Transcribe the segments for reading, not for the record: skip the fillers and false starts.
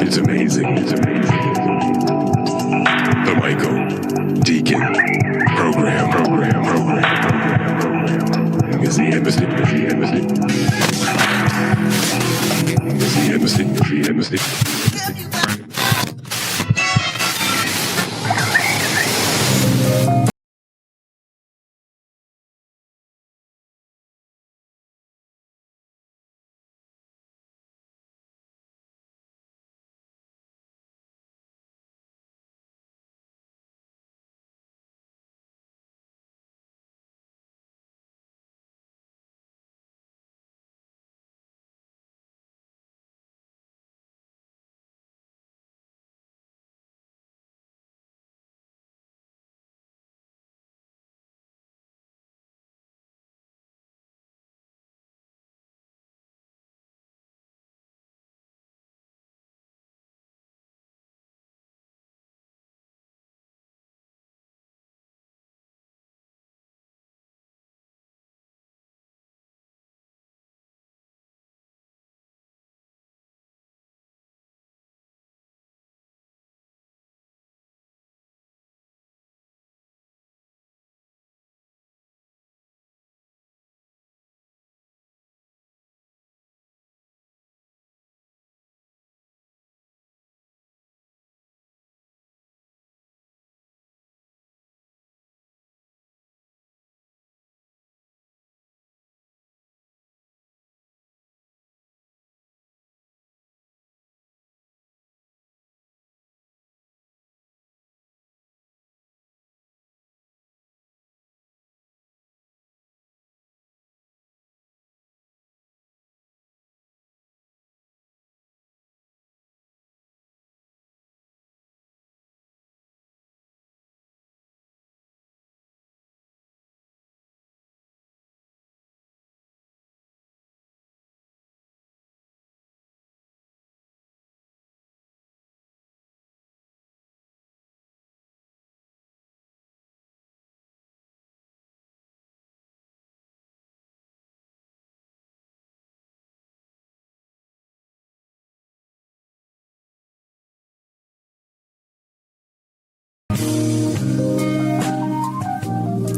It's amazing. The Michael Decon program. Is the embassy.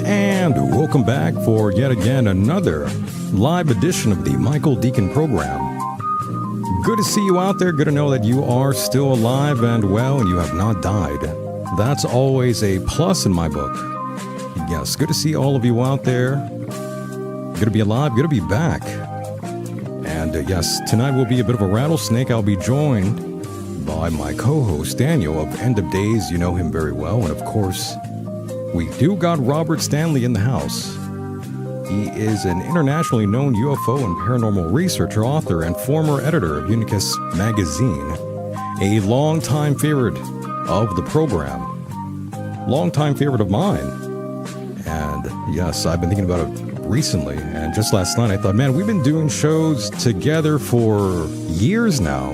And welcome back for yet again another live edition of the Michael Decon program. Good to see you out there. Good to know that you are still alive and well and you have not died. That's always a plus in my book. Yes, good to see all of you out there. Good to be alive, good to be back. And yes, tonight will be a bit of a rattlesnake. I'll be joined by my co-host Daniel of End of Days. You know him very well. And of course, we do got Robert Stanley in the house. He is an internationally known UFO and paranormal researcher, author, and former editor of Unicus magazine. A longtime favorite of the program. Longtime favorite of mine. And yes, I've been thinking about it recently. And just last night I thought, man, we've been doing shows together for years now.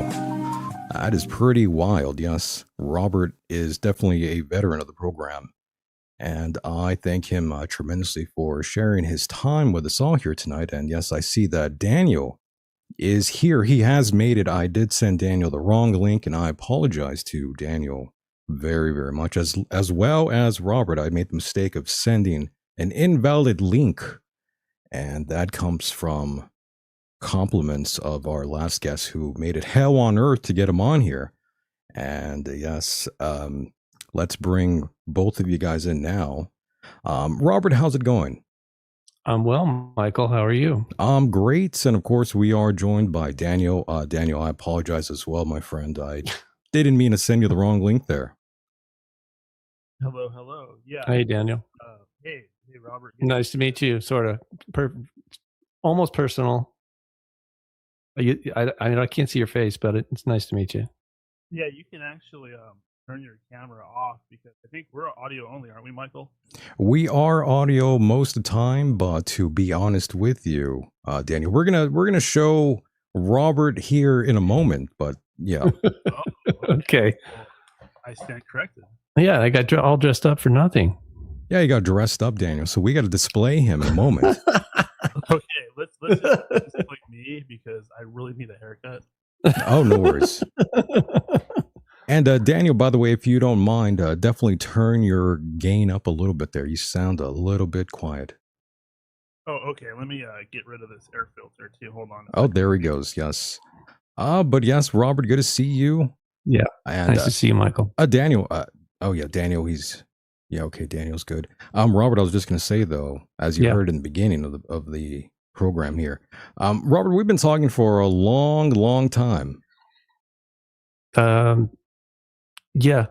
That is pretty wild. Yes, Robert is definitely a veteran of the program. And I thank him tremendously for sharing his time with us all here tonight. And yes, I see that Daniel is here. He has made it. I did send Daniel the wrong link, and I apologize to Daniel very, very much. As well as Robert, I made the mistake of sending an invalid link. And that comes from compliments of our last guest who made it hell on earth to get him on here. And yes, let's bring both of you guys in now. Robert, how's it going? I'm well, Michael. How are you? I'm great. And of course, we are joined by Daniel. Daniel, I apologize as well, my friend. I didn't mean to send you the wrong link there. Hello. Yeah. Hey, Daniel. Hey, Robert. Nice to meet you. Sort of, almost personal. I can't see your face, but it's nice to meet you. Yeah, you can actually turn your camera off because I think we're audio only, aren't we, Michael? We are audio most of the time, but to be honest with you, Daniel, we're gonna show Robert here in a moment. But yeah, okay. Well, I stand corrected. Yeah, I got all dressed up for nothing. Yeah, he got dressed up, Daniel. So we got to display him in a moment. Okay, let's just display me because I really need a haircut. Oh, no worries. And Daniel, by the way, if you don't mind, definitely turn your gain up a little bit there. You sound a little bit quiet. Oh, okay. Let me get rid of this air filter too. Hold on. Oh, there he goes. Yes. But yes, Robert, good to see you. Yeah. And Nice to see you, Michael. Daniel. Oh yeah, Daniel. Okay. Daniel's good. Robert, I was just going to say though, as you heard in the beginning of the program here, Robert, we've been talking for a long time. Yeah,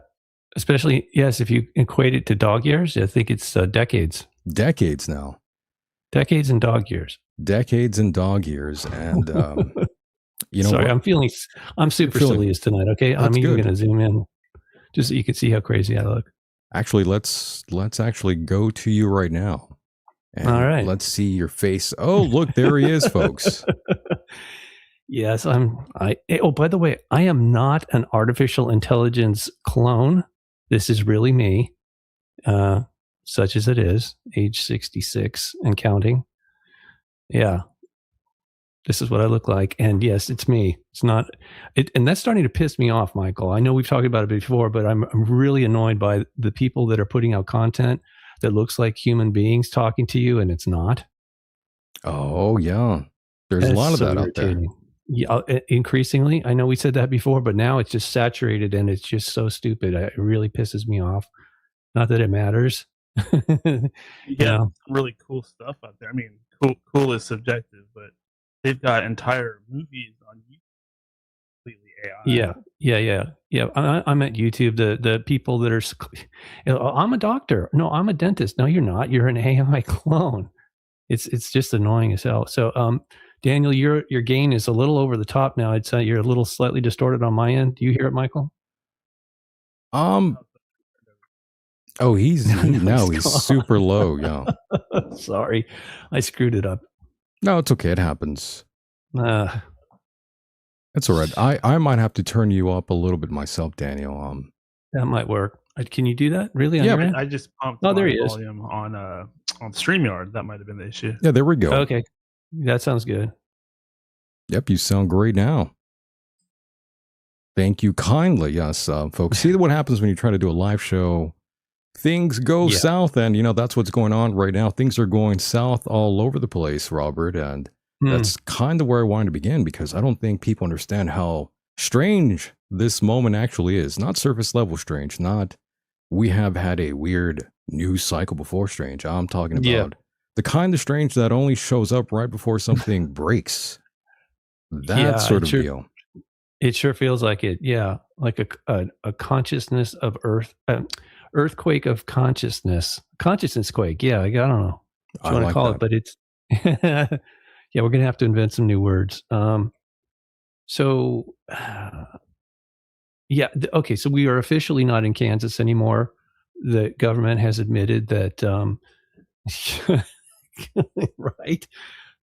especially if you equate it to dog years, I think it's decades. Decades now. Decades and dog years. Decades and dog years, and you know. Sorry, I'm super silly tonight. Okay, I'm even going to zoom in, just so you can see how crazy I look. Actually, let's actually go to you right now. And all right, let's see your face. Oh, look, there he is, folks. Yes, oh, by the way, I am not an artificial intelligence clone. This is really me, such as it is, age 66 and counting. Yeah, this is what I look like. And yes, it's me. It's not it, and that's starting to piss me off, Michael. I know we've talked about it before, but I'm really annoyed by the people that are putting out content that looks like human beings talking to you, and it's not. Oh yeah, there's a lot of that out there. Yeah, increasingly. I know we said that before, but now it's just saturated and it's just so stupid. It really pisses me off. Not that it matters. Really cool stuff out there. I mean, cool is subjective, but they've got entire movies on YouTube completely AI. Yeah. I'm at YouTube. The people that are, I'm a doctor. No, I'm a dentist. No, you're not. You're an AI clone. It's just annoying as hell. So, Daniel, your gain is a little over the top now. I'd say you're a little slightly distorted on my end. Do you hear it, Michael? Oh, he's super low. Yeah. Sorry, I screwed it up. No, it's okay. It happens. It's all right. I might have to turn you up a little bit myself, Daniel. That might work. Can you do that? Really? Yeah, I just pumped there he volume on StreamYard. That might have been the issue. Yeah, there we go. Okay. That sounds good. Yep, you sound great now. Thank you kindly. Yes, folks. See what happens when you try to do a live show. Things go south, and that's what's going on right now. Things are going south all over the place, Robert, and that's kind of where I wanted to begin, because I don't think people understand how strange this moment actually is. Not surface level strange, not we have had a weird news cycle before strange. I'm talking about the kind of strange that only shows up right before something breaks. That sort of deal. It sure feels like it. Yeah, like a consciousness of earthquake of consciousness quake. Yeah, I don't know what you want to call it, but it's yeah. We're gonna have to invent some new words. Okay. So we are officially not in Kansas anymore. The government has admitted that. Right,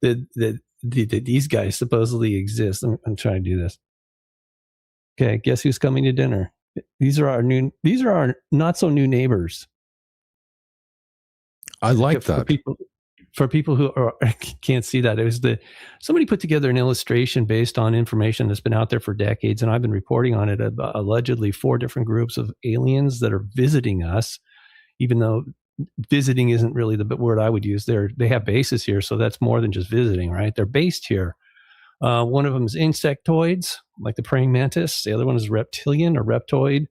that these guys supposedly exist. I'm trying to do this. Okay, guess who's coming to dinner? These are our not so new neighbors. I like that. For people who can't see that, it was somebody put together an illustration based on information that's been out there for decades, and I've been reporting on it. Allegedly, 4 different groups of aliens that are visiting us, even though visiting isn't really the word I would use. They have bases here, so that's more than just visiting, right? They're based here. One of them is insectoids, like the praying mantis. The other one is reptilian or reptoid,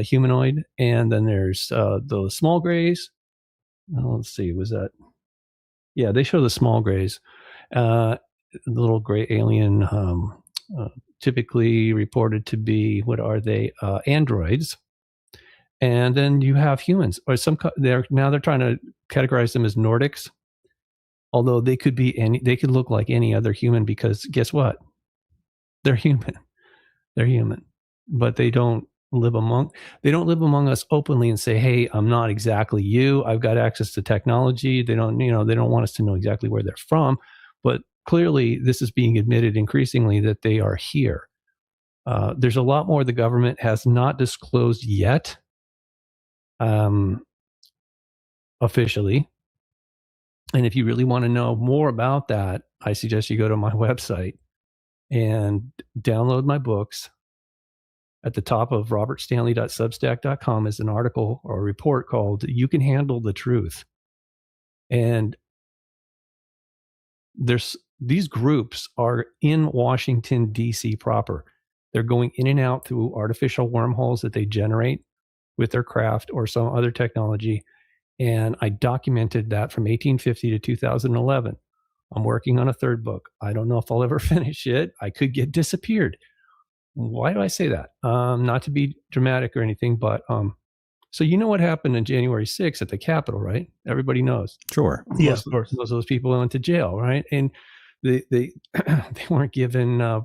humanoid. And then there's the small grays. Let's see, was that? Yeah, they show the small grays. The little gray alien, typically reported to be, what are they? Androids. And then you have humans, or they're trying to categorize them as Nordics. Although they could look like any other human, because guess what? They're human. They're human, but they don't live among us openly and say, "Hey, I'm not exactly you. I've got access to technology." They don't want us to know exactly where they're from, but clearly this is being admitted increasingly that they are here. There's a lot more the government has not disclosed yet. officially. And if you really want to know more about that, I suggest you go to my website and download my books. At the top of robertstanley.substack.com is an article or a report called "You Can Handle the Truth." And these groups are in Washington, D.C. proper. They're going in and out through artificial wormholes that they generate with their craft or some other technology. And I documented that from 1850 to 2011. I'm working on a third book. I don't know if I'll ever finish it. I could get disappeared. Why do I say that? Not to be dramatic or anything, but so you know what happened on January 6th at the Capitol, right? Everybody knows. Sure. Yes, of course. Most of those people went to jail, right? And they they weren't given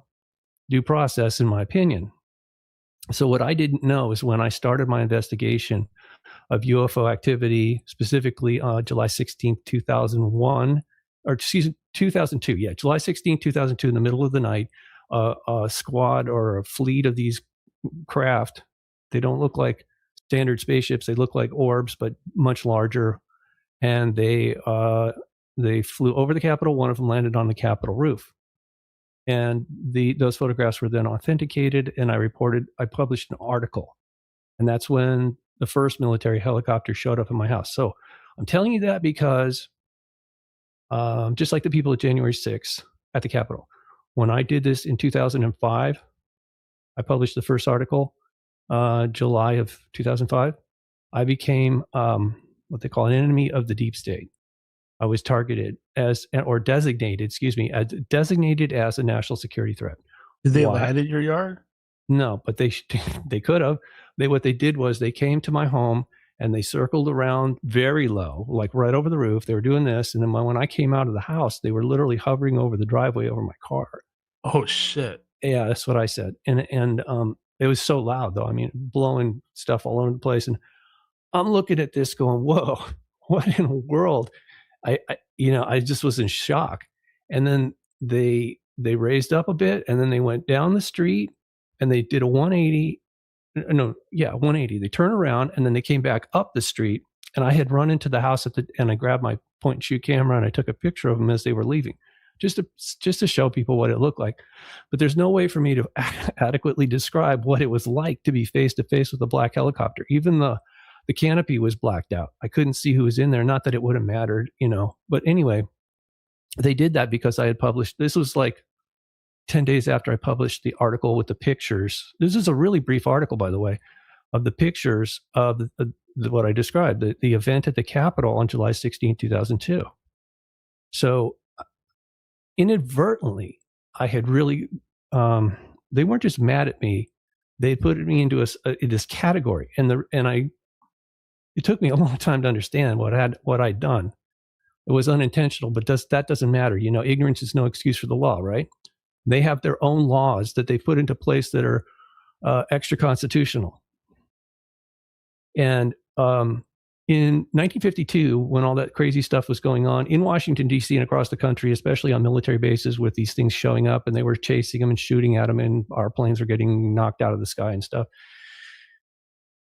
due process, in my opinion. So what I didn't know is when I started my investigation of UFO activity, specifically July 16th, 2001, or 2002. Yeah, July 16th, 2002, in the middle of the night, a squad or a fleet of these craft. They don't look like standard spaceships. They look like orbs, but much larger. And they flew over the Capitol. One of them landed on the Capitol roof. And those photographs were then authenticated, and I published an article. And that's when the first military helicopter showed up in my house. So I'm telling you that because just like the people at January 6th at the Capitol, when I did this in 2005, I published the first article, July of 2005. I became what they call an enemy of the deep state. I was targeted as designated as a national security threat. Did they land in your yard? No, but they could have. What they did was they came to my home and they circled around very low, like right over the roof. They were doing this, and then when I came out of the house, they were literally hovering over the driveway over my car. Oh shit! Yeah, that's what I said. And it was so loud, though. I mean, blowing stuff all over the place. And I'm looking at this, going, "Whoa, what in the world?" I just was in shock. And then they raised up a bit, and then they went down the street, and they did a 180. 180. They turned around, and then they came back up the street. And I had run into the house and I grabbed my point and shoot camera, and I took a picture of them as they were leaving, just to show people what it looked like. But there's no way for me to adequately describe what it was like to be face to face with a black helicopter. Even the canopy was blacked out. I couldn't see who was in there. Not that it would have mattered, But anyway, they did that because I had published. This was like 10 days after I published the article with the pictures. This is a really brief article, by the way, of the pictures of what I described, the event at the Capitol on July 16, 2002. So inadvertently, I had really, they weren't just mad at me. They put me into this category. It took me a long time to understand what I'd done. It was unintentional, but that doesn't matter. Ignorance is no excuse for the law, right? They have their own laws that they put into place that are extra constitutional. And in 1952, when all that crazy stuff was going on in Washington, D.C. and across the country, especially on military bases with these things showing up, and they were chasing them and shooting at them, and our planes were getting knocked out of the sky and stuff.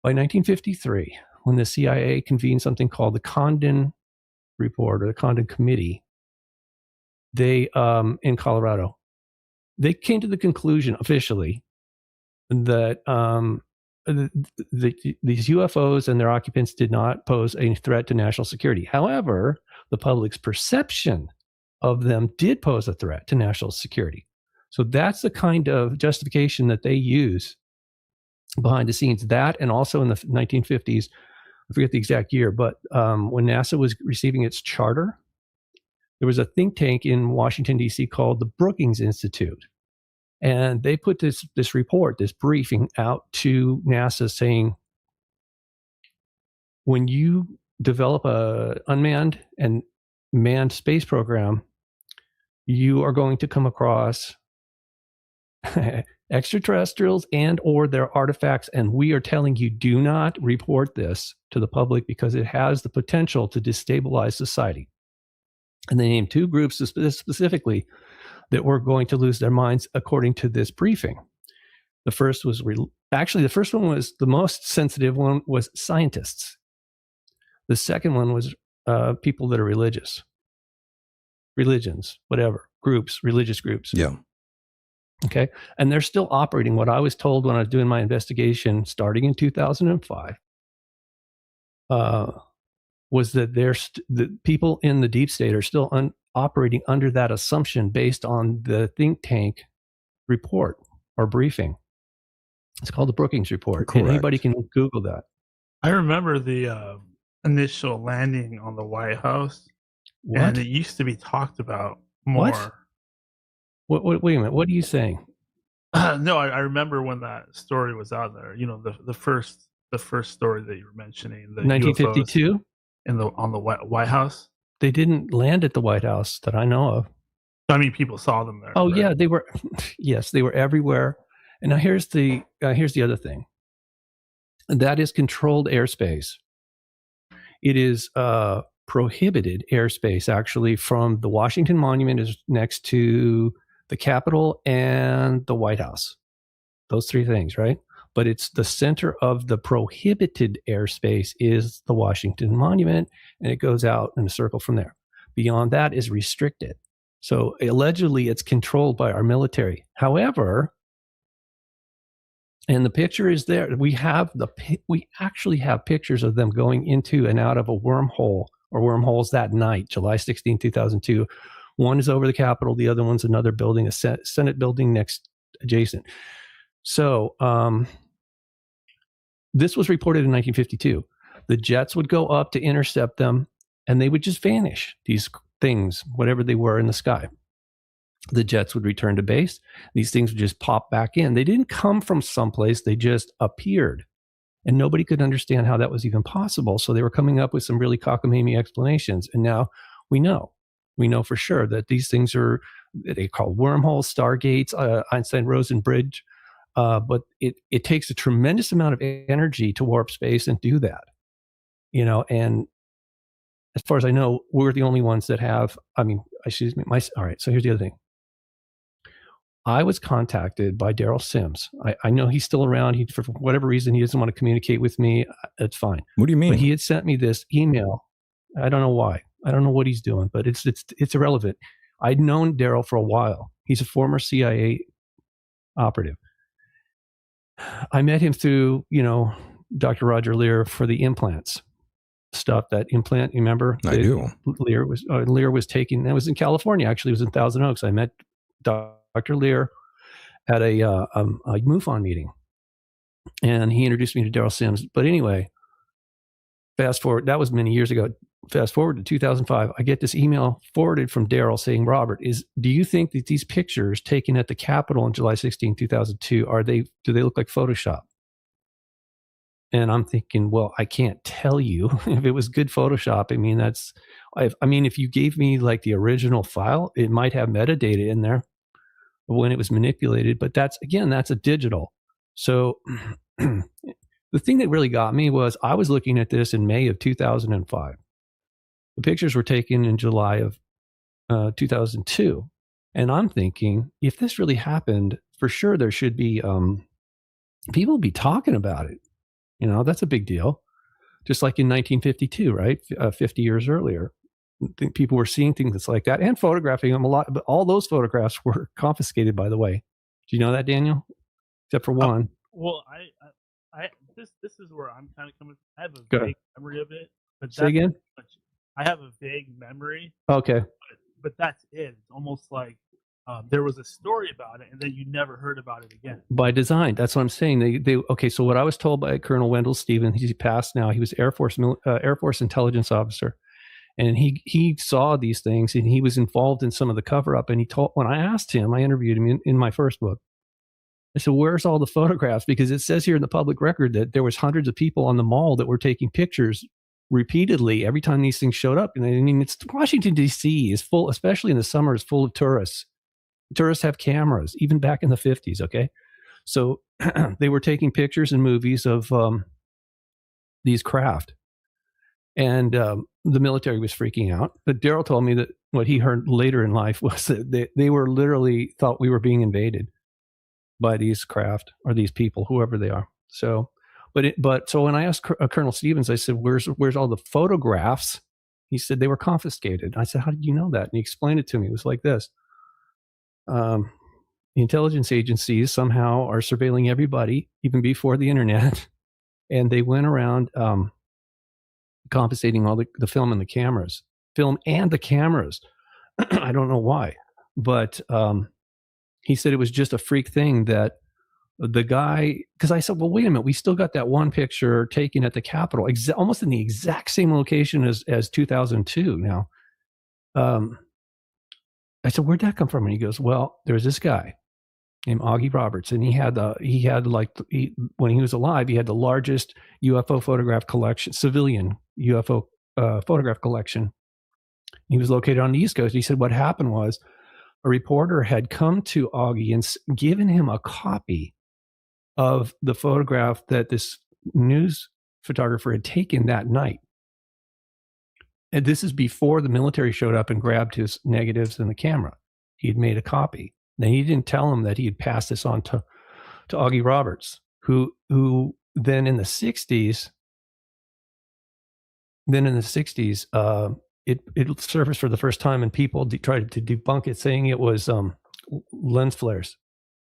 By 1953, when the CIA convened something called the Condon Report or the Condon Committee, they in Colorado, they came to the conclusion officially that these UFOs and their occupants did not pose a threat to national security. However, the public's perception of them did pose a threat to national security. So that's the kind of justification that they use behind the scenes. That, and also in the 1950s, I forget the exact year, but when NASA was receiving its charter, there was a think tank in Washington, D.C. called the Brookings Institute. And they put this report, this briefing out to NASA saying, when you develop a unmanned and manned space program, you are going to come across extraterrestrials and or their artifacts, and we are telling you, do not report this to the public because it has the potential to destabilize society. And they named two groups specifically that were going to lose their minds according to this briefing. The first was the first one was the most sensitive one, was scientists. The second one was people that are religious, religions, whatever, groups, religious groups. Yeah. Okay. And they're still operating. What I was told when I was doing my investigation starting in 2005 was that the people in the deep state are still operating under that assumption based on the think tank report or briefing. It's called the Brookings report. Correct. Anybody can Google that. I remember the initial landing on the White House, What? and it used to be talked about more. What? Wait a minute. What are you saying? No, I remember when that story was out there. You know, the first story that you were mentioning, the 1952 on the White House. They didn't land at the White House that I know of. I mean, people saw them there. Oh right? yeah, they were. Yes, they were everywhere. And now here's the other thing. That is controlled airspace. It is prohibited airspace, actually, from the Washington Monument is next to the Capitol and the White House. Those three things, right? But it's the center of the prohibited airspace is the Washington Monument, and it goes out in a circle from there. Beyond that is restricted. So allegedly, it's controlled by our military. However, and the picture is there. We actually have pictures of them going into and out of a wormhole or wormholes that night, July 16, 2002. One is over the Capitol. The other one's another building, a Senate building next adjacent. So this was reported in 1952. The jets would go up to intercept them, and they would just vanish, these things, whatever they were in the sky. The jets would return to base. These things would just pop back in. They didn't come from someplace. They just appeared. And nobody could understand how that was even possible. So they were coming up with some really cockamamie explanations. And now we know for sure that these things are, they call wormholes, stargates, Einstein-Rosen bridge. But it takes a tremendous amount of energy to warp space and do that. You know, and as far as I know, we're the only ones that have, all right, so here's the other thing. I was contacted by Daryl Sims. I know he's still around. For whatever reason, he doesn't want to communicate with me. It's fine. What do you mean? But he had sent me this email. I don't know why. I don't know what he's doing, but it's irrelevant. I'd known Daryl for a while. He's a former CIA operative. I met him through, Dr. Roger Lear for the implants stuff. That implant, you remember? I do. Lear was taking. That was in California. Actually, it was in Thousand Oaks. I met Dr. Lear at a MUFON meeting, and he introduced me to Daryl Sims. But anyway, fast forward, that was many years ago. Fast forward to 2005, I get this email forwarded from Daryl saying, Robert, do you think that these pictures taken at the Capitol on July 16, 2002, do they look like Photoshop? And I'm thinking, well, I can't tell you if it was good Photoshop. If you gave me like the original file, it might have metadata in there when it was manipulated, but that's a digital. So the thing that really got me was I was looking at this in May of 2005. The pictures were taken in July of 2002. And I'm thinking, if this really happened, for sure there should be, people be talking about it. That's a big deal. Just like in 1952, right? 50 years earlier. People were seeing things like that and photographing them a lot. But all those photographs were confiscated, by the way. Do you know that, Daniel? Except for one. Well, this is where I'm kind of coming from. I have a Go vague ahead. memory of it. But Say again? I have a vague memory. Okay. But that's it. It's almost like there was a story about it, and then you never heard about it again. By design. That's what I'm saying. Okay, so what I was told by Colonel Wendell Stevens, he's passed now. He was Air Force intelligence officer. And he saw these things, and he was involved in some of the cover-up. And when I asked him, I interviewed him in my first book. I said, where's all the photographs? Because it says here in the public record that there was hundreds of people on the mall that were taking pictures repeatedly every time these things showed up. And it's Washington, D.C. is full, especially in the summer, is full of tourists. Tourists have cameras, even back in the 50s, okay? So they were taking pictures and movies of these craft. And the military was freaking out. But Daryl told me that what he heard later in life was that they were literally thought we were being invaded by these craft or these people, whoever they are. So, But so when I asked Colonel Stevens, I said, "Where's all the photographs?" He said they were confiscated. I said, "How did you know that?" And he explained it to me. It was like this: the intelligence agencies somehow are surveilling everybody, even before the internet, and they went around confiscating all the film and the cameras. I don't know why, but he said it was just a freak thing that the guy, because I said, well, wait a minute, we still got that one picture taken at the Capitol, almost in the exact same location as 2002 now. I said, where'd that come from? And he goes, well, there's this guy named Augie Roberts, and when he was alive, he had the largest UFO photograph collection, civilian UFO photograph collection. He was located on the East Coast. He said what happened was a reporter had come to Augie and given him a copy of the photograph that this news photographer had taken that night. And this is before the military showed up and grabbed his negatives and the camera. He had made a copy. Now, he didn't tell him that he had passed this on to Augie Roberts, who then in the 60s, it surfaced for the first time, and people tried to debunk it, saying it was lens flares,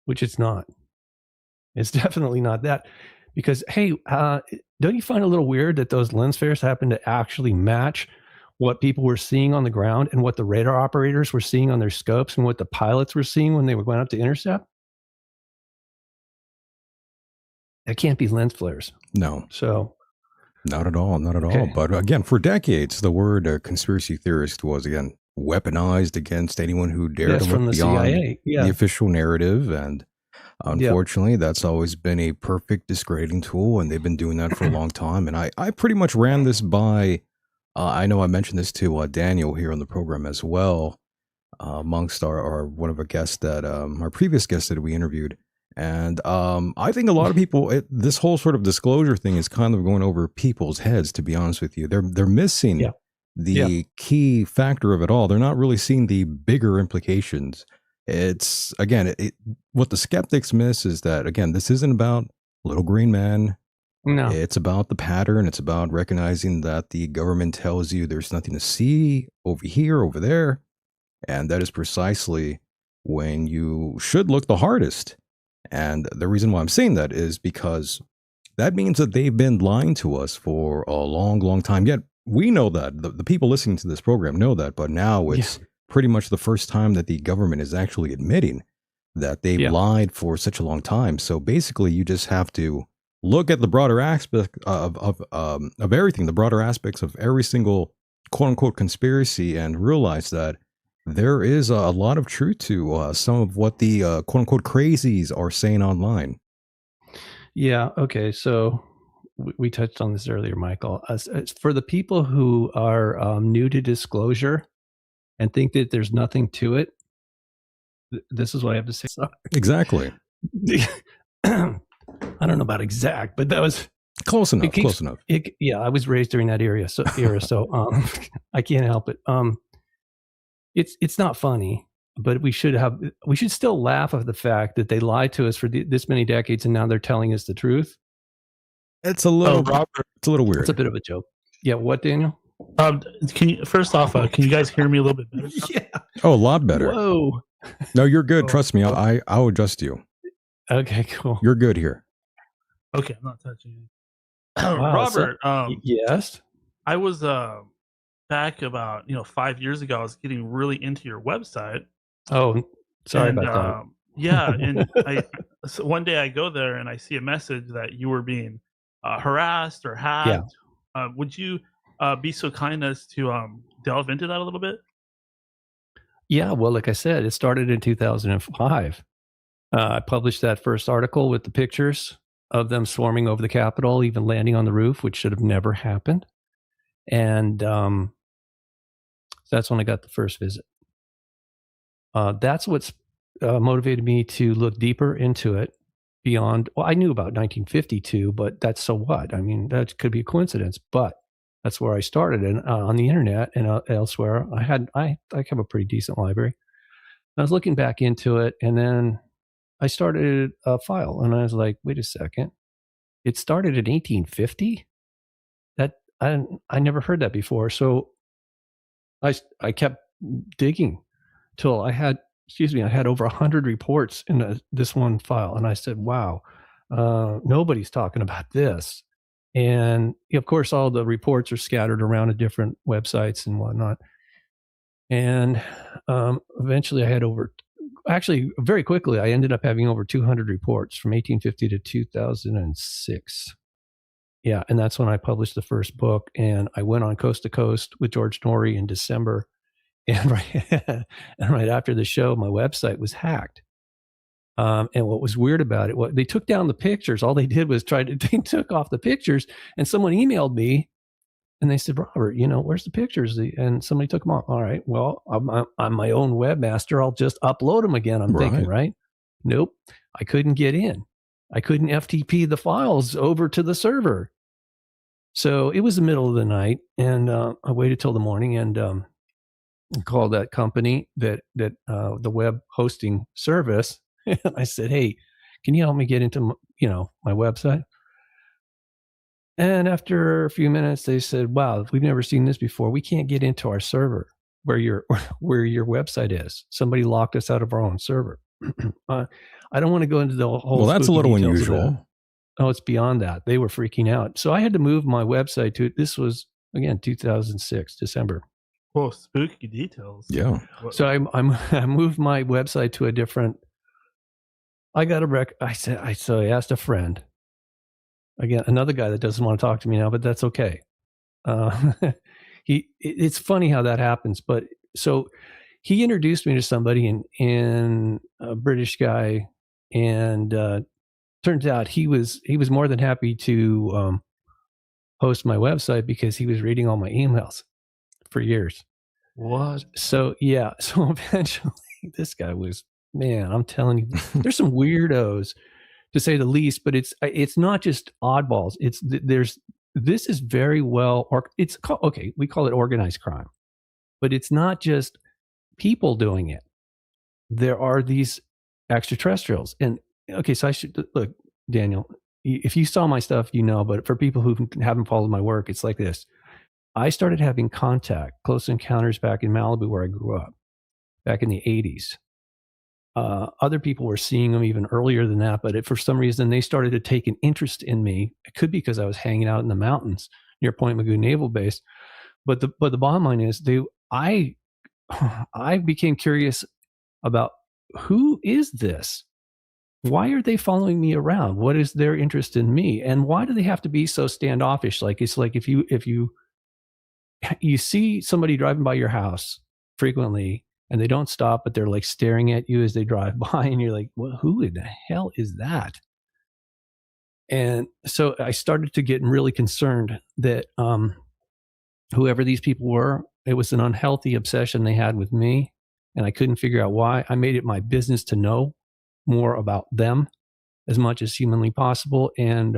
which it's not. It's definitely not that, because, hey, don't you find it a little weird that those lens flares happen to actually match what people were seeing on the ground and what the radar operators were seeing on their scopes and what the pilots were seeing when they were going up to intercept? It can't be lens flares. No. So... Not at all. But again, for decades, the word conspiracy theorist was, again, weaponized against anyone who dared to look beyond the official narrative. And unfortunately, that's always been a perfect discrediting tool, and they've been doing that for a long time. And I pretty much ran this by, I know I mentioned this to Daniel here on the program as well, amongst our one of our guests that, our previous guest that we interviewed. And I think a lot of people, this whole sort of disclosure thing is kind of going over people's heads, to be honest with you. They're missing the key factor of it all. They're not really seeing the bigger implications. It's, again, what the skeptics miss is that, again, this isn't about little green man. No. It's about the pattern. It's about recognizing that the government tells you there's nothing to see over here, over there. And that is precisely when you should look the hardest. And the reason why I'm saying that is because that means that they've been lying to us for a long, long time. Yet we know that. The people listening to this program know that. But now it's pretty much the first time that the government is actually admitting that they've lied for such a long time. So basically, you just have to look at the broader aspect of everything, the broader aspects of every single quote unquote conspiracy, and realize that there is a lot of truth to some of what the quote unquote crazies are saying online. Yeah. Okay. So we touched on this earlier, Michael. For the people who are new to disclosure and think that there's nothing to it, this is what I have to say. Sorry. Exactly. I don't know about exact, but that was close enough. Close enough. I was raised during that era, so I can't help it. It's not funny, but we should still laugh at the fact that they lied to us for this many decades, and now they're telling us the truth. It's a little, it's a little weird. It's a bit of a joke. Yeah. What, Daniel? Can you can you guys hear me a little bit better? Yeah. Oh, a lot better. Whoa. No, you're good. Trust me. I'll adjust you. Okay, cool. You're good here. Okay, I'm not touching you. Wow, Robert. Yes. I was back about 5 years ago. I was getting really into your website. Oh, sorry about that. Yeah, and so one day I go there and I see a message that you were being harassed or hacked. Yeah. Would you be so kind as to delve into that a little bit? Yeah, well, like I said, it started in 2005. I published that first article with the pictures of them swarming over the Capitol, even landing on the roof, which should have never happened. And that's when I got the first visit. That's what's motivated me to look deeper into it beyond, well, I knew about 1952, but that's so what? I mean, that could be a coincidence, but that's where I started. And on the internet and elsewhere, I have a pretty decent library. I was looking back into it, and then I started a file, and I was like, wait a second. it started in 1850. That I never heard that before. So I kept digging till I had over 100 reports in this one file, and I said, "Wow, nobody's talking about this." And of course, all the reports are scattered around at different websites and whatnot. And eventually, very quickly, I ended up having over 200 reports from 1850 to 2006. Yeah, and that's when I published the first book, and I went on Coast to Coast with George Norrie in December. And right after the show, my website was hacked. And what was weird about it, they took down the pictures. All they did was they took off the pictures, and someone emailed me, and they said, "Robert, where's the pictures?" And somebody took them off. All right, well, I'm my own webmaster. I'll just upload them again. I'm thinking, right? Nope, I couldn't get in. I couldn't FTP the files over to the server. So it was the middle of the night, and I waited till the morning and called that company that the web hosting service. And I said, "Hey, can you help me get into my website?" And after a few minutes, they said, "Wow, we've never seen this before. We can't get into our server where your website is. Somebody locked us out of our own server." I don't want to go into the whole. Well, that's a little unusual. Oh, it's beyond that. They were freaking out. So I had to move my website to, this was, again, 2006, December. Well, spooky details. Yeah. So I moved my website to a different, I asked a friend, again, another guy that doesn't want to talk to me now, but that's okay. It's funny how that happens. But so he introduced me to somebody in a British guy, and turns out he was more than happy to host my website because he was reading all my emails for years. What? So yeah. So eventually, this guy was, man, I'm telling you, there's some weirdos, to say the least. But it's not just oddballs. This is very well, or it's called, okay, we call it organized crime, but it's not just people doing it. There are these extraterrestrials. And okay, so I should look, Daniel, if you saw my stuff, but for people who haven't followed my work, it's like this. I started having close encounters back in Malibu, where I grew up, back in the 80s. Other people were seeing them even earlier than that, but for some reason they started to take an interest in me. It could be because I was hanging out in the mountains near Point Mugu Naval Base. But the bottom line is, I became curious about, who is this? Why are they following me around? What is their interest in me? And why do they have to be so standoffish? Like, it's like if you see somebody driving by your house frequently and they don't stop, but they're like staring at you as they drive by, and you're like, well, who in the hell is that? And so I started to get really concerned that whoever these people were, it was an unhealthy obsession they had with me, and I couldn't figure out why. I made it my business to know more about them as much as humanly possible. And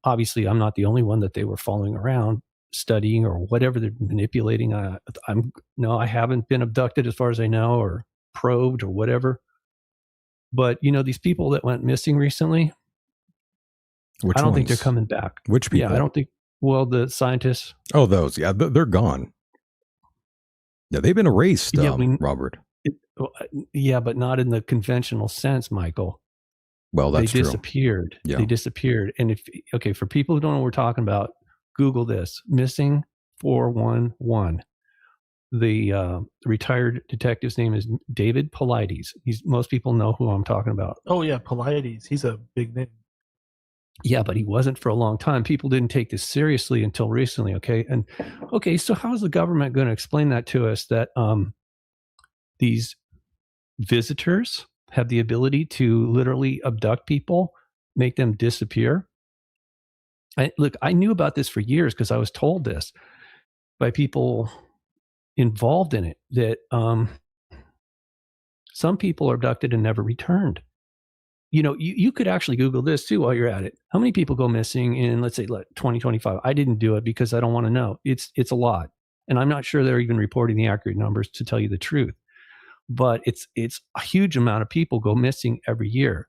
obviously, I'm not the only one that they were following around, studying, or whatever they're manipulating. I haven't been abducted as far as I know, or probed or whatever. But these people that went missing recently, I don't think they're coming back. Which people? Yeah, I don't think. Well, the scientists. Oh, those. Yeah, they're gone. Yeah, they've been erased, Robert. Yeah, but not in the conventional sense, Michael. Well, that's true. They disappeared. Yeah. They disappeared. And for people who don't know what we're talking about, Google this: missing 411. The retired detective's name is David Paulides. Most people know who I'm talking about. Oh yeah, Paulides. He's a big name. Yeah, but he wasn't for a long time. People didn't take this seriously until recently. Okay, so how is the government going to explain that to us, that these visitors have the ability to literally abduct people, make them disappear? I knew about this for years because I was told this by people involved in it, that some people are abducted and never returned. You could actually Google this too while you're at it. How many people go missing in, let's say, 2025? I didn't do it because I don't want to know. It's a lot. And I'm not sure they're even reporting the accurate numbers, to tell you the truth. But it's a huge amount of people go missing every year.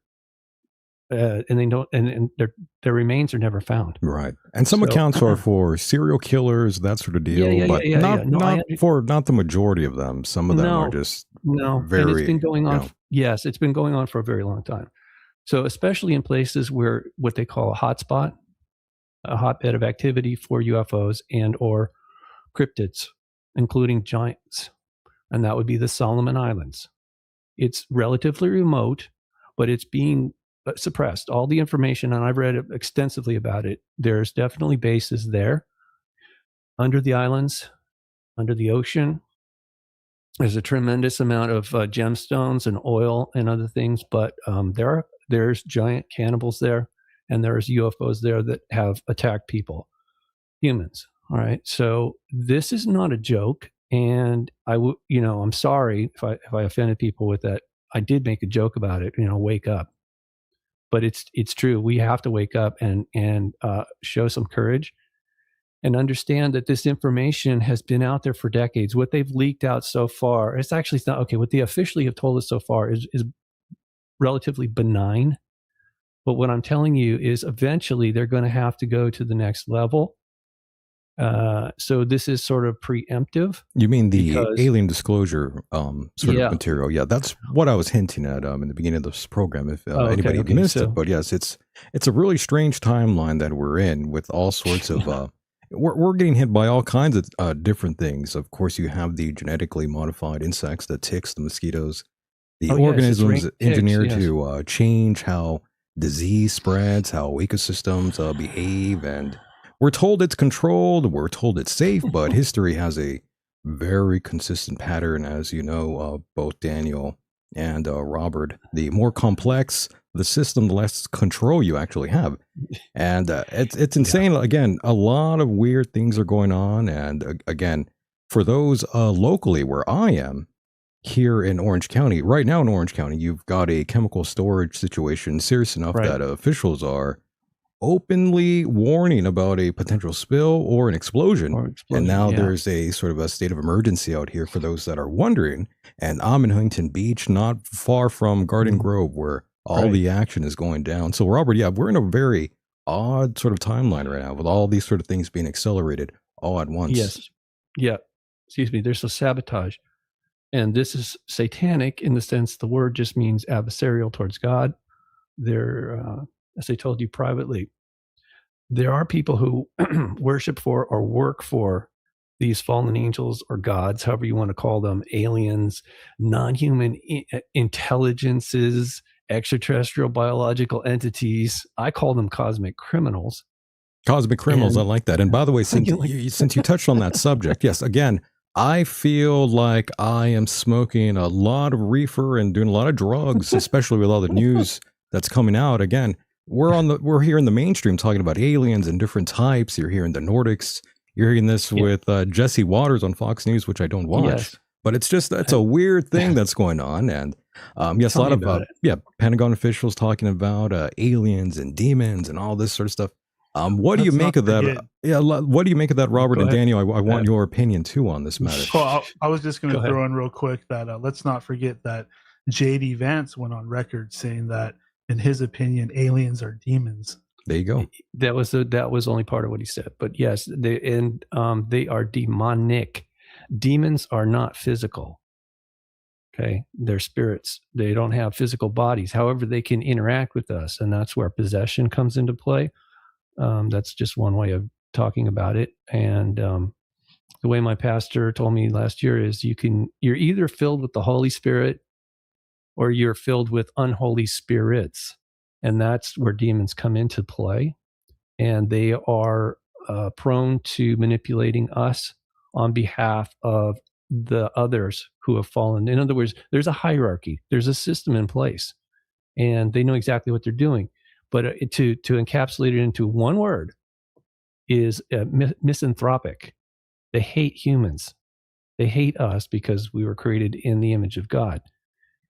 and they don't, and their remains are never found. Right. And some So- accounts are for serial killers, that sort of deal, Yeah, but yeah. not No, not the majority of them. Some of them are just No, very, and it's been going on. you know. Yes, it's been going on for a very long time. So especially in places where what they call a hotspot, a hotbed of activity for UFOs and or cryptids, including giants, and that would be the Solomon Islands. It's relatively remote, but it's being suppressed. All the information, and I've read extensively about it. There's definitely bases there under the islands, under the ocean. There's a tremendous amount of gemstones and oil and other things, but there's giant cannibals there, and there's UFOs there that have attacked people, humans. All right, so this is not a joke, and I'm sorry if I offended people with that. I did make a joke about it. Wake up, but it's true. We have to wake up and show some courage. And understand that this information has been out there for decades. What they've leaked out so far, it's not okay. What they officially have told us so far is relatively benign. But what I'm telling you is eventually they're going to have to go to the next level. So this is sort of preemptive. You mean the alien disclosure sort of material? Yeah, that's what I was hinting at in the beginning of this program. If anybody missed it, but yes, it's a really strange timeline that we're in with all sorts of. We're getting hit by all kinds of different things. Of course, you have the genetically modified insects, the ticks, the mosquitoes, the organisms engineered to change how disease spreads, how ecosystems behave. And we're told it's controlled, we're told it's safe, but history has a very consistent pattern, as you know, both Daniel and Robert. The more complex the system, the less control you actually have. And it's insane. Yeah. Again, a lot of weird things are going on. And again, for those locally where I am here in Orange County, right now in Orange County, you've got a chemical storage situation serious enough that officials are openly warning about a potential spill or an explosion. And now there's a sort of a state of emergency out here for those that are wondering. And I'm in Huntington Beach, not far from Garden Grove, where all the action is going down. So, Robert, we're in a very odd sort of timeline right now with all these sort of things being accelerated all at once. Yes. Yeah. Excuse me. There's a sabotage. And this is satanic in the sense the word just means adversarial towards God. They're, as I told you privately, there are people who worship for or work for these fallen angels or gods, however you want to call them, aliens, non-human intelligences, extraterrestrial biological entities. I call them cosmic criminals. Cosmic criminals, I like that. And by the way, since you touched on that subject, yes, again, I feel like I am smoking a lot of reefer and doing a lot of drugs, especially with all the news that's coming out. Again, we're here in the mainstream talking about aliens and different types. You're hearing the Nordics. You're hearing this with Jesse Waters on Fox News, which I don't watch. Yes. But it's a weird thing that's going on. And yes, a lot of Pentagon officials talking about aliens and demons and all this sort of stuff. What do you make of that? What do you make of that, Robert and Daniel? I want your opinion too on this matter. Well, I was just going to throw in real quick that let's not forget that J.D. Vance went on record saying that, in his opinion, aliens are demons. There you go. That was only part of what he said. But yes, they are demonic. Demons are not physical. Okay, they're spirits. They don't have physical bodies. However, they can interact with us, and that's where possession comes into play. That's just one way of talking about it. And the way my pastor told me last year is you're either filled with the Holy Spirit or you're filled with unholy spirits. And that's where demons come into play. And they are prone to manipulating us on behalf of the others who have fallen. In other words, there's a hierarchy. There's a system in place. And they know exactly what they're doing. But to encapsulate it into one word is misanthropic. They hate humans. They hate us because we were created in the image of God.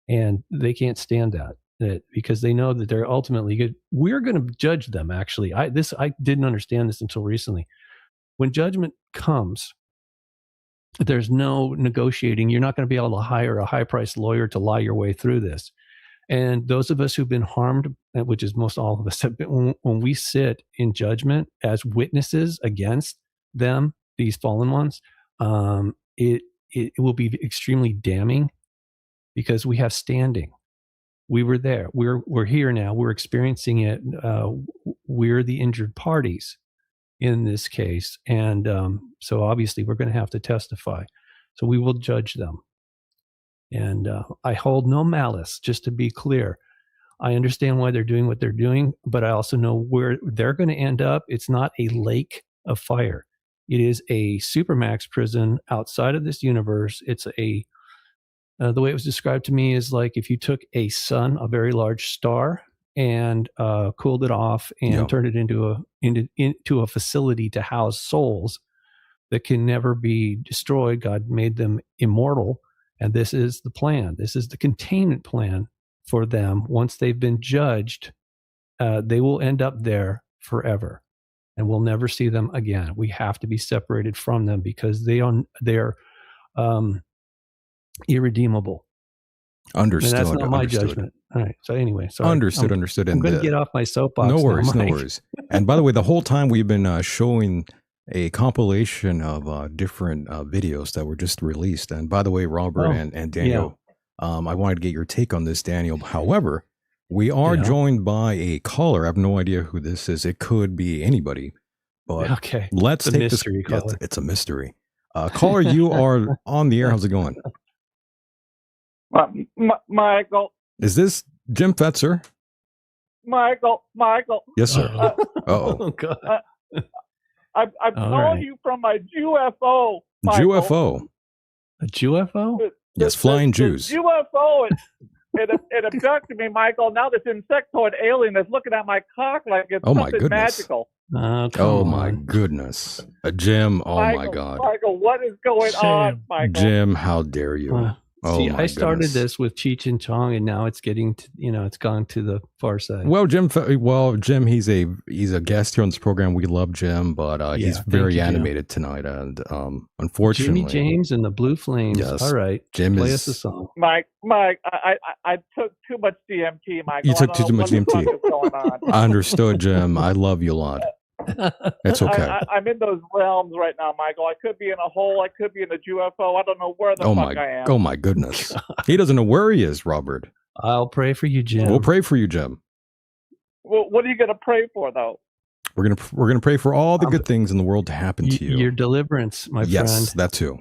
And they can't stand that because they know that they're ultimately good. We're going to judge them, actually. I didn't understand this until recently. When judgment comes, there's no negotiating. You're not going to be able to hire a high-priced lawyer to lie your way through this. And those of us who've been harmed, which is most all of us, have been, when we sit in judgment as witnesses against them, these fallen ones, it will be extremely damning because we have standing. We were there. We're here now. We're experiencing it. We're the injured parties in this case, and so obviously we're going to have to testify. So we will judge them. And I hold no malice, just to be clear. I understand why they're doing what they're doing, but I also know where they're going to end up. It's not a lake of fire. It is a supermax prison outside of this universe. It's the way it was described to me is like if you took a sun, a very large star, and cooled it off and turned it into a facility to house souls that can never be destroyed. God made them immortal. And this is the plan. This is the containment plan for them. Once they've been judged, they will end up there forever, and we'll never see them again. We have to be separated from them because they're irredeemable. Understood. And that's not my judgment. All right. So anyway, sorry. Understood. I'm going to get off my soapbox. No worries. Now, no worries. And by the way, the whole time we've been showing a compilation of different videos that were just released. And by the way, Robert and Daniel, I wanted to get your take on this, Daniel. However, we are joined by a caller. I have no idea who this is. It could be anybody. But let's take this. It's a mystery. Caller, you are on the air. How's it going? Michael. Is this Jim Fetzer? Michael. Yes, sir. Oh, God. I'm calling you from my UFO. Michael. UFO. A UFO? Yes, flying Jews. UFO. It abducted me, Michael. Now this insectoid alien is looking at my cock like it's something magical. Oh my goodness. Jim, Michael, my God. Michael, what is going on, Michael? Jim, how dare you? See, I started this with Cheech and Chong, and now it's getting to, it's gone to the far side. Well, Jim, he's a guest here on this program. We love Jim, but he's very animated tonight, and unfortunately, Jimmy James and the Blue Flames. Yes, all right, Jim play us a song. Mike, I took too much DMT, Michael. You took too much DMT. I understood, Jim. I love you a lot. It's okay. I'm in those realms right now, Michael. I could be in a hole. I could be in a UFO. I don't know where the fuck I am. Oh my goodness. He doesn't know where he is, Robert. I'll pray for you, Jim. We'll pray for you, Jim. Well, what are you going to pray for, though? We're gonna pray for all the good things in the world to happen to you. Your deliverance, my friend. Yes, that too.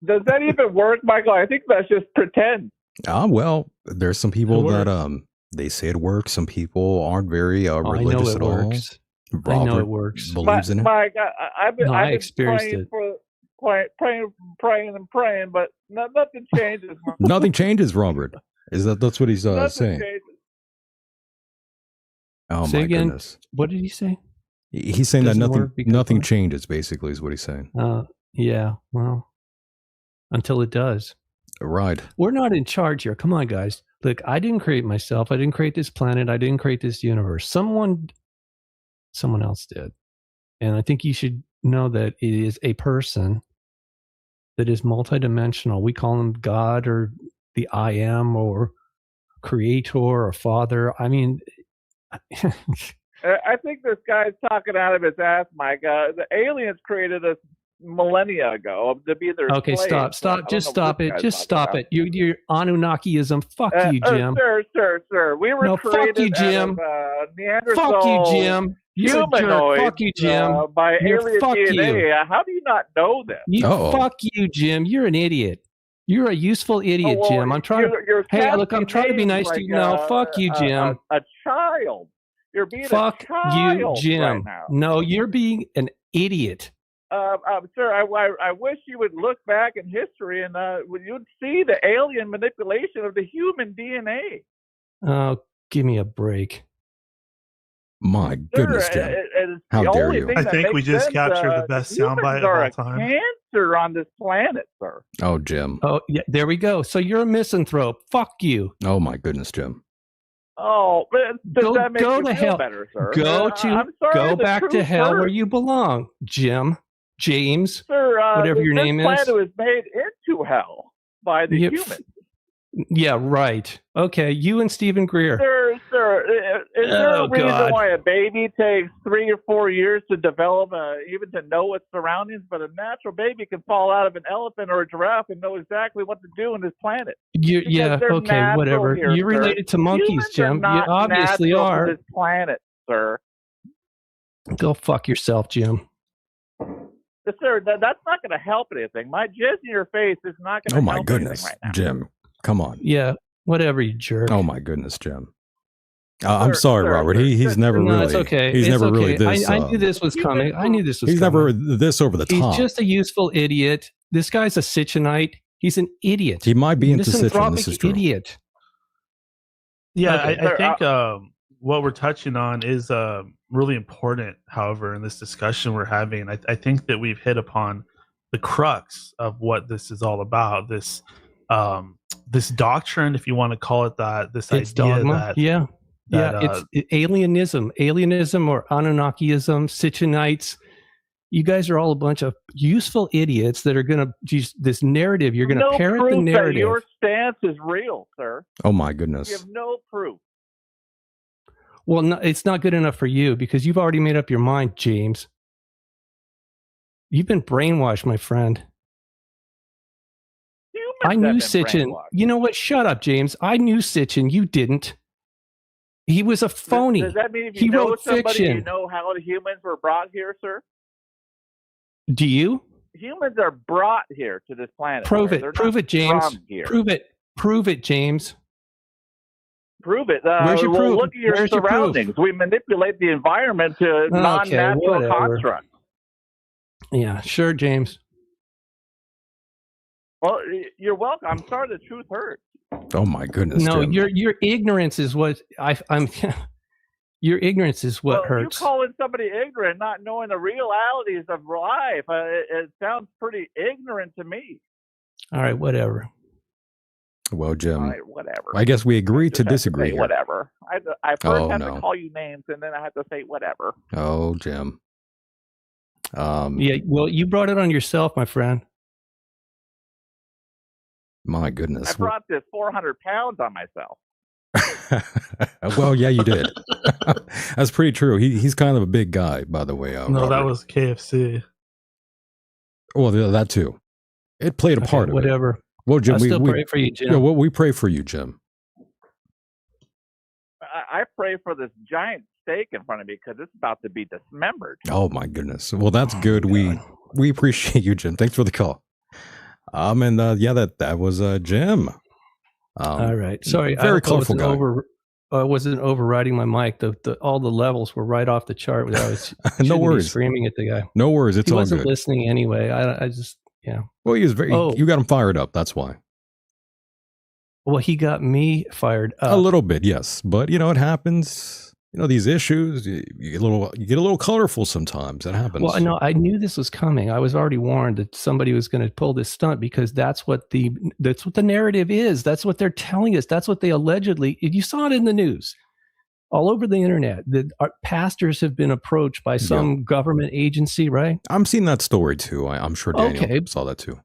Does that even work, Michael? I think that's just pretend. Well, there's some people that they say it works. Some people aren't very religious at all. Robert I know it works. Believes in it. Mike, I've been experienced praying, but nothing changes. Nothing changes, Robert. That's what he's saying? Changes. Oh say my again, goodness! What did he say? He's saying that nothing changes. Basically, is what he's saying. Yeah. Well, until it does. Right. We're not in charge here. Come on, guys. Look, I didn't create myself. I didn't create this planet. I didn't create this universe. Someone else did. And I think you should know that it is a person that is multidimensional. We call him God or the I am or creator or father. I mean, I think this guy's talking out of his ass, Mike. The aliens created us millennia ago to be their slaves. Stop. Just stop it. Just stop it. Your Anunnakiism. Fuck you, Jim. Sir. We were created fuck you, Jim. Neanderthal. Fuck you, Jim. You're a jerk. Fuck you, Jim. By alien fuck DNA. you. How do you not know this? Fuck you, Jim. You're an idiot. You're a useful idiot, Jim. I'm trying to. Hey, look, I'm trying to be nice to you now. Fuck you, Jim. A child. You're being fuck a child you, Jim. right now. No, you're being an idiot. Sir, I wish you would look back in history and you'd see the alien manipulation of the human DNA. Oh, give me a break. My goodness, Jim. How dare you? I think we just captured the best soundbite of all time. Cancer on this planet, sir. Oh, Jim. Oh, yeah, there we go. So you're a misanthrope. Fuck you. Oh, my goodness, Jim. Oh, does that make you to feel hell. Better, sir? Go back to hell where you belong, Jim. James, sir, whatever your name is. This planet was made into hell by the humans. Yeah, right. Okay, you and Stephen Greer. Sir, is there a reason God. why a baby takes 3 or 4 years to develop, even to know its surroundings? But a natural baby can fall out of an elephant or a giraffe and know exactly what to do on this planet. Yeah, okay, whatever. Here, You're sir. related to monkeys, Humans Jim. are You not obviously natural are. to this planet, sir. Go fuck yourself, Jim. Sir, that's not going to help anything. My jizz in your face is not going to Oh my help goodness, anything right now. Jim. Come on. Yeah, whatever, you jerk. Oh my goodness, Jim. I'm sorry, Robert. He's never No, really. it's okay. He's It's never okay. really this. I knew this was coming. I knew this was He's coming. never this over the top. He's just a useful idiot. This guy's a Sitchinite. He's an idiot. He might be into Sitchin. Misanthropic This is true. Idiot. Yeah, Okay. I think what we're touching on is really important, however, in this discussion we're having. I think that we've hit upon the crux of what this is all about. This doctrine, if you want to call it that, this It's idea dogma. that It's alienism or Anunnakiism, Sitchinites. You guys are all a bunch of useful idiots that are going to use this narrative. You're going to parrot the narrative. That your stance is real, sir. Oh my goodness. You have no proof. Well, no, it's not good enough for you because you've already made up your mind, James. You've been brainwashed, my friend. I knew Sitchin. You know what? Shut up, James. I knew Sitchin. You didn't. He was a phony. Does that mean if he you know wrote somebody, fiction. you know how the humans were brought here, sir? Do you? Humans are brought here to this planet. Prove it. They're Prove not it, James. from here. Prove it. Prove it, James. Prove it. Where's your proof? Look at your Where's your surroundings. We manipulate the environment to non-natural whatever. constructs. Yeah, sure, James. Well, you're welcome. I'm sorry the truth hurts. Oh my goodness. No, Jim. your ignorance is what I'm. Your ignorance is what hurts. You calling somebody ignorant, not knowing the realities of life. It sounds pretty ignorant to me. All right, whatever. Well, Jim, all right, whatever. I guess we agreed to disagree here. Whatever. I first have to call you names, and then I have to say whatever. Oh, Jim. Yeah, well, you brought it on yourself, my friend. My goodness. I brought this 400 pounds on myself. Well, yeah, you did. That's pretty true. He's kind of a big guy, by the way. No, Robert. that was KFC. Well, that too. It played a part of whatever. it. Well, Jim, I still pray for you, Jim. Yeah, well, we pray for you, Jim. I pray for this giant steak in front of me because it's about to be dismembered. Oh my goodness. Well, that's good. We appreciate you, Jim. Thanks for the call. And yeah, that was Jim. All right. Sorry, very colorful guy. I wasn't overriding my mic. All the levels were right off the chart. I was no worries. Screaming at the guy. No worries. It's all good. He wasn't listening anyway. I just yeah. Well, he was very. You got him fired up. That's why. Well, he got me fired up a little bit, yes. But you know, it happens. You know, these issues. You get a little colorful sometimes. It happens. Well, no, I knew this was coming. I was already warned that somebody was going to pull this stunt because that's what the narrative is. That's what they're telling us. That's what they allegedly. You saw it in the news, all over the internet. That our pastors have been approached by some government agency, right? I'm seeing that story too. I'm sure Daniel saw that too.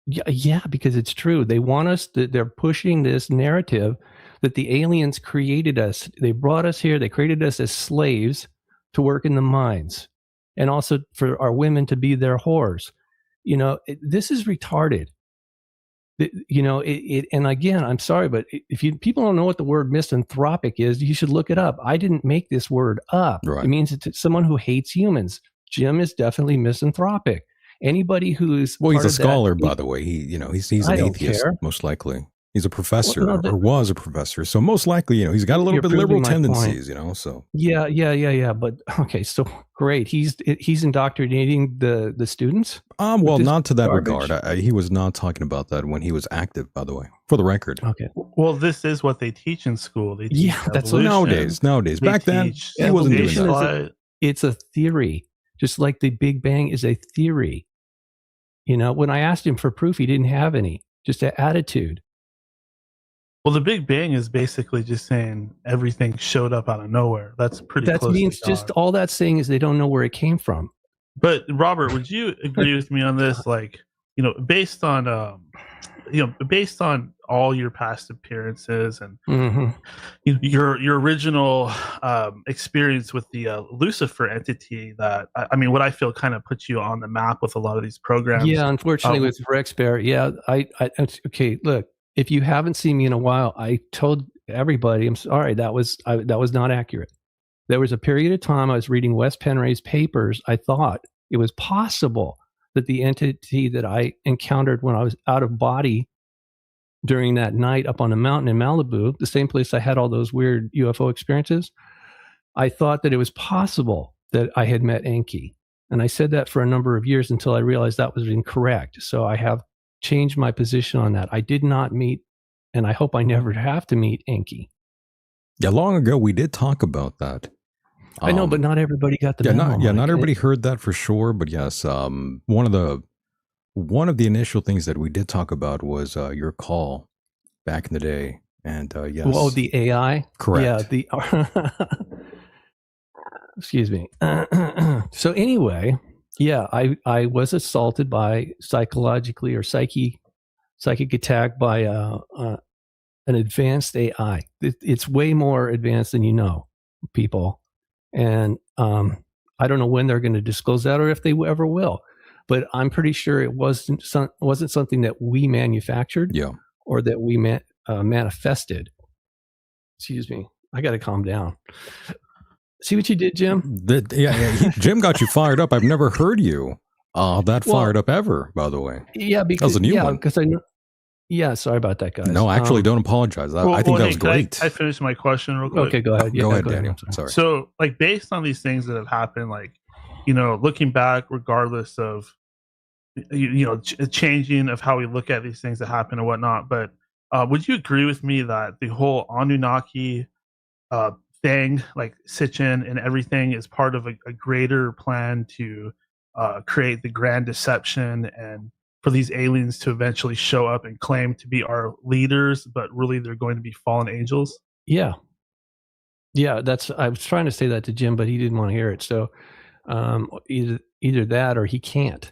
Yeah, because it's true. They want us. They're pushing this narrative that the aliens created us. They brought us here. They created us as slaves to work in the mines, and also for our women to be their whores. You know, this is retarded. You know, and again, I'm sorry, but if people don't know what the word misanthropic is, you should look it up. I didn't make this word up. Right. It means it's someone who hates humans. Jim is definitely misanthropic. Anybody who's he's a scholar, by the way. He's an atheist, care. most likely. He's a professor or was a professor, so most likely, he's got a little bit liberal tendencies, So yeah. But okay, so great. He's indoctrinating the students. Well, not to that regard. He was not talking about that when he was active, by the way, for the record. Okay. Well, this is what they teach in school. They teach that's what nowadays. Back then, he wasn't doing that. It's a theory, just like the Big Bang is a theory. When I asked him for proof, he didn't have any. Just an attitude. Well, the Big Bang is basically just saying everything showed up out of nowhere. That's pretty close. That means just all that's saying is they don't know where it came from. But Robert, would you agree with me on this? Like, based on based on all your past appearances and your original experience with the Lucifer entity, that I mean, what I feel kind of puts you on the map with a lot of these programs. Yeah, unfortunately with Rex Bear, yeah, okay. Look, if you haven't seen me in a while, I told everybody, I'm sorry, that was not accurate. There was a period of time I was reading Wes Penray's papers. I thought it was possible that the entity that I encountered when I was out of body during that night up on a mountain in Malibu, the same place I had all those weird UFO experiences, I thought that it was possible that I had met Enki. And I said that for a number of years until I realized that was incorrect. So I have changed my position on that. I did not meet, and I hope I never have to meet Enki. Yeah, long ago we did talk about that. I know, but not everybody got the memo. Not everybody heard that for sure. But yes, one of the initial things that we did talk about was your call back in the day, and yes, oh, the AI, correct. Yeah, excuse me. So anyway, yeah, I was assaulted by psychologically or psychic attack by an advanced AI. It's way more advanced than people. And I don't know when they're going to disclose that or if they ever will. But I'm pretty sure it wasn't something that we manufactured, or that we manifested. Excuse me. I got to calm down. See what you did, Jim? Jim got you fired up. I've never heard you fired up ever, by the way. Yeah, because that was a new one. Because I know. Yeah, sorry about that, guys. No, actually, don't apologize. I think that was great. I finished my question real quick. Okay, go ahead. Go ahead, Daniel. Sorry. So, like, based on these things that have happened, like, looking back, regardless of, changing of how we look at these things that happen and whatnot, but would you agree with me that the whole Anunnaki thing, like Sitchin and everything, is part of a greater plan to create the grand deception and for these aliens to eventually show up and claim to be our leaders, but really they're going to be fallen angels? Yeah. I was trying to say that to Jim, but he didn't want to hear it. So either that or he can't,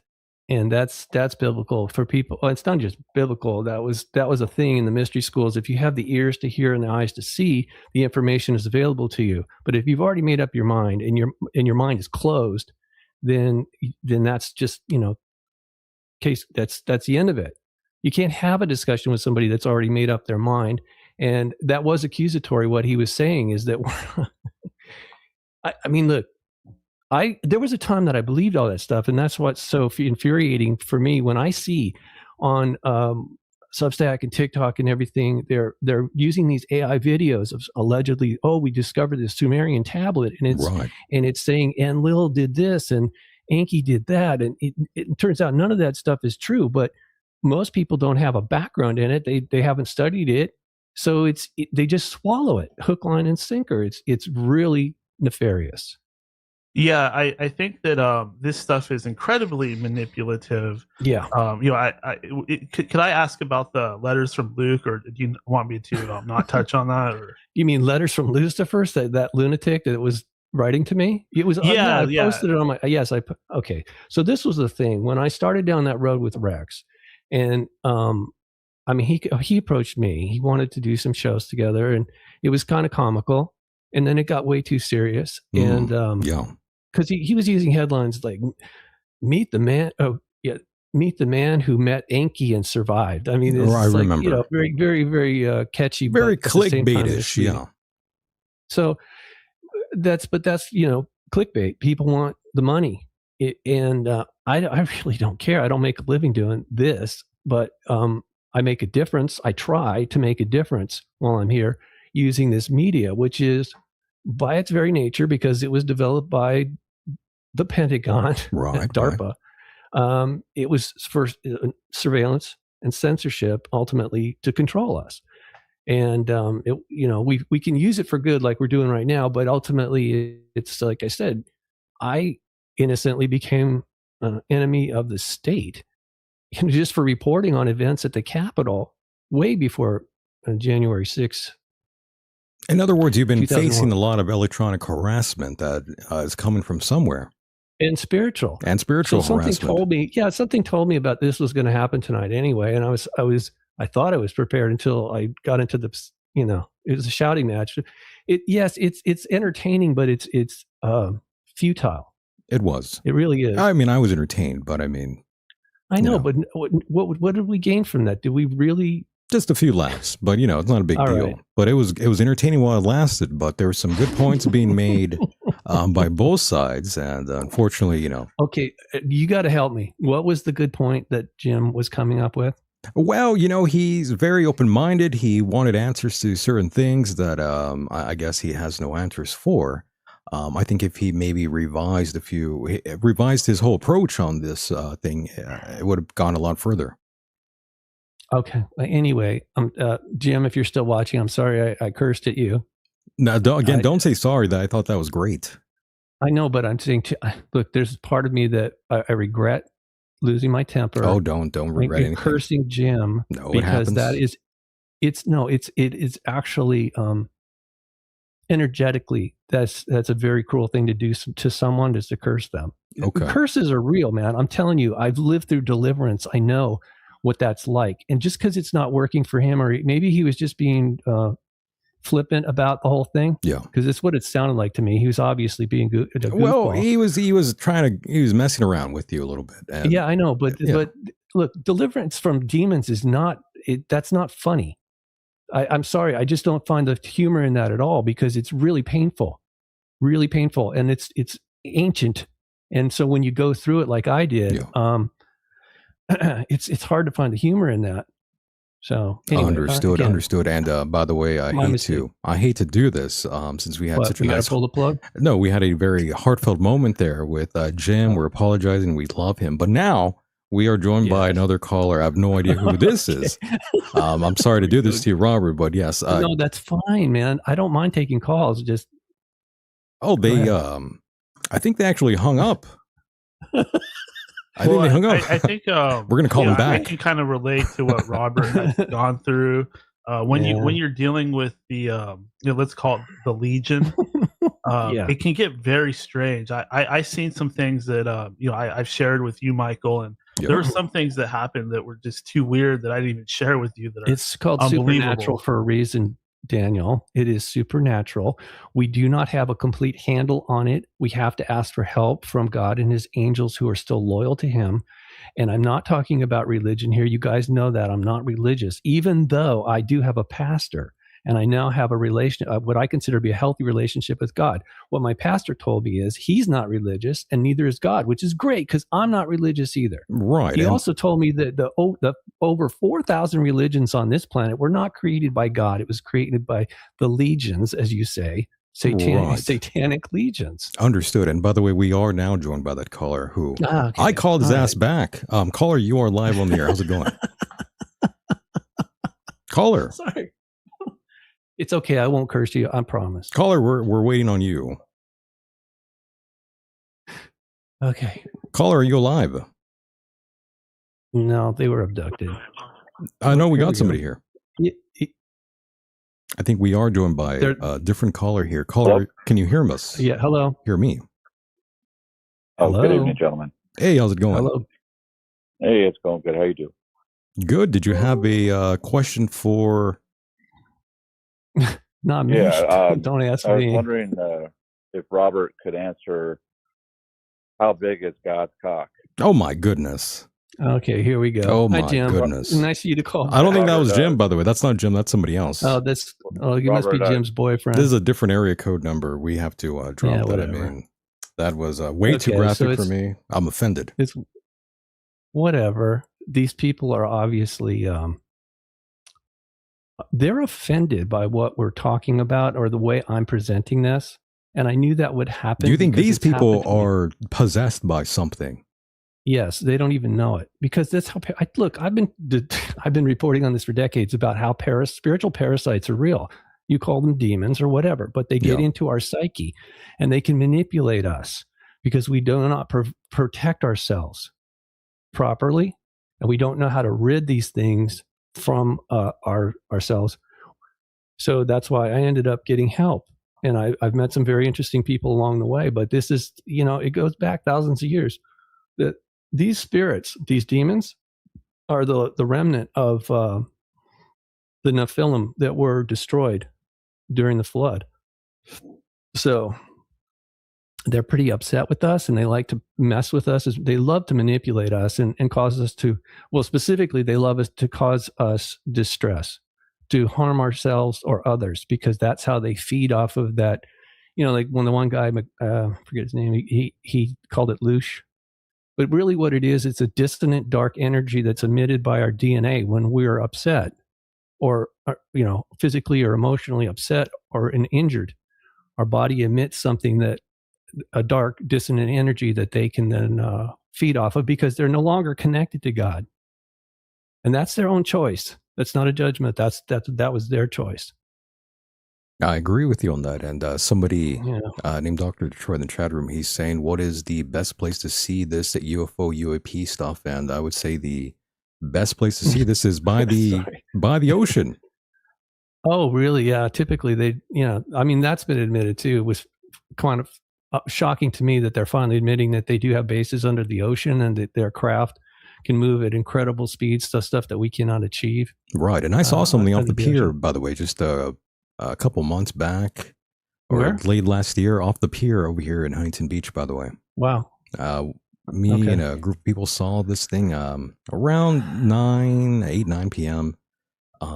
and that's biblical for people. Well, it's not just biblical. That was a thing in the mystery schools. If you have the ears to hear and the eyes to see, the information is available to you. But if you've already made up your mind and your mind is closed, then that's just case, that's the end of it. You can't have a discussion with somebody that's already made up their mind. And that was accusatory. What he was saying is that I mean, look, there was a time that I believed all that stuff, and that's what's so infuriating for me when I see on Substack and TikTok and everything, they're using these AI videos of allegedly, we discovered this Sumerian tablet, and it's saying Enlil did this and Enki did that, and it turns out none of that stuff is true. But most people don't have a background in it; they haven't studied it, so they just swallow it, hook, line, and sinker. It's really nefarious. Yeah, I think that this stuff is incredibly manipulative. Yeah. Could I ask about the letters from Luke, or do you want me to not touch on that? Or you mean letters from Lucifer, that lunatic that was writing to me? It was I posted it on my okay. So this was the thing when I started down that road with Rex, and I mean he approached me. He wanted to do some shows together, and it was kind of comical, and then it got way too serious, and because he was using headlines like meet the man who met Enki and survived. I mean, it's I remember. Very, very, very catchy, very clickbaitish. Yeah. So that's clickbait. People want the money, and I really don't care. I don't make a living doing this, but I make a difference. I try to make a difference while I'm here using this media, which is by its very nature, because it was developed by the Pentagon, DARPA. Right. It was for surveillance and censorship, ultimately to control us. And we can use it for good, like we're doing right now. But ultimately, it's like I said, I innocently became an enemy of the state, just for reporting on events at the Capitol way before January 6th. In other words, you've been facing a lot of electronic harassment that is coming from somewhere. and spiritual. And spiritual So something harassment. something told me about this was going to happen tonight anyway. And I thought I was prepared until I got into the, it was a shouting match. It's entertaining, but it's futile. It was. It really is. I mean, I was entertained, but I mean, I know, but what did we gain from that? Did we really? just a few laughs, but it's not a big All deal. right. But it was entertaining while it lasted. But there were some good points being made by both sides, and unfortunately, Okay, you got to help me. What was the good point that Jim was coming up with? Well, he's very open-minded. He wanted answers to certain things that I guess he has no answers for. I think if he maybe revised his whole approach on this thing, it would have gone a lot further. Okay. Anyway, Jim, if you're still watching, I'm sorry I cursed at you. Now, don't say sorry. That I thought that was great. I know, but I'm saying, look, there's part of me that I regret losing my temper. Oh, don't regret anything. Cursing Jim. No, because it happens. it is actually energetically that's a very cruel thing to do to someone, is to curse them. Okay. Curses are real, man. I'm telling you, I've lived through deliverance. I know what that's like. And just because it's not working for him, or maybe he was just being flippant about the whole thing. Yeah, because it's what it sounded like to me. He was obviously being good. Well, he was messing around with you a little bit. And, yeah, I know, but look, deliverance from demons is not. That's not funny. I'm sorry, I just don't find the humor in that at all, because it's really painful, and it's ancient. And so when you go through it like I did, it's hard to find the humor in that. So anyway, understood. And by the way, I hate to do this since we had such a nice. Pull the plug? No, we had a very heartfelt moment there with Jim. We're apologizing. We love him, but now we are joined by another caller. I have no idea who this is. I'm sorry to do this to you, Robert, but yes. No, that's fine, man. I don't mind taking calls. Just I think they actually hung up. I think they hung up. I think we're going to call them back. I think you kind of relate to what Robert has gone through when you're dealing with the let's call it the Legion. It can get very strange. I've seen some things that I've shared with you, Michael, and there were some things that happened that were just too weird that I didn't even share with you. That it's called supernatural for a reason, Daniel. It is supernatural. We do not have a complete handle on it. We have to ask for help from God and his angels who are still loyal to him. And I'm not talking about religion here. You guys know that I'm not religious, even though I do have a pastor. And I now have a what I consider to be a healthy relationship with God. What my pastor told me is he's not religious, and neither is God, which is great because I'm not religious either. Right. He also told me that the over 4,000 religions on this planet were not created by God. It was created by the legions, as you say, satanic legions. Understood. And by the way, we are now joined by that caller who I called his ass back. Caller, you are live on the air. How's it going? Caller. Sorry. It's okay. I won't curse you. I promise. Caller, we're waiting on you. Okay. Caller, are you alive? No, they were abducted. I know we got somebody here. I think we are joined by a different caller here. Caller, can you hear us? Yeah. Hello. Hear me? Oh, good evening, gentlemen. Hey, how's it going? Hello. Hey, it's going good. How you doing? Good. Did you have a question for? Not me. Don't ask me. I was wondering if Robert could answer, how big is God's cock? Oh my goodness. Okay, here we go. Oh my Hi, Jim. goodness. Nice of you to call. I don't think that was Jim, by the way. That's not Jim. That's somebody else. Oh, you must be Jim's boyfriend. This is a different area code number. We have to drop that. Whatever. I mean, that was way too graphic for me. I'm offended. It's whatever. These people are obviously they're offended by what we're talking about or the way I'm presenting this. And I knew that would happen. Do you think these people are possessed by something? Yes, they don't even know it, because that's how. Look, I've been reporting on this for decades about how spiritual parasites are real. You call them demons or whatever, but they get into our psyche, and they can manipulate us because we do not protect ourselves properly, and we don't know how to rid these things from ourselves. So that's why I ended up getting help. and I've met some very interesting people along the way. But this is, it goes back thousands of years. That these spirits, these demons, are the remnant of the Nephilim that were destroyed during the flood. So they're pretty upset with us, and they like to mess with us. They love to manipulate us and cause us to, well, specifically, they love us to cause us distress, to harm ourselves or others, because that's how they feed off of that. Like when the one guy, forget his name, he called it loosh. But really what it is, it's a dissonant dark energy that's emitted by our DNA when we're upset or physically or emotionally upset or injured. Our body emits something that a dark dissonant energy that they can then feed off of, because they're no longer connected to God. And that's their own choice. That's not a judgment. That was their choice. I agree with you on that. And somebody named Dr. Detroit in the chat room, he's saying, what is the best place to see this at UFO, UAP stuff? And I would say the best place to see this is by the ocean. Oh, really? Yeah. Typically that's been admitted too. It was kind of shocking to me that they're finally admitting that they do have bases under the ocean and that their craft can move at incredible speeds, stuff that we cannot achieve. Right. And I saw something off the pier, by the way, just a couple months back, or late last year, off the pier over here in Huntington Beach, by the way. Wow. Me and a group of people saw this thing around 9 p.m.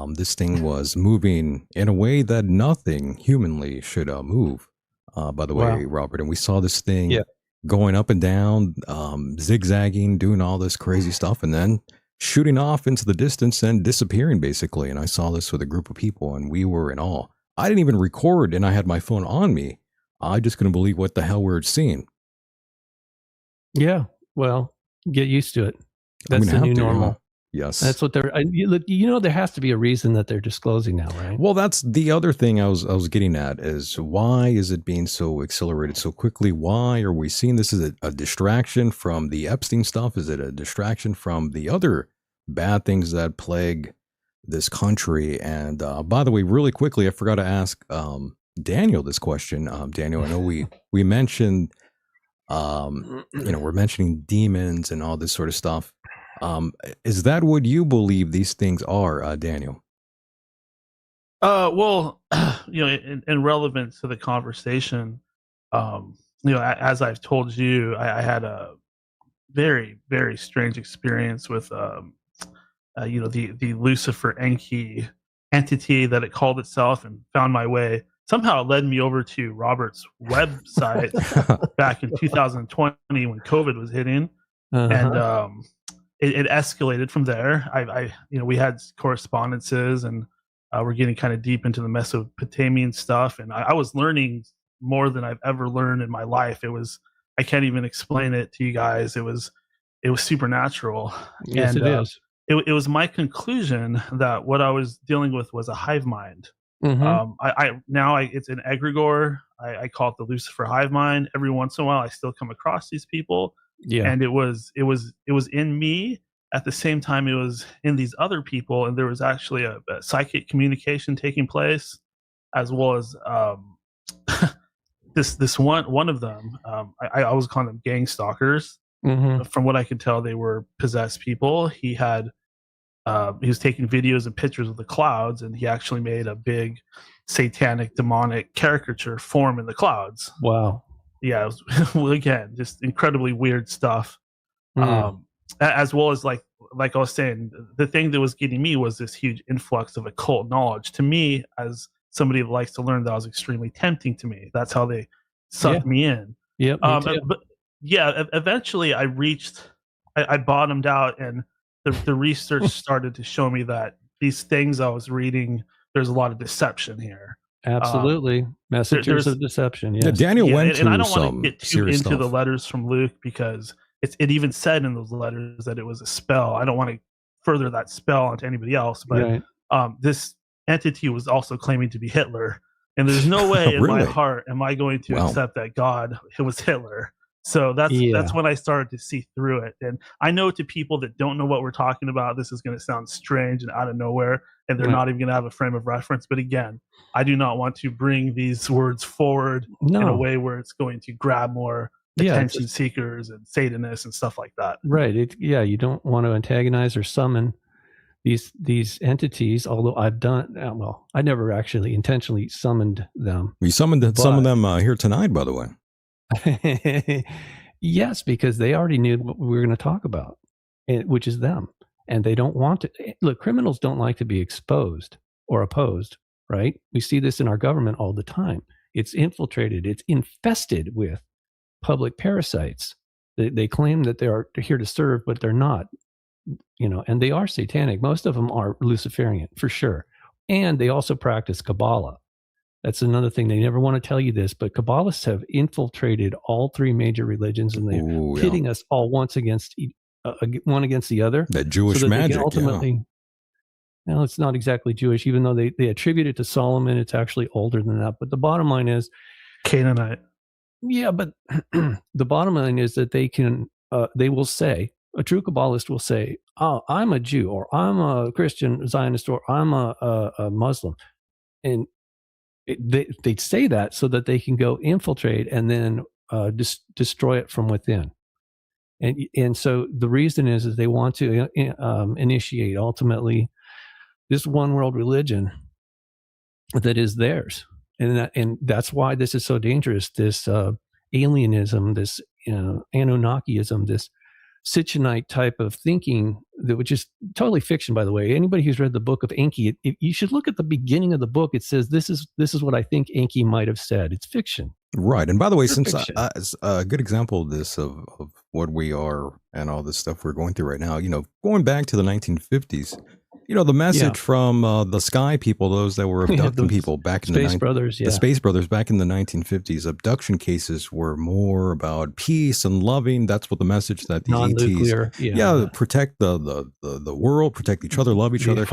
This thing was moving in a way that nothing humanly should move, by the way, Robert. And we saw this thing going up and down, zigzagging, doing all this crazy stuff, and then shooting off into the distance and disappearing, basically. And I saw this with a group of people, and we were in awe. I didn't even record, and I had my phone on me. I just couldn't believe what the hell we were seeing. Yeah, well, get used to it. That's the new normal. Yes. That's what they're, there has to be a reason that they're disclosing now, right? Well, that's the other thing I was getting at, is why is it being so accelerated so quickly? Why are we seeing this as a distraction from the Epstein stuff? Is it a distraction from the other bad things that plague this country? And by the way, really quickly, I forgot to ask Daniel this question. Daniel, I know we mentioned, we're mentioning demons and all this sort of stuff. Is that what you believe these things are, Daniel? Well, in relevance to the conversation, as I've told you, I had a very, very strange experience with, the Lucifer Enki entity that it called itself, and found my way. Somehow it led me over to Robert's website back in 2020 when COVID was hitting. And it escalated from there. We had correspondences, and we're getting kind of deep into the Mesopotamian stuff. And I was learning more than I've ever learned in my life. I can't even explain it to you guys. It was supernatural. Yes, and, it is. It was my conclusion that what I was dealing with was a hive mind. Mm-hmm. It's an egregore. I call it the Lucifer hive mind. Every once in a while, I still come across these people. Yeah. And it was in me. At the same time, it was in these other people, and there was actually a psychic communication taking place, as well as this one of them. I always call them gang stalkers. Mm-hmm. From what I could tell, they were possessed people. He was taking videos and pictures of the clouds, and he actually made a big satanic demonic caricature form in the clouds. Wow. Yeah, it was, again, just incredibly weird stuff. As well as like I was saying, the thing that was getting me was this huge influx of occult knowledge. To me, as somebody that likes to learn, that was extremely tempting to me. That's how they sucked me in. Yeah, but eventually I bottomed out, and the research started to show me that these things I was reading, there's a lot of deception here. Absolutely. Messages of deception. Yes. Yeah, Daniel went and I through don't want some to get too serious into stuff. the letters from Luke, because it even said in those letters that it was a spell. I don't want to further that spell onto anybody else, but this entity was also claiming to be Hitler, and there's no way in my heart am I going to accept that God was Hitler. So that's when I started to see through it. And I know, to people that don't know what we're talking about, this is going to sound strange and out of nowhere. and they're not even going to have a frame of reference. But again, I do not want to bring these words forward in a way where it's going to grab more attention seekers and Satanists and stuff like that. Right. You don't want to antagonize or summon these entities, although I've done, I never actually intentionally summoned them. We summoned some of them here tonight, by the way. Yes, because they already knew what we were going to talk about, which is them. And they don't want to. Look, criminals don't like to be exposed or opposed, right? We see this in our government all the time. It's infiltrated. It's infested with public parasites. They claim that they are here to serve, but they're not. And they are satanic. Most of them are Luciferian for sure. And they also practice Kabbalah. That's another thing. They never want to tell you this, but Kabbalists have infiltrated all three major religions, and they're pitting us all one against the other. That Jewish magic. Ultimately, no, it's not exactly Jewish, even though they attribute it to Solomon. It's actually older than that. But the bottom line is Canaanite. Yeah, but the bottom line is that they will say, a true Kabbalist will say, "Oh, I'm a Jew, or I'm a Christian Zionist, or I'm a Muslim," and they'd say that so that they can go infiltrate and then destroy it from within. And so the reason is they want to initiate ultimately this one world religion that is theirs, and that's why this is so dangerous. This alienism, this Anunnakiism, this Sitchinite type of thinking, which is totally fiction, by the way. Anybody who's read the book of Enki, you should look at the beginning of the book. It says, this is what I think Enki might have said. It's fiction. Right. And by the way, since a good example of this, of what we are and all this stuff we're going through right now, going back to the 1950s, the message from the sky people, those that were abducting people back in the Space Brothers back in the 1950s, abduction cases were more about peace and loving. That's what the message that the ETs, protect the world, protect each other, love each other.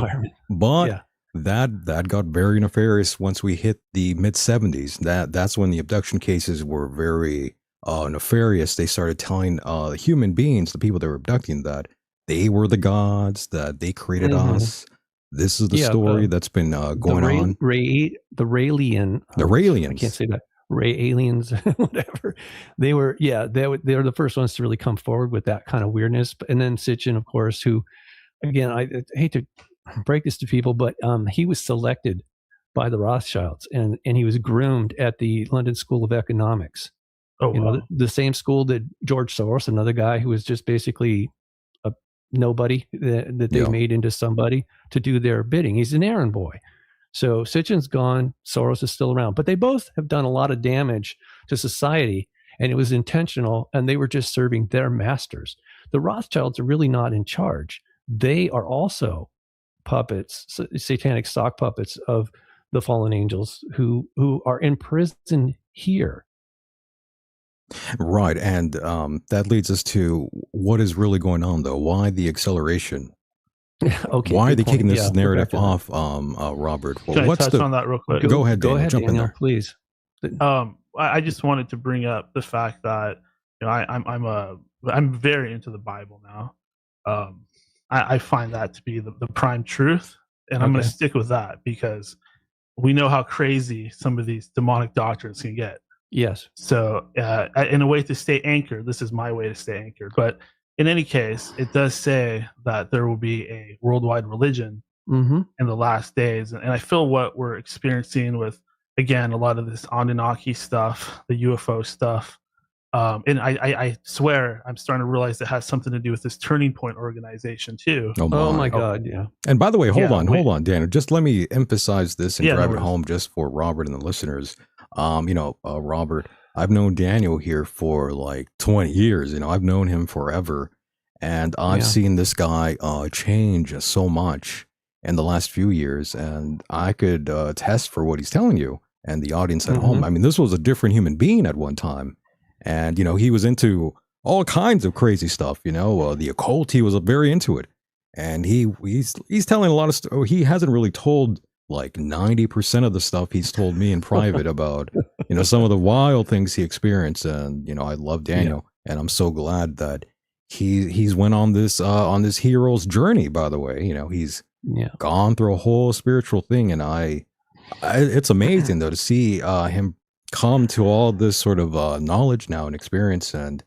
But that got very nefarious once we hit the mid 70s. That's when the abduction cases were very nefarious. They started telling human beings, the people that were abducting, that they were the gods, that they created us. This is the story that's been going on. The Raelian. I can't say that. Ray aliens, whatever. They were the first ones to really come forward with that kind of weirdness. And then Sitchin, of course, who, again, I hate to break this to people, but he was selected by the Rothschilds, and he was groomed at the London School of Economics. The same school that George Soros, another guy who was just basically nobody that they made into somebody to do their bidding. He's an errand boy. So Sitchin's gone, Soros is still around, but they both have done a lot of damage to society, and it was intentional, and they were just serving their masters. The Rothschilds are really not in charge. They are also puppets, satanic sock puppets of the fallen angels who are in prison here. Right, and that leads us to what is really going on, though. Why the acceleration? Why are they kicking this narrative off, Robert? Well, Can I touch on that real quick? Go ahead, Daniel. Jump in there, please. I just wanted to bring up the fact that I'm very into the Bible now. I find that to be the prime truth, and I'm going to stick with that because we know how crazy some of these demonic doctrines can get. Yes. So in a way to stay anchored, this is my way to stay anchored. But in any case, it does say that there will be a worldwide religion in the last days. And I feel what we're experiencing with, again, a lot of this Anunnaki stuff, the UFO stuff. And I swear I'm starting to realize it has something to do with this Turning Point organization too. Oh my God, yeah. And by the way, hold on, Daniel. Just let me emphasize this and drive it home just for Robert and the listeners. Robert, I've known Daniel here for like 20 years. I've known him forever, and I've seen this guy change so much in the last few years, and I could attest for what he's telling you and the audience at home. I mean, this was a different human being at one time, and he was into all kinds of crazy stuff. The occult, he was very into it, and he's telling a lot of stuff. He hasn't really told like 90% of the stuff he's told me in private about, some of the wild things he experienced. And, I love Daniel, and I'm so glad that he's went on this hero's journey, by the way. He's Yeah. gone through a whole spiritual thing, and it's amazing though to see him come to all this sort of knowledge now and experience, and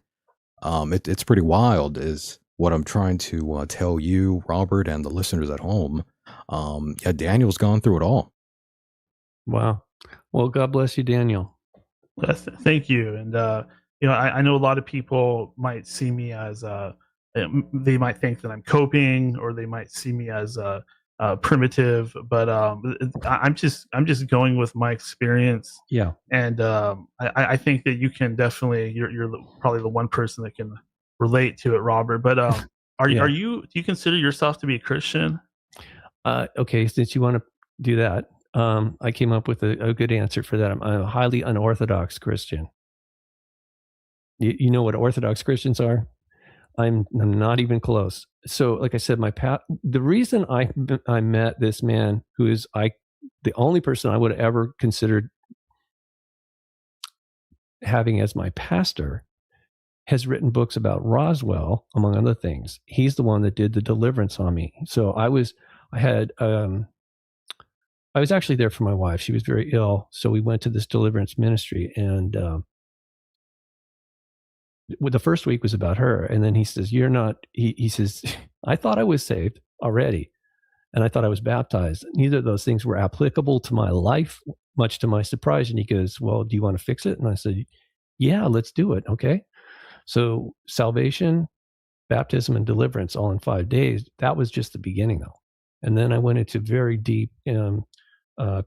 it's pretty wild is what I'm trying to tell you, Robert, and the listeners at home. Yeah, Daniel's gone through it all. Wow. Well, God bless you, Daniel. Yes, thank you. And I know a lot of people might see me as they might think that I'm coping, or they might see me as primitive. But I'm just going with my experience. Yeah. And I think that you can definitely you're probably the one person that can relate to it, Robert. But Yeah. do you consider yourself to be a Christian? Okay, since you want to do that, I came up with a good answer for that. I'm a highly unorthodox Christian. You know what Orthodox Christians are? I'm not even close. So, like I said, the reason I met this man, who is the only person I would have ever considered having as my pastor, has written books about Roswell, among other things. He's the one that did the deliverance on me. So I was actually there for my wife. She was very ill. So we went to this deliverance ministry, and the first week was about her. And then he says, you're not, he says, I thought I was saved already, and I thought I was baptized. Neither of those things were applicable to my life, much to my surprise. And he goes, well, do you want to fix it? And I said, yeah, let's do it. Okay. So salvation, baptism, and deliverance all in 5 days. That was just the beginning, though. And then I went into very deep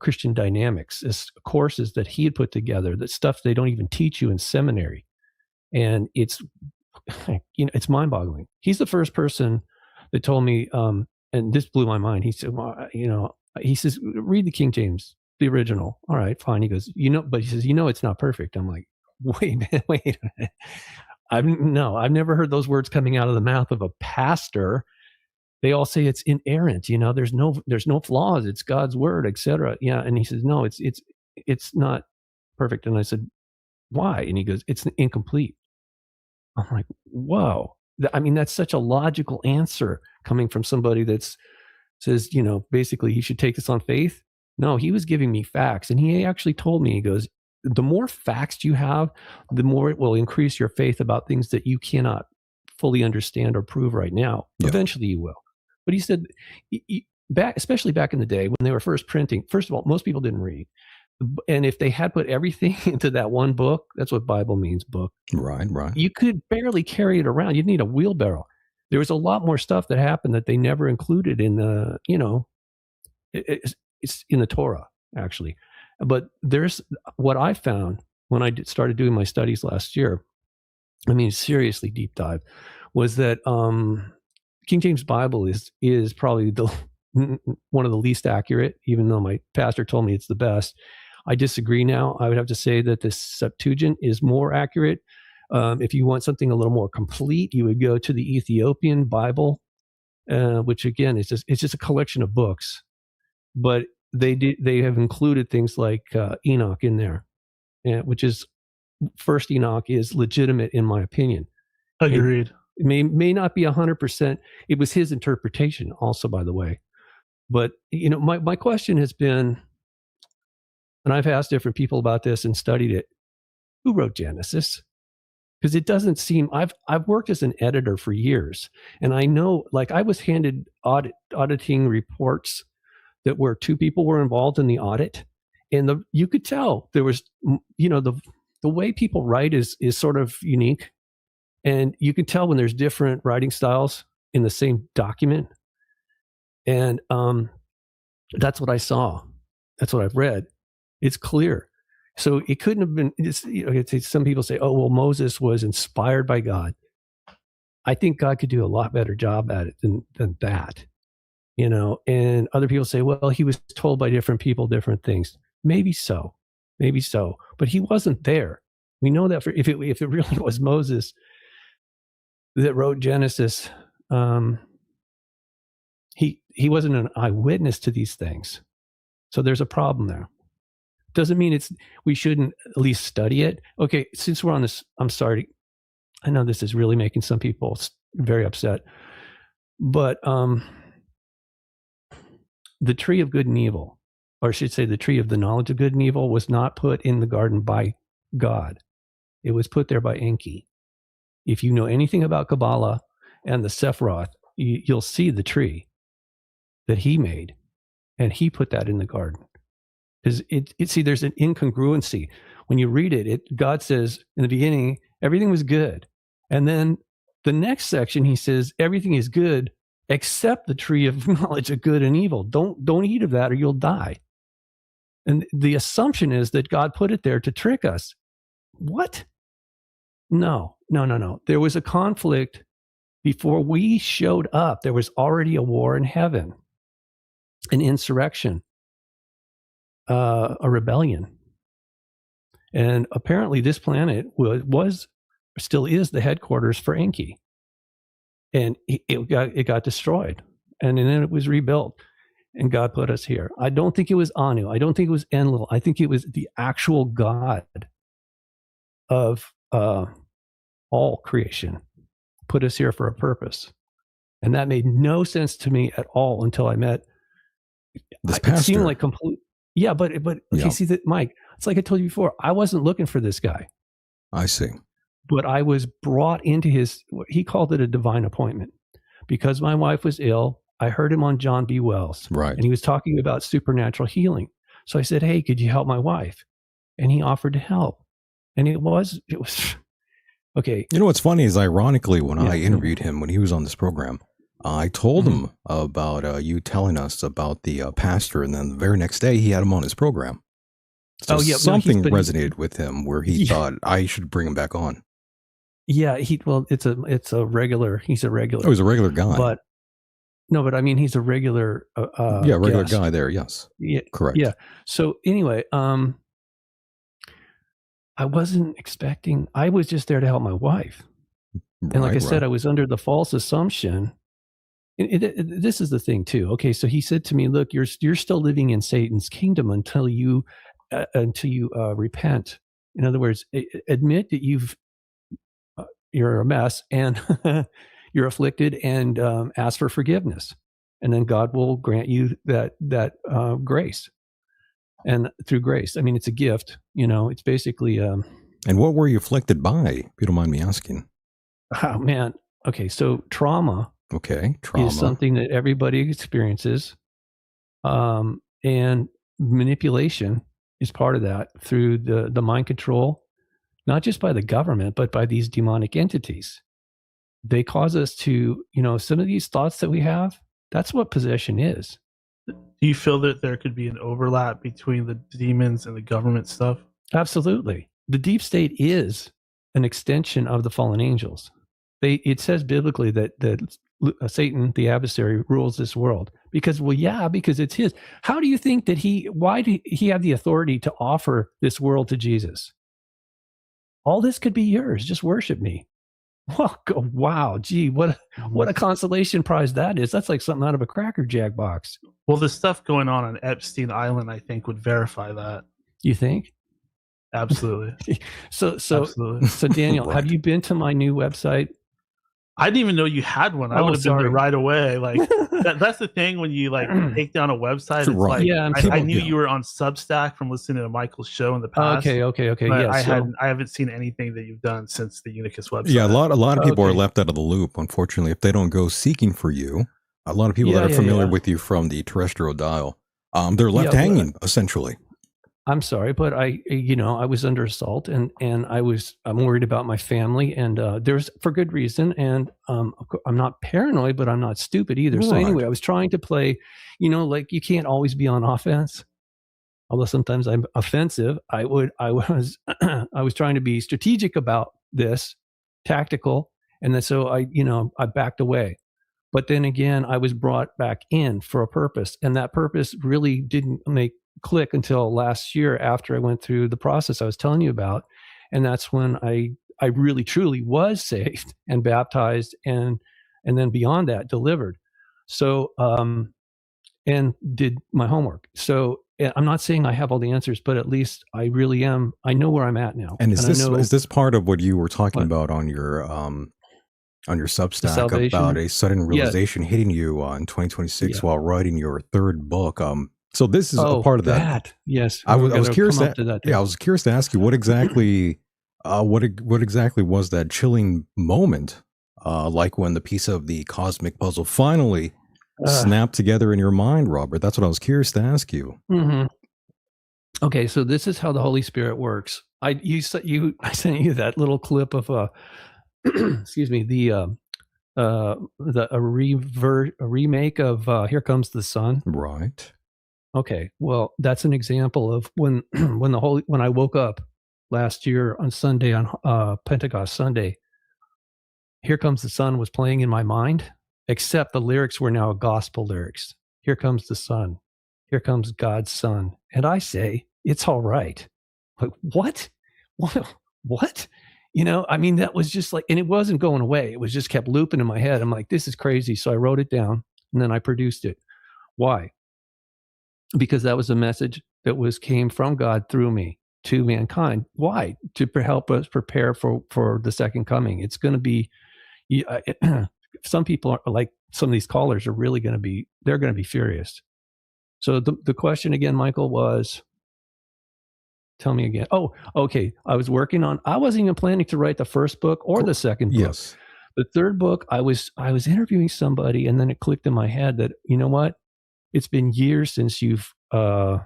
Christian dynamics, courses that he had put together, that stuff they don't even teach you in seminary. And it's mind-boggling. He's the first person that told me, and this blew my mind. He said, well, he says, read the King James, the original. All right, fine. He goes, but he says, it's not perfect. I'm like, wait a minute. I've never heard those words coming out of the mouth of a pastor. They all say it's inerrant. There's no flaws. It's God's word, etc. Yeah. And he says, no, it's not perfect. And I said, why? And he goes, it's incomplete. I'm like, whoa. That's such a logical answer coming from somebody that says, basically he should take this on faith. No, he was giving me facts. And he actually told me, he goes, the more facts you have, the more it will increase your faith about things that you cannot fully understand or prove right now. Yeah. Eventually you will. But he said, especially back in the day when they were first printing, first of all, most people didn't read. And if they had put everything into that one book, that's what Bible means, book. Right. You could barely carry it around. You'd need a wheelbarrow. There was a lot more stuff that happened that they never included in the, it's in the Torah, actually. But there's what I found when I started doing my studies last year, seriously deep dive, was that King James Bible is probably one of the least accurate, even though my pastor told me it's the best. I disagree now. I would have to say that the Septuagint is more accurate. If you want something a little more complete, you would go to the Ethiopian Bible, which again is just a collection of books. But they have included things like Enoch in there, which is first Enoch is legitimate in my opinion. Agreed. It may not be 100%. It was his interpretation also, by the way. But my question has been, and I've asked different people about this and studied it, who wrote Genesis? Because it doesn't seem, I've worked as an editor for years, and I know, like, I was handed auditing reports that where two people were involved in the audit, and you could tell there was, the way people write is sort of unique, and you can tell when there's different writing styles in the same document. And that's what I saw. That's what I've read. It's clear. So it couldn't have been, some people say, oh, well, Moses was inspired by God. I think God could do a lot better job at it than that, and other people say, well, he was told by different people, different things. Maybe so, but he wasn't there. We know that if it really was Moses that wrote Genesis, he wasn't an eyewitness to these things. So there's a problem there. Doesn't mean we shouldn't at least study it. Okay, since we're on this, I'm sorry. I know this is really making some people very upset, but the tree of good and evil, or I should say the tree of the knowledge of good and evil, was not put in the garden by God. It was put there by Enki. If you know anything about Kabbalah and the Sephiroth, you'll see the tree that he made, and he put that in the garden. Because see, there's an incongruency. When you read it, God says in the beginning, everything was good. And then the next section, he says, everything is good except the tree of knowledge of good and evil. Don't eat of that or you'll die. And the assumption is that God put it there to trick us. What? No. There was a conflict before we showed up. There was already a war in heaven, an insurrection, a rebellion. And apparently this planet was still is the headquarters for Enki. And it got destroyed. And then it was rebuilt. And God put us here. I don't think it was Anu. I don't think it was Enlil. I think it was the actual God of all creation put us here for a purpose. And that made no sense to me at all until I met this pastor. It seemed like complete. Yeah, but okay, see that, Mike, it's like I told you before, I wasn't looking for this guy. I see. But I was brought into he called it a divine appointment. Because my wife was ill, I heard him on John B. Wells. Right. And he was talking about supernatural healing. So I said, hey, could you help my wife? And he offered to help. And it was okay. You know what's funny is, ironically, when I interviewed him, when he was on this program, I told him about you telling us about the pastor, and then the very next day he had him on his program. So something resonated with him where he thought I should bring him back on. Yeah, it's a regular. He's a regular. Oh, he's a regular guy. But I mean, he's a regular. Regular guy there. Yes. Yeah. Correct. Yeah. So anyway, I wasn't expecting. I was just there to help my wife, and like I said, I was under the false assumption. This is the thing too. Okay, so he said to me, "Look, you're still living in Satan's kingdom until you repent. In other words, admit that you're a mess and you're afflicted, and ask for forgiveness, and then God will grant you that grace. And through grace, I mean, it's a gift. It's basically. And what were you afflicted by, if you don't mind me asking? Oh man. Okay, so trauma. Okay, is something that everybody experiences, and manipulation is part of that through the mind control, not just by the government, but by these demonic entities. They cause us to, some of these thoughts that we have, that's what possession is. Do you feel that there could be an overlap between the demons and the government stuff? Absolutely. The deep state is an extension of the fallen angels. It says biblically that Satan, the adversary, rules this world because it's his. How do you think that why did he have the authority to offer this world to Jesus? All this could be yours. Just worship me. Wow. Gee, what a consolation prize that is. That's like something out of a Cracker Jack box. Well, the stuff going on Epstein Island, I think, would verify that. You think? Absolutely. So Absolutely. Daniel, Right. Have you been to my new website? I didn't even know you had one. I would have been there right away. Like that's the thing when you take down a website. It's right. I knew you were on Substack from listening to Michael's show in the past. Okay. But Yeah, I haven't seen anything that you've done since the Unicus website. Yeah, a lot of people are left out of the loop. Unfortunately, if they don't go seeking for you, a lot of people that are familiar with you from the terrestrial dial, they're left hanging essentially. I'm sorry, but I was under assault, and I'm worried about my family, and there's for good reason, and I'm not paranoid, but I'm not stupid either. Right. So anyway, I was trying to play, you can't always be on offense, although sometimes I'm offensive. I was trying to be strategic about this, tactical, and then so I backed away. But then again, I was brought back in for a purpose, and that purpose really didn't click until last year after I went through the process I was telling you about. And that's when I really truly was saved and baptized and then beyond that delivered. So, and did my homework. So I'm not saying I have all the answers, but at least I really am. I know where I'm at now. And is this part of what you were talking about on your on your Substack salvation. about a sudden Yeah. realization hitting you in 2026 Yeah. while writing your third book. So this is a part of that. Yes. I We're was gonna curious come to, up to that. yeah, I was curious to ask you what exactly what exactly was that chilling moment like when the piece of the cosmic puzzle finally snapped together in your mind, Robert? That's what I was curious to ask you. Mm-hmm. Okay, so this is how the Holy Spirit works. I sent you that little clip of excuse me, a remake of Here Comes the Sun. Right. Okay, well, that's an example of when when I woke up last year on Sunday, on Pentecost Sunday, Here Comes the Sun was playing in my mind, except the lyrics were now gospel lyrics. Here comes the sun. Here comes God's son. And I say, it's all right. Like, what? What? You know, I mean, that was just like, and it wasn't going away. It was just kept looping in my head. I'm like, this is crazy. So I wrote it down and then I produced it. Why? Because that was a message that came from God through me to mankind. Why? To help us prepare for the second coming. It's going to be, some people are like, some of these callers are really going to be, they're going to be furious. So the question again, Michael, was, tell me again. Oh, okay. I wasn't even planning to write the first book or the second book. Yes. The third book, I was interviewing somebody, and then it clicked in my head that, you know what? It's been years since you've written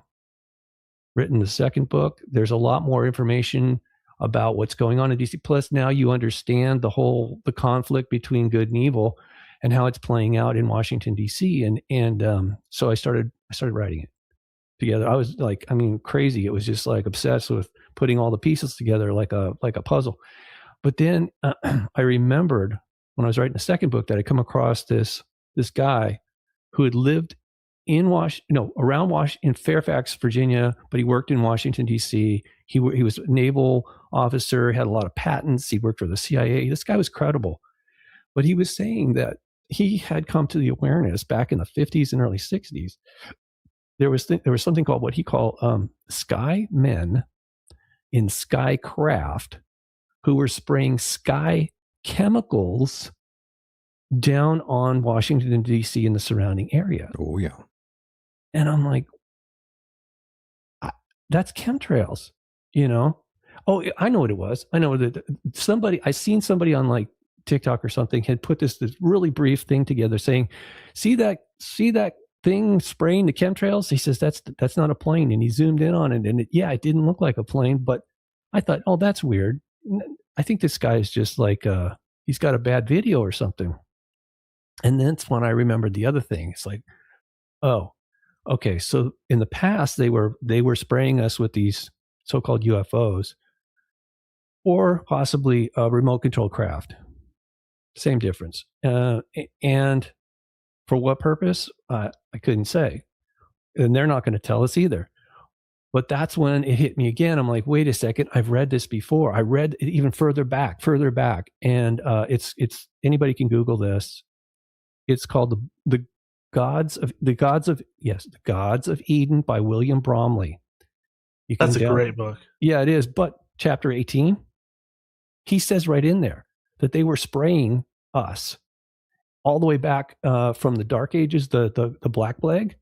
the second book. There's a lot more information about what's going on in DC. Plus, now you understand the conflict between good and evil, and how it's playing out in Washington DC. And so I started writing it together. I was like, I mean, crazy. It was just like obsessed with putting all the pieces together like a puzzle. But then I remembered when I was writing the second book that I come across this guy who had lived in in Fairfax, Virginia, but he worked in Washington D.C. He was a naval officer, had a lot of patents. He worked for the CIA. This guy was credible, but he was saying that he had come to the awareness back in the 50s and early 60s. There was something called what he called sky men in sky craft who were spraying sky chemicals down on Washington, D.C. and the surrounding area. Oh, yeah. And I'm like, that's chemtrails, you know? Oh, I know what it was. I know that I seen somebody on like TikTok or something had put this really brief thing together saying, see that thing spraying the chemtrails? He says, that's not a plane. And he zoomed in on it. And it didn't look like a plane, but I thought, oh, that's weird. I think this guy is just like, he's got a bad video or something. And that's when I remembered the other thing. It's like, oh, okay. So in the past, they were spraying us with these so-called UFOs or possibly a remote control craft. Same difference. And for what purpose? I couldn't say. And they're not going to tell us either. But that's when it hit me again. I'm like, wait a second. I've read this before. I read it even further back. And it's anybody can Google this. It's called the Gods of Eden by William Bromley. That's a great book. Yeah, it is. But chapter 18, he says right in there that they were spraying us all the way back from the Dark Ages, the Black Plague,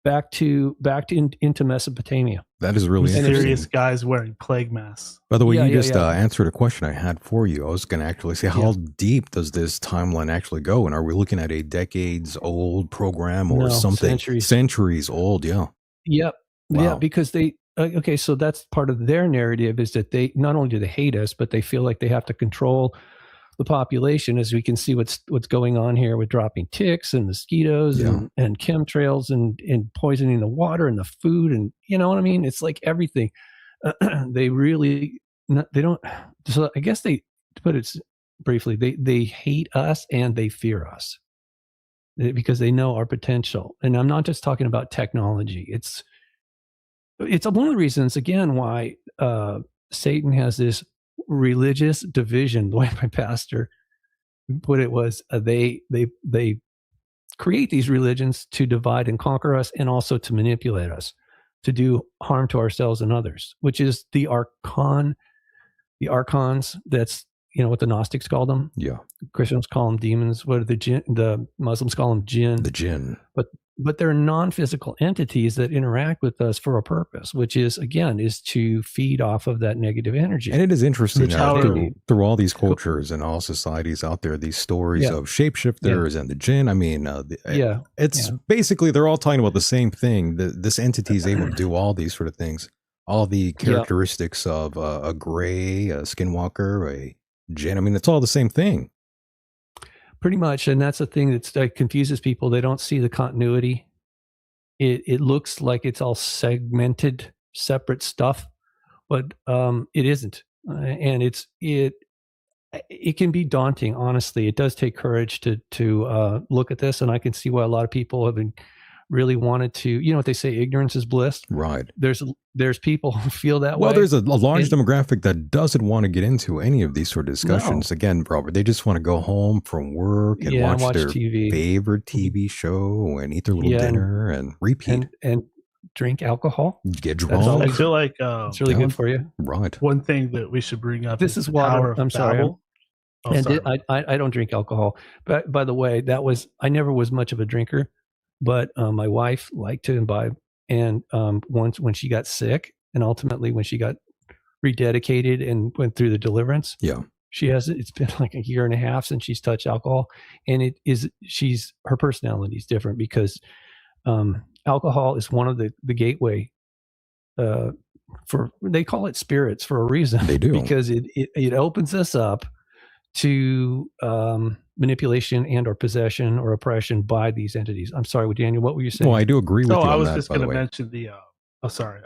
back into Mesopotamia. That is really interesting. Mysterious guys wearing plague masks. By the way, you just answered a question I had for you. I was going to actually say, how deep does this timeline actually go? And are we looking at a decades-old program or something? Centuries old, yeah. Yep. Wow. Yeah, because they, okay, so that's part of their narrative is that they, not only do they hate us, but they feel like they have to control the population, as we can see what's going on here with dropping ticks and mosquitoes and chemtrails and poisoning the water and the food. And you know what I mean? It's like everything. They don't. So I guess to put it briefly, they hate us and they fear us because they know our potential. And I'm not just talking about technology. It's one of the reasons, again, why Satan has this religious division. The way my pastor put it was they create these religions to divide and conquer us and also to manipulate us, to do harm to ourselves and others, which is the archons. That's you know what the Gnostics call them? Yeah. Christians call them demons. What are the Muslims call them jinn? The jinn. But they're non-physical entities that interact with us for a purpose, which is, again, is to feed off of that negative energy. And it is interesting The how tower- through all these cultures and all societies out there, these stories of shapeshifters and the jinn. I mean, it's basically they're all talking about the same thing. This entity is able to do all these sort of things, all the characteristics of a gray, a skinwalker, a jinn. I mean, it's all the same thing. Pretty much, and that's the thing that confuses people. They don't see the continuity. It looks like it's all segmented, separate stuff, but it isn't, and it can be daunting. Honestly, it does take courage to look at this, and I can see why a lot of people have been really wanted to. You know what they say: ignorance is bliss. Right. There's people who feel that way. Well, there's a large demographic that doesn't want to get into any of these sort of discussions. No. Again, Robert, they just want to go home from work and watch their TV. favorite TV show and eat their little dinner and repeat. And drink alcohol. Get That's drunk. always- I feel like It's really good for you. Right. one thing that we should bring up This is the water. Tower of I'm sorry, Babel. And sorry. I don't drink alcohol. But by the way, I never was much of a drinker, but my wife liked to imbibe. And once when she got sick, and ultimately when she got rededicated and went through the deliverance, it's been like a year and a half since she's touched alcohol, and her personality is different because alcohol is one of the gateway they call it spirits for a reason. They do, because it opens us up to manipulation and or possession or oppression by these entities. I'm sorry, Daniel, what were you saying? Well, I do agree with you on I was that, just by the going to way. mention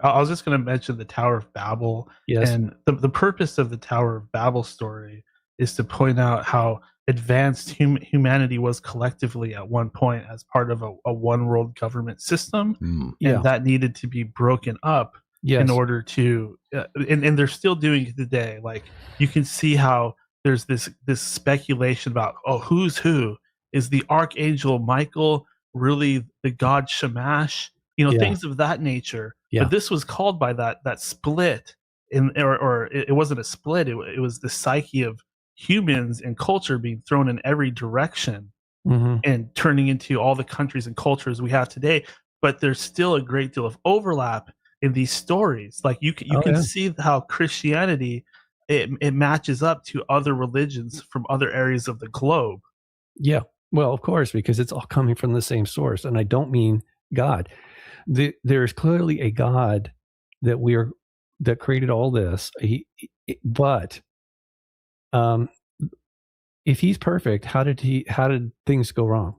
I was just going to mention the Tower of Babel. Yes. And the purpose of the Tower of Babel story is to point out how advanced humanity was collectively at one point as part of a one world government system. And that needed to be broken up in order to, and they're still doing it today. Like, you can see how there's this speculation about, who's who. Is the Archangel Michael really the god Shamash? Things of that nature. But this was called by that split, or it wasn't a split. It was the psyche of humans and culture being thrown in every direction and turning into all the countries and cultures we have today. But there's still a great deal of overlap in these stories. Like you can see how Christianity it matches up to other religions from other areas of the globe. Yeah, well, of course, because it's all coming from the same source, and I don't mean God. There's clearly a God that that created all this. But if he's perfect, how did things go wrong?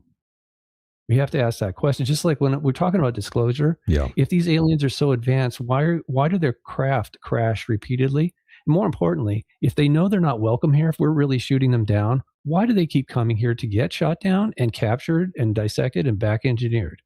We have to ask that question. Just like when we're talking about disclosure, if these aliens are so advanced, why do their craft crash repeatedly? And more importantly, if they know they're not welcome here, if we're really shooting them down, why do they keep coming here to get shot down and captured and dissected and back engineered?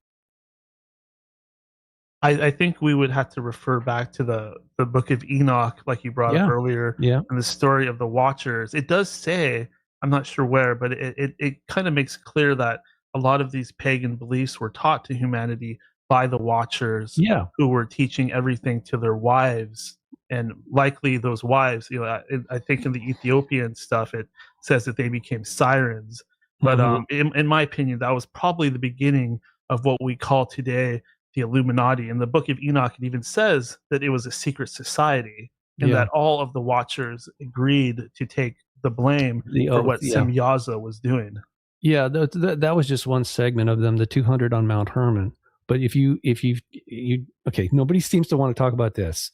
I think we would have to refer back to the book of Enoch, like you brought up earlier, and the story of the Watchers. It does say, I'm not sure where, but it kind of makes clear that a lot of these pagan beliefs were taught to humanity by the Watchers, who were teaching everything to their wives. And likely those wives, I think in the Ethiopian stuff, it says that they became sirens. But in my opinion, that was probably the beginning of what we call today the Illuminati. In the book of Enoch, it even says that it was a secret society, and that all of the Watchers agreed to take the blame for what Semyaza was doing. Yeah, that was just one segment of them, the 200 on Mount Hermon. But if you okay, nobody seems to want to talk about this.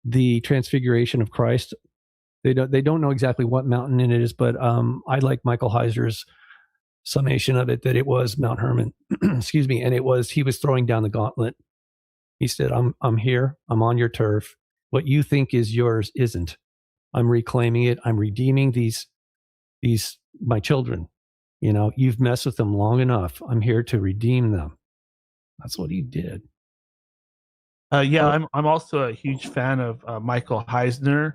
The Transfiguration of Christ. They don't know exactly what mountain it is, but I like Michael Heiser's summation of it, that it was Mount Hermon. Excuse me, and he was throwing down the gauntlet. He said, I'm here, I'm on your turf. What you think is yours isn't. I'm reclaiming it. I'm redeeming these my children. You've messed with them long enough. I'm here to redeem them. That's what he did. I'm also a huge fan of Michael Heiser.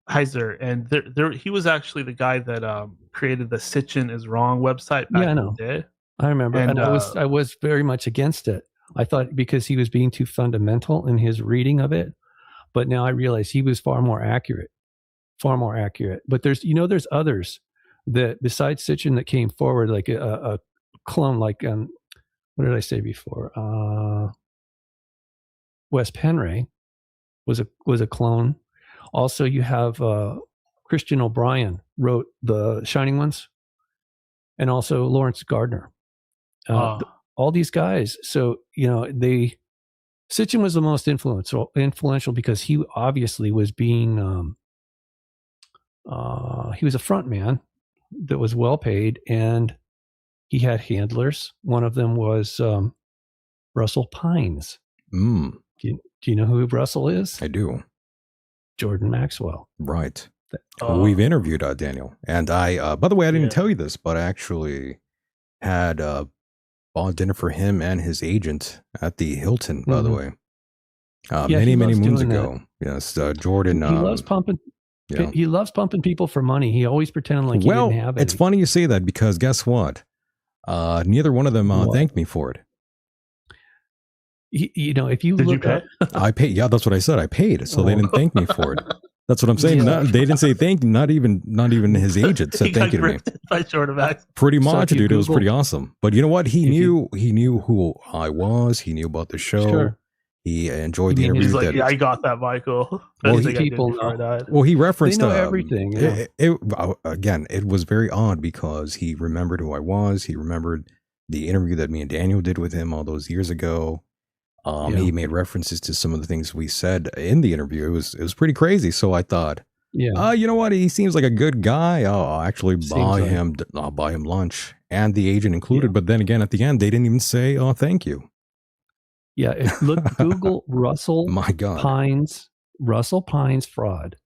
Heiser, and he was actually the guy that created the Sitchin is Wrong website back in the day. I remember, and I was very much against it. I thought because he was being too fundamental in his reading of it, but now I realize he was far more accurate. far more accurate. But there's others that besides Sitchin that came forward, like a clone, like what did I say before? Wes Penray was a clone. Also, you have Christian O'Brien wrote the Shining Ones, and also Lawrence Gardner. All these guys. So Sitchin was the most influential because he obviously was being he was a front man that was well paid, and he had handlers. One of them was Russell Pines. Mm, Do you know who Russell is? I do. Jordan Maxwell. Right. We've interviewed Daniel. And I, by the way, I didn't tell you this, but I actually had bought dinner for him and his agent at the Hilton, by the way. Many moons ago. Yes, Jordan. He loves pumping. Yeah. He loves pumping people for money. He always pretended like he didn't have it. It's funny you say that because guess what? Neither one of them thanked me for it. If you Did look you pay? up, I paid. Yeah, that's what I said. I paid, so they didn't thank me for it. That's what I'm saying. They didn't say thank you. Not even his agent said thank you to me. By Jordan Maxwell. Pretty much, dude. It was pretty awesome. But you know what? He knew who I was. He knew about the show. Sure. He enjoyed the interview. He's like, I got that, Michael. Well, he referenced they know everything. Yeah. Again, it was very odd because he remembered who I was. He remembered the interview that me and Daniel did with him all those years ago. He made references to some of the things we said in the interview. It was pretty crazy. So I thought, you know what? He seems like a good guy. I'll actually I'll buy him lunch, and the agent included. Yeah. But then again, at the end, they didn't even say, "Oh, thank you." Yeah, Google Russell Pines fraud,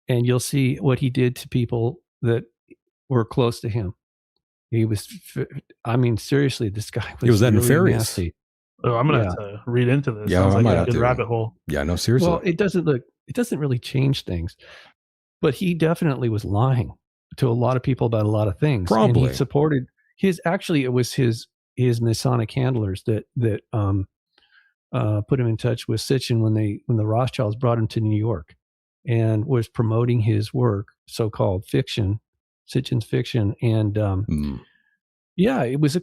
and you'll see what he did to people that were close to him. He was, seriously, this guy was. He was that really nefarious. Nasty. Oh, I'm gonna have to read into this. Yeah, sounds like a good rabbit hole. Yeah, no, seriously. Well, it doesn't really change things, but he definitely was lying to a lot of people about a lot of things. Probably. And he supported it was his Masonic handlers that put him in touch with Sitchin when the Rothschilds brought him to New York, and was promoting his work, so-called fiction, Sitchin's fiction, and it was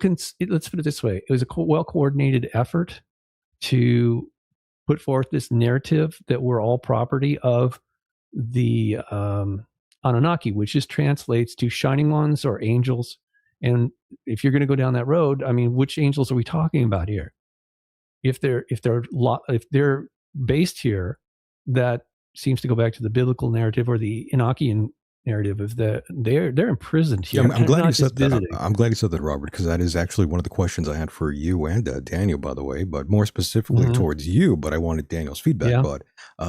let's put it this way: it was a well-coordinated effort to put forth this narrative that we're all property of the Anunnaki, which just translates to shining ones or angels. And if you're going to go down that road, which angels are we talking about here? If they're based here, that seems to go back to the biblical narrative or the Enochian narrative of they're imprisoned here. Yeah, I'm glad you said that. I'm glad you said that, Robert, because that is actually one of the questions I had for you and Daniel, by the way, but more specifically towards you. But I wanted Daniel's feedback. Yeah. But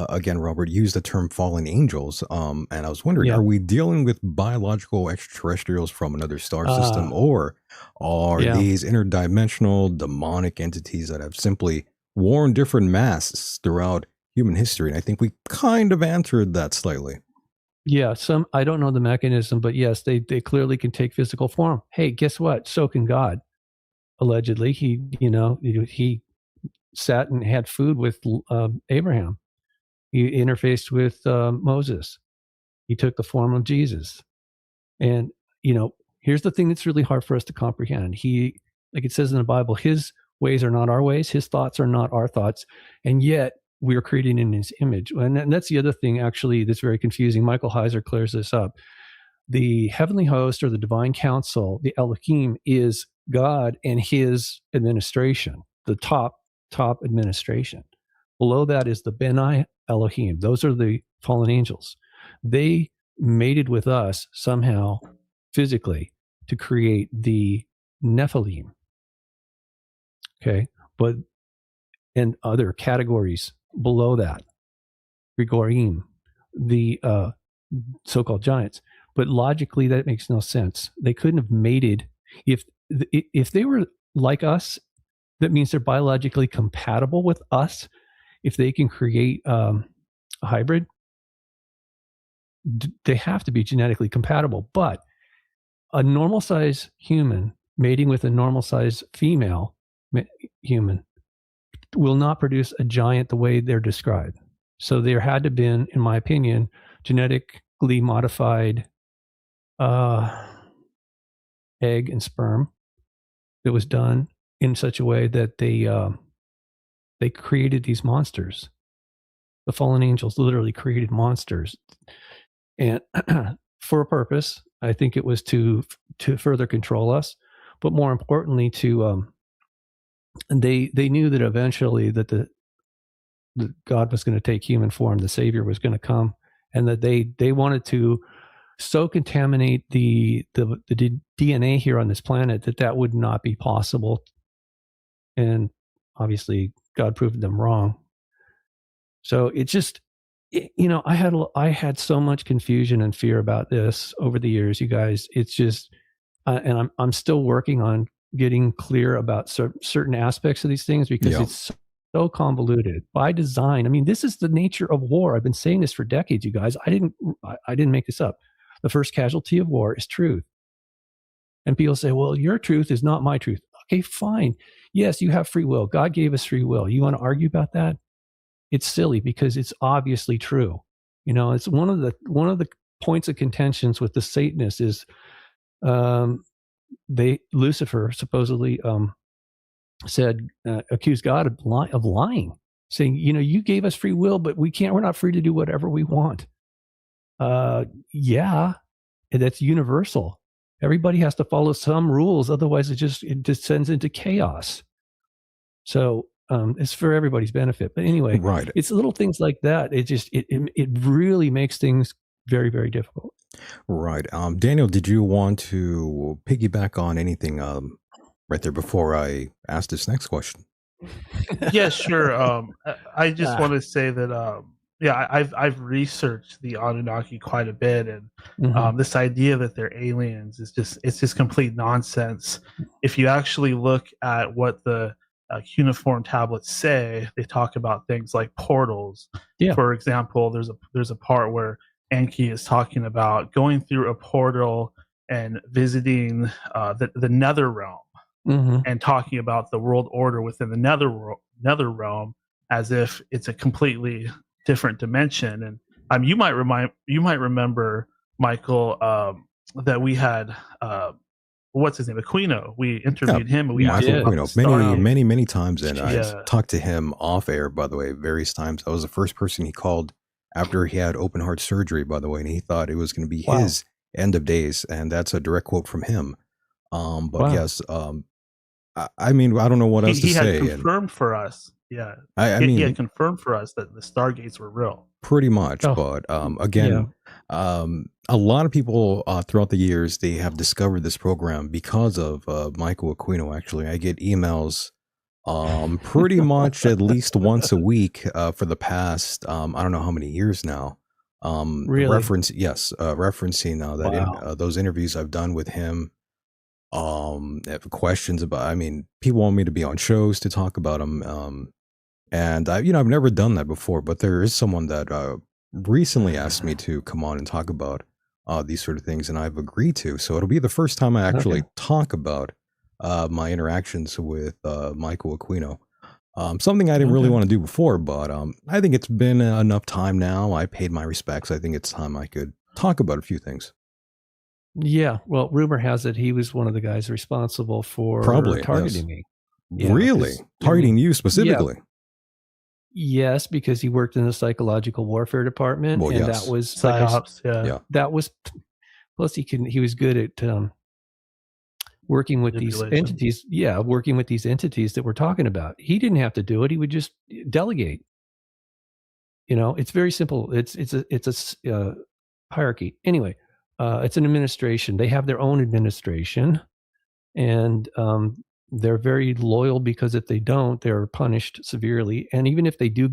again, Robert used the term fallen angels, and I was wondering, are we dealing with biological extraterrestrials from another star system, or are these interdimensional demonic entities that have simply worn different masks throughout human history? And I think we kind of answered that slightly. Yeah, I don't know the mechanism, but yes, they clearly can take physical form. Hey, guess what? So can God. Allegedly, he sat and had food with Abraham. He interfaced with Moses. He took the form of Jesus. And here's the thing that's really hard for us to comprehend. He, like it says in the Bible, his ways are not our ways. His thoughts are not our thoughts. And yet, we are created in his image. And that's the other thing, actually, that's very confusing. Michael Heiser clears this up. The heavenly host or the divine council, the Elohim, is God and his administration, the top administration. Below that is the Benai Elohim. Those are the fallen angels. They mated with us somehow physically to create the Nephilim. Okay. And other categories below that, Grigorim, the so-called giants. But logically, that makes no sense. They couldn't have mated. If they were like us, that means they're biologically compatible with us. If they can create a hybrid, they have to be genetically compatible. But a normal-size human mating with a normal-size female human will not produce a giant the way they're described. So there had to have been, in my opinion, genetic genetically modified egg and sperm that was done in such a way that they created these monsters. The fallen angels literally created monsters, and for a purpose. I think it was to further control us, but more importantly, to they knew that eventually that the God was going to take human form, the Savior was going to come, and that they wanted to so contaminate the DNA here on this planet that would not be possible. And obviously, God proved them wrong. So it just, I had so much confusion and fear about this over the years, you guys. It's just, and I'm still working on getting clear about certain aspects of these things because it's so convoluted by design. I mean, this is the nature of war. I've been saying this for decades, you guys. I didn't make this up. The first casualty of war is truth. And people say, well, your truth is not my truth. Okay, fine. Yes, you have free will. God gave us free will. You want to argue about that? It's silly because it's obviously true. It's one of the points of contentions with the Satanists is Lucifer supposedly accused God of lying, saying, you gave us free will, but we're not free to do whatever we want. Yeah, and that's universal. Everybody has to follow some rules, otherwise it descends into chaos. So it's for everybody's benefit. But anyway, right. It's little things like that. It really makes things very, very difficult. Right. Daniel, did you want to piggyback on anything right there before I ask this next question? Yeah, sure. I just want to say that I've researched the Anunnaki quite a bit, and this idea that they're aliens is just complete nonsense. If you actually look at what the cuneiform tablets say, they talk about things like portals. Yeah. For example, there's a part where Enki is talking about going through a portal and visiting the nether realm, and talking about the world order within the nether realm as if it's a completely different dimension. And you might remember, Michael, that we had what's his name, Aquino. We interviewed him, and we Michael Aquino many times, and I talked to him off air, by the way, various times. I was the first person he called after he had open heart surgery, by the way, and he thought it was going to be his end of days, and that's a direct quote from him. Yes, I mean, I don't know what else to say. He had confirmed for us. Yeah, he had confirmed for us that the Stargates were real. Pretty much, but again, a lot of people throughout the years, they have discovered this program because of Michael Aquino. Actually, I get emails pretty much at least once a week for the past I don't know how many years now. Really? Referencing that those interviews I've done with him. Questions about, I mean, people want me to be on shows to talk about them. And I've never done that before, but there is someone that recently asked me to come on and talk about these sort of things, and I've agreed to. So it'll be the first time I actually talk about my interactions with Michael Aquino. Something I didn't really want to do before, but I think it's been enough time now. I paid my respects. I think it's time I could talk about a few things. Yeah, well, rumor has it he was one of the guys responsible for targeting me. Yeah, really? Targeting you specifically? Yes, because he worked in the psychological warfare department, that was psyops. That was, plus he was good at working with these entities. Yeah, working with these entities that we're talking about. He didn't have to do it; he would just delegate. It's very simple. It's a hierarchy. Anyway. It's an administration. They have their own administration, and they're very loyal because if they don't, they're punished severely. And even if they do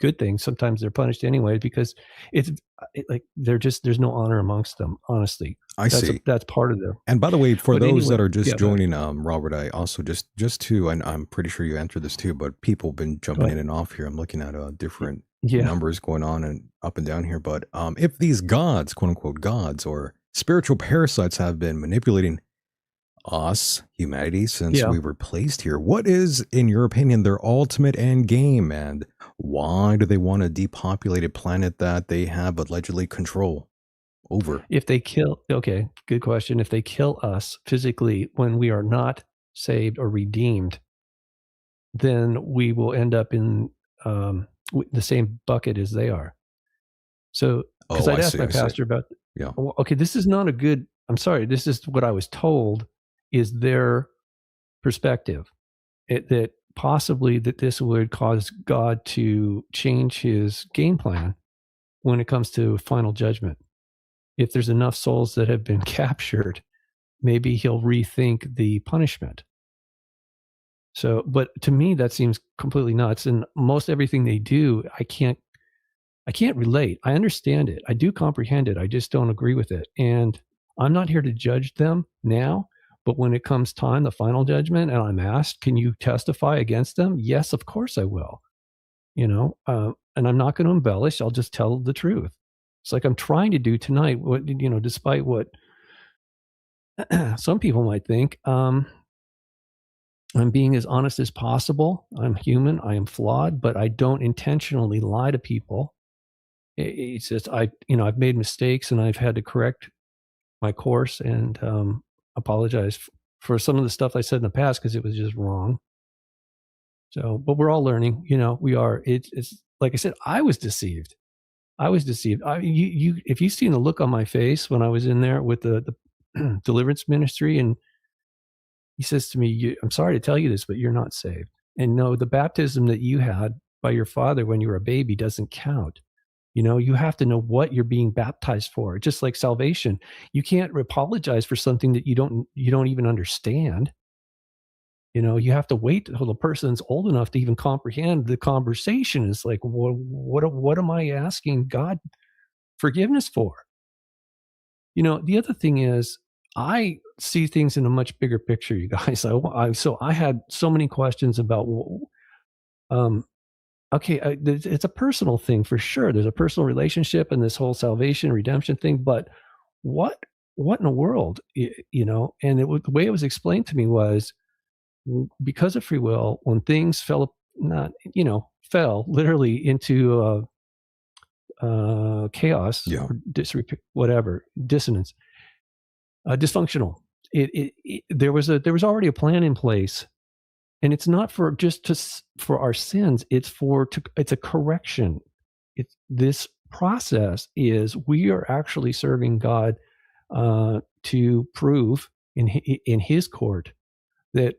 good things, sometimes they're punished anyway because there's no honor amongst them. Honestly, that's part of their. And by the way, for those that are just joining, Robert, I also just to, and I'm pretty sure you answered this too, but people have been jumping in and off here. I'm looking at different. Numbers going on and up and down here, but if these gods, quote unquote gods, or spiritual parasites have been manipulating us, humanity, since we were placed here, what is, in your opinion, their ultimate end game, and why do they want a depopulated planet that they have allegedly control? over. If they kill, okay, good question. If they kill us physically when we are not saved or redeemed, then we will end up in the same bucket as they are. So, because I'd asked my pastor about, okay, this is not a good, I'm sorry, this is what I was told is their perspective. That possibly that this would cause God to change his game plan when it comes to final judgment. If there's enough souls that have been captured, maybe he'll rethink the punishment. So, but to me, that seems completely nuts. And most everything they do, I can't relate. I understand it. I do comprehend it. I just don't agree with it. And I'm not here to judge them now, but when it comes time, the final judgment, and I'm asked, can you testify against them? Yes, of course I will. And I'm not going to embellish. I'll just tell the truth. It's like I'm trying to do tonight. What, despite what some people might think, I'm being as honest as possible. I'm human. I am flawed, but I don't intentionally lie to people. It's just I've made mistakes and I've had to correct my course and apologize for some of the stuff I said in the past because it was just wrong. So, but we're all learning. We are. It's like I said. I was deceived. If you've seen the look on my face when I was in there with the deliverance ministry, and he says to me, "I'm sorry to tell you this, but you're not saved. And no, the baptism that you had by your father when you were a baby doesn't count." You have to know what you're being baptized for. Just like salvation, you can't apologize for something that you don't even understand. You have to wait until the person's old enough to even comprehend the conversation. It's like, what am I asking God forgiveness for? The other thing is, I see things in a much bigger picture, you guys. So I had so many questions about, okay, it's a personal thing for sure. There's a personal relationship and this whole salvation, redemption thing. But what in the world, And the way it was explained to me was because of free will, when things fell literally into chaos, or dissonance, dysfunctional. There was already a plan in place. And it's not for for our sins. It's it's a correction. This process is we are actually serving God to prove in His court that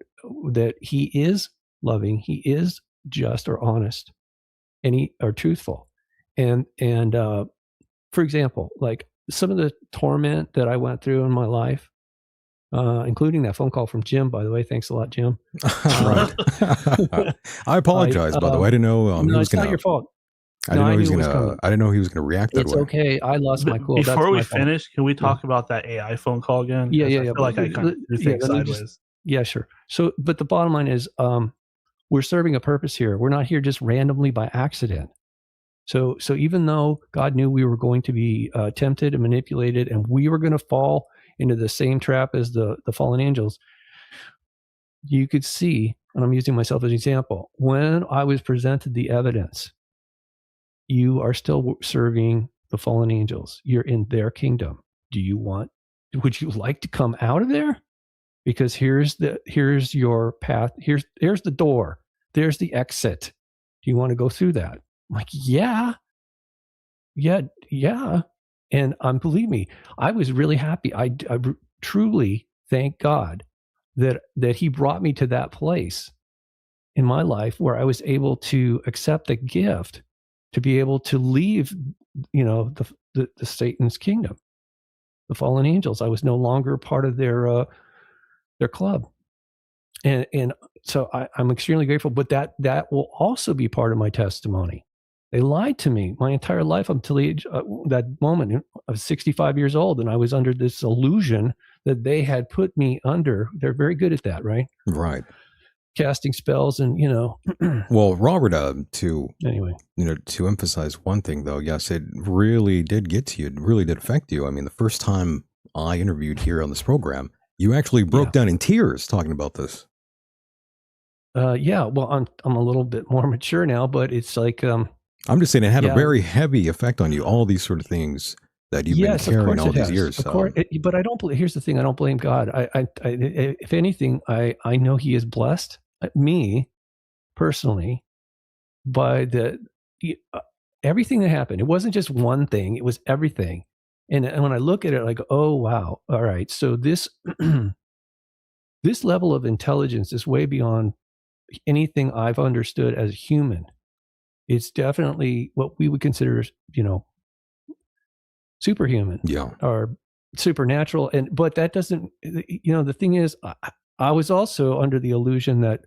He is loving, He is just or honest, and He are truthful. And for example, like some of the torment that I went through in my life. Including that phone call from Jim, by the way. Thanks a lot, Jim. Right. I apologize, by the way. I didn't know he was going to. Not your fault. I didn't know he was going to react that way. It's okay. I lost my cool. Before we finish, can we talk about that AI phone call again? Yeah. I feel like I kind of threw things sideways. Sure. So, but the bottom line is, we're serving a purpose here. We're not here just randomly by accident. So even though God knew we were going to be tempted and manipulated, and we were going to fall into the same trap as the fallen angels, you could see, and I'm using myself as an example, when I was presented the evidence, you are still serving the fallen angels. You're in their kingdom. Would you like to come out of there? Because here's your path. Here's the door. There's the exit. Do you want to go through that? I'm like, yeah. And believe me, I was really happy. I truly thank God that He brought me to that place in my life where I was able to accept the gift to be able to leave, the Satan's kingdom, the fallen angels. I was no longer part of their club, and so I'm extremely grateful. But that will also be part of my testimony. They lied to me my entire life until the age that moment. I was 65 years old, and I was under this illusion that they had put me under. They're very good at that, right? Right. Casting spells, and Well, Robert, to emphasize one thing though, yes, it really did get to you. It really did affect you. I mean, the first time I interviewed here on this program, you actually broke down in tears talking about this. Yeah. Well, I'm a little bit more mature now, but it's like. I'm just saying it had a very heavy effect on you, all these sort of things that you've been carrying all these years. Of course, but I don't. Here's the thing: I don't blame God. If anything, I know He is blessed me personally by everything that happened. It wasn't just one thing; it was everything. And when I look at it, I go, "Oh wow! All right, so this this level of intelligence is way beyond anything I've understood as a human. It's definitely what we would consider, superhuman, or supernatural. But that doesn't, the thing is, I was also under the illusion that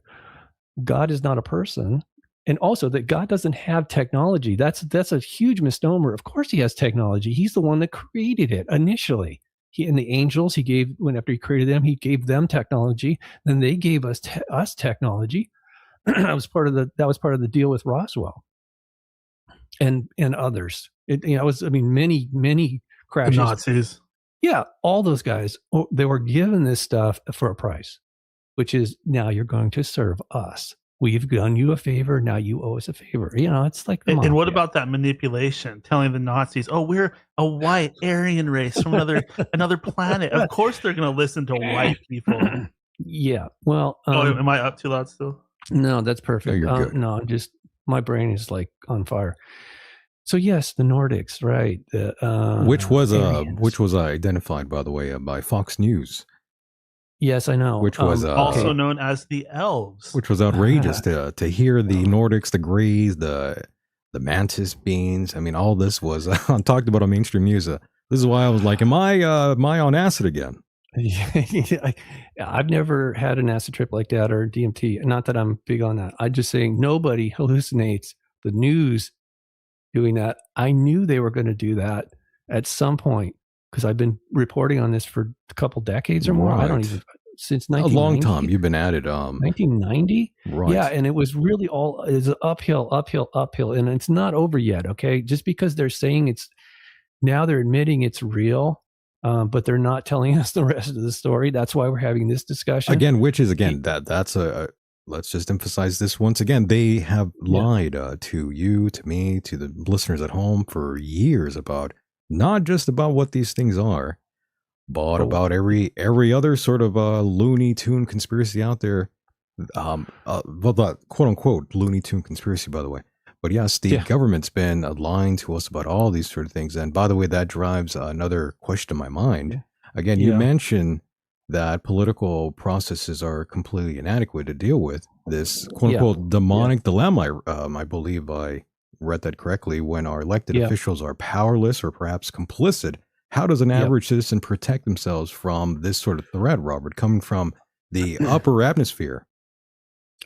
God is not a person, and also that God doesn't have technology. That's a huge misnomer. Of course He has technology. He's the one that created it initially. And the angels, after He created them, He gave them technology. Then they gave us technology. that was part of the deal with Roswell and others. Many crashes. The Nazis. Yeah, all those guys, they were given this stuff for a price, which is, now you're going to serve us. We've done you a favor. Now you owe us a favor. It's like and what about that manipulation, telling the Nazis, "Oh, we're a white Aryan race from another planet." Of course, they're going to listen to white people. Yeah. Well, am I up too loud still? No, that's perfect. No, you're good. No, my brain is like on fire. So yes, the Nordics, right? Which was identified, by the way, by Fox News. Yes, I know. Which was also known as the elves. Which was outrageous to hear the Nordics, the Greys, the mantis beings. I mean, all this was talked about on mainstream news. This is why I was like, am I on acid again? I've never had an acid trip like that, or DMT. Not that I'm big on that. I'm just saying nobody hallucinates. The news doing that. I knew they were going to do that at some point, because I've been reporting on this for a couple decades or more. Right. I don't even, since 1990. A long time. You've been at it. 1990? Right. Yeah, and it was really it's uphill, and it's not over yet, okay? Just because they're saying they're admitting it's real, but they're not telling us the rest of the story. That's why we're having this discussion. Again, that's let's just emphasize this once again. They have lied to you, to me, to the listeners at home for years about not just about what these things are, but about every other sort of Looney Tune conspiracy out there. The quote unquote Looney Tune conspiracy, by the way. But yes, the government's been lying to us about all these sort of things. And by the way, that drives another question in my mind. Again, you mentioned that political processes are completely inadequate to deal with this quote unquote demonic dilemma. I believe I read that correctly. When our elected officials are powerless or perhaps complicit, how does an average citizen protect themselves from this sort of threat, Robert, coming from the upper atmosphere?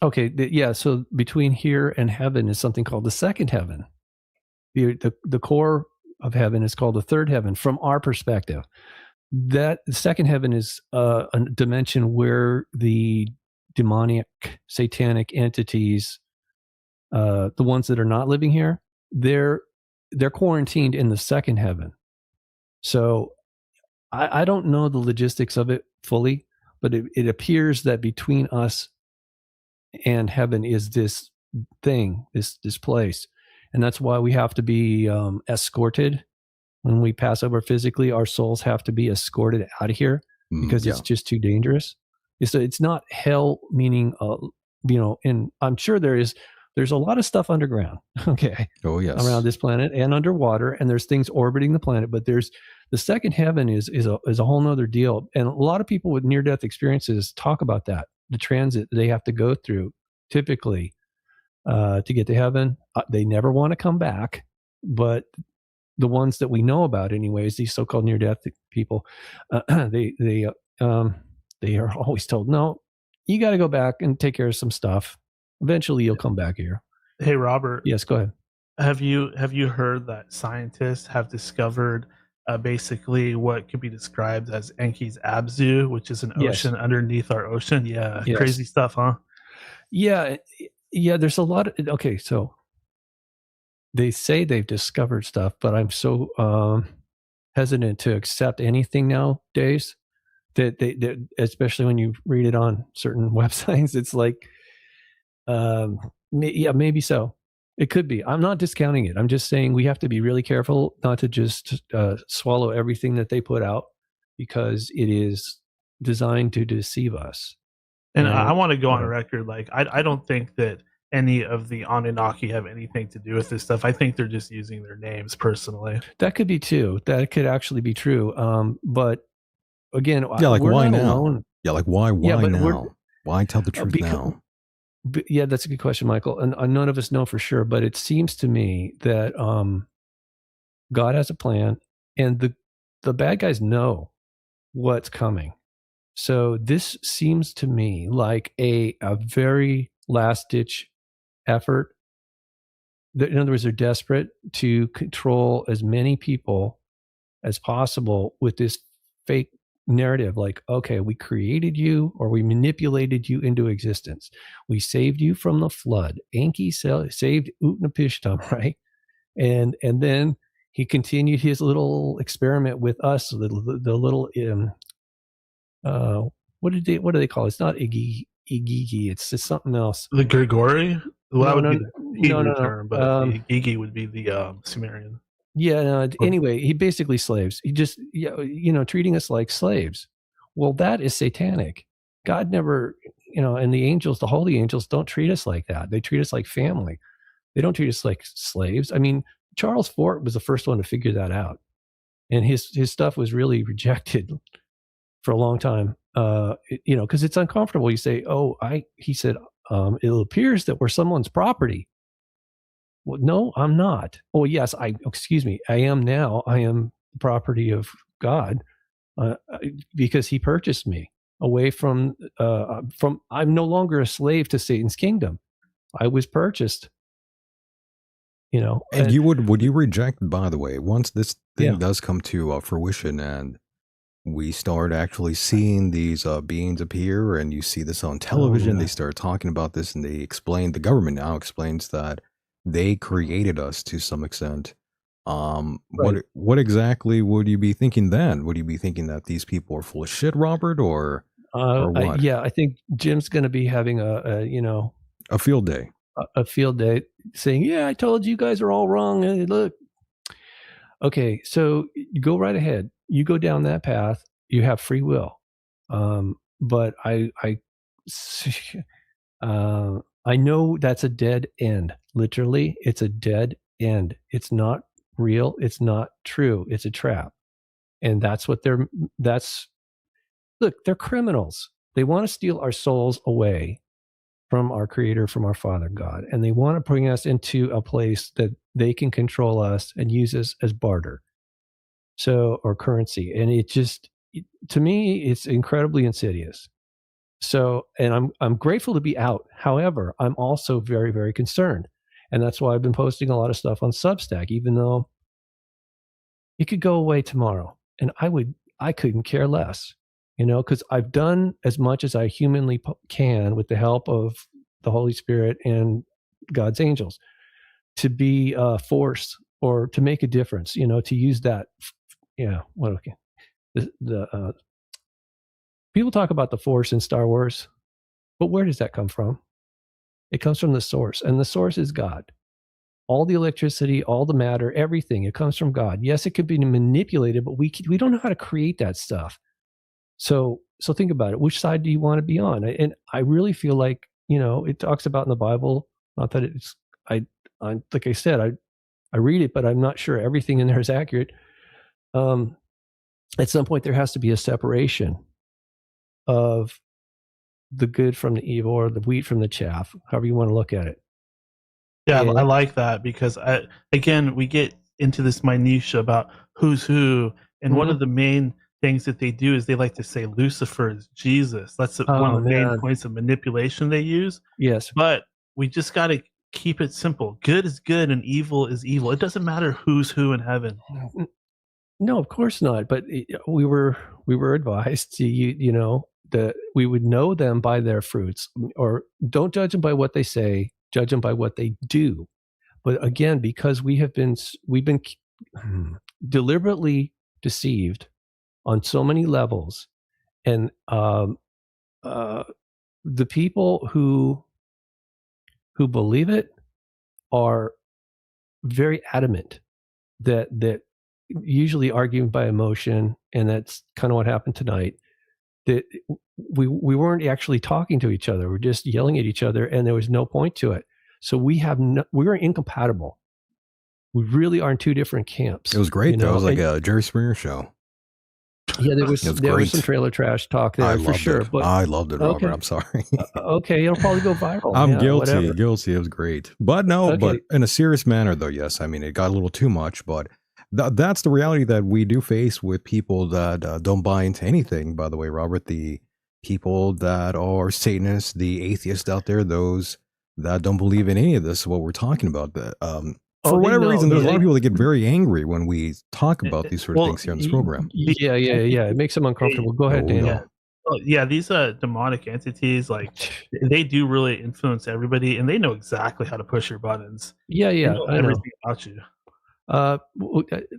Okay, so between here and heaven is something called the second heaven. The core of heaven is called the third heaven from our perspective. That the second heaven is a dimension where the demonic, satanic entities, the ones that are not living here, they're quarantined in the second heaven. So I don't know the logistics of it fully, but it appears that between us and heaven is this thing, this place. And that's why we have to be escorted. When we pass over physically, our souls have to be escorted out of here because it's just too dangerous. It's not hell, meaning, and I'm sure there's a lot of stuff underground, okay? Oh, yes. Around this planet and underwater, and there's things orbiting the planet, but there's the second heaven is a whole nother deal. And a lot of people with near-death experiences talk about that, the transit they have to go through typically to get to heaven. They never want to come back, but the ones that we know about anyways, these so-called near-death people, they are always told, no, you got to go back and take care of some stuff. Eventually you'll come back here. Hey, Robert. Yes, go ahead. Have you heard that scientists have discovered basically what could be described as Enki's Abzu, which is an ocean underneath our ocean? Yeah. Yes. Crazy stuff, huh? Yeah. There's a lot of, okay. So they say they've discovered stuff, but I'm so hesitant to accept anything nowadays that especially when you read it on certain websites, it's like, maybe so. It could be. I'm not discounting it. I'm just saying we have to be really careful not to just swallow everything that they put out, because it is designed to deceive us. And I want to go on record. Like, I don't think that any of the Anunnaki have anything to do with this stuff. I think they're just using their names personally. That could be too. That could actually be true. But again, Yeah, like we're why not now? alone. Yeah, like why now? Why tell the truth now? Yeah, that's a good question, Michael. And none of us know for sure, but it seems to me that God has a plan, and the bad guys know what's coming. So this seems to me like a very last-ditch effort. In other words, they're desperate to control as many people as possible with this fake narrative. Like, okay, we created you, or we manipulated you into existence. We saved you from the flood. Enki saved Utnapishtim, right? And then he continued his little experiment with us. The little what do they call it? It's not Igigi. It's something else. The Grigori? Well, that would be the Hebrew no. term, but the Gigi would be the Sumerian. Yeah. No, anyway, he basically slaves. He just, treating us like slaves. Well, that is satanic. God never, and the angels, the holy angels, don't treat us like that. They treat us like family. They don't treat us like slaves. I mean, Charles Fort was the first one to figure that out, and his stuff was really rejected for a long time. Because it's uncomfortable. You say, he said, it appears that we're someone's property. Well, no, I'm not. Oh, yes, I am now. I am the property of God, because he purchased me away from, I'm no longer a slave to Satan's kingdom. I was purchased, And you would you reject, by the way, once this thing does come to fruition and we start actually seeing these beings appear, and you see this on television, they start talking about this, and the government now explains that they created us to some extent. Right. What exactly would you be thinking then? Would you be thinking that these people are full of shit, Robert, or what? I think Jim's going to be having a field day. A field day, saying, "Yeah, I told you guys are all wrong. Hey, look." Okay, so you go right ahead. You go down that path. You have free will. But I know that's a dead end. Literally, it's a dead end. It's not real. It's not true. It's a trap. And that's what look, they're criminals. They want to steal our souls away from our Creator, from our Father God. And they want to bring us into a place that they can control us and use us as barter. Or currency. And it just, to me, it's incredibly insidious. So, and I'm grateful to be out. However, I'm also very, very concerned. And that's why I've been posting a lot of stuff on Substack, even though it could go away tomorrow. And I couldn't care less, because I've done as much as I humanly can with the help of the Holy Spirit and God's angels to be a force or to make a difference, to use that. Yeah. Well, okay. The people talk about the Force in Star Wars, but where does that come from? It comes from the source, and the source is God. All the electricity, all the matter, everything, it comes from God. Yes, it could be manipulated, but we don't know how to create that stuff. So think about it. Which side do you want to be on? And I really feel like, it talks about in the Bible, not that it's, like I said, I read it, but I'm not sure everything in there is accurate. At some point there has to be a separation of the good from the evil, or the wheat from the chaff, however you want to look at it. Yeah, I like that, because again, we get into this minutia about who's who, and one of the main things that they do is they like to say Lucifer is Jesus. That's one of the main points of manipulation they use. Yes. But we just got to keep it simple. Good is good and evil is evil. It doesn't matter who's who in heaven. No, of course not. But we were advised to, that we would know them by their fruits, or don't judge them by what they say, judge them by what they do. But again, because we've been deliberately deceived on so many levels, and the people who believe it are very adamant that usually arguing by emotion, and that's kind of what happened tonight, that we weren't actually talking to each other. We're just yelling at each other, and there was no point to it. So we were incompatible. We really are in two different camps. It was great, though. It was like a Jerry Springer show. Yeah, there was some trailer trash talk there for sure. But I loved it, Robert. Okay. I'm sorry. Okay, it'll probably go viral. I'm guilty. Whatever. Guilty. It was great. But no, but in a serious manner, though, yes. I mean, it got a little too much, but that's the reality that we do face with people that don't buy into anything, by the way, Robert. The people that are Satanists, the atheists out there, those that don't believe in any of this, what we're talking about. For whatever reason, there's a lot of people that get very angry when we talk about these sort of things here on this program. Yeah. It makes them uncomfortable. Go ahead, Daniel. Yeah, these demonic entities, like, they do really influence everybody, and they know exactly how to push your buttons. Yeah, They know everything about you.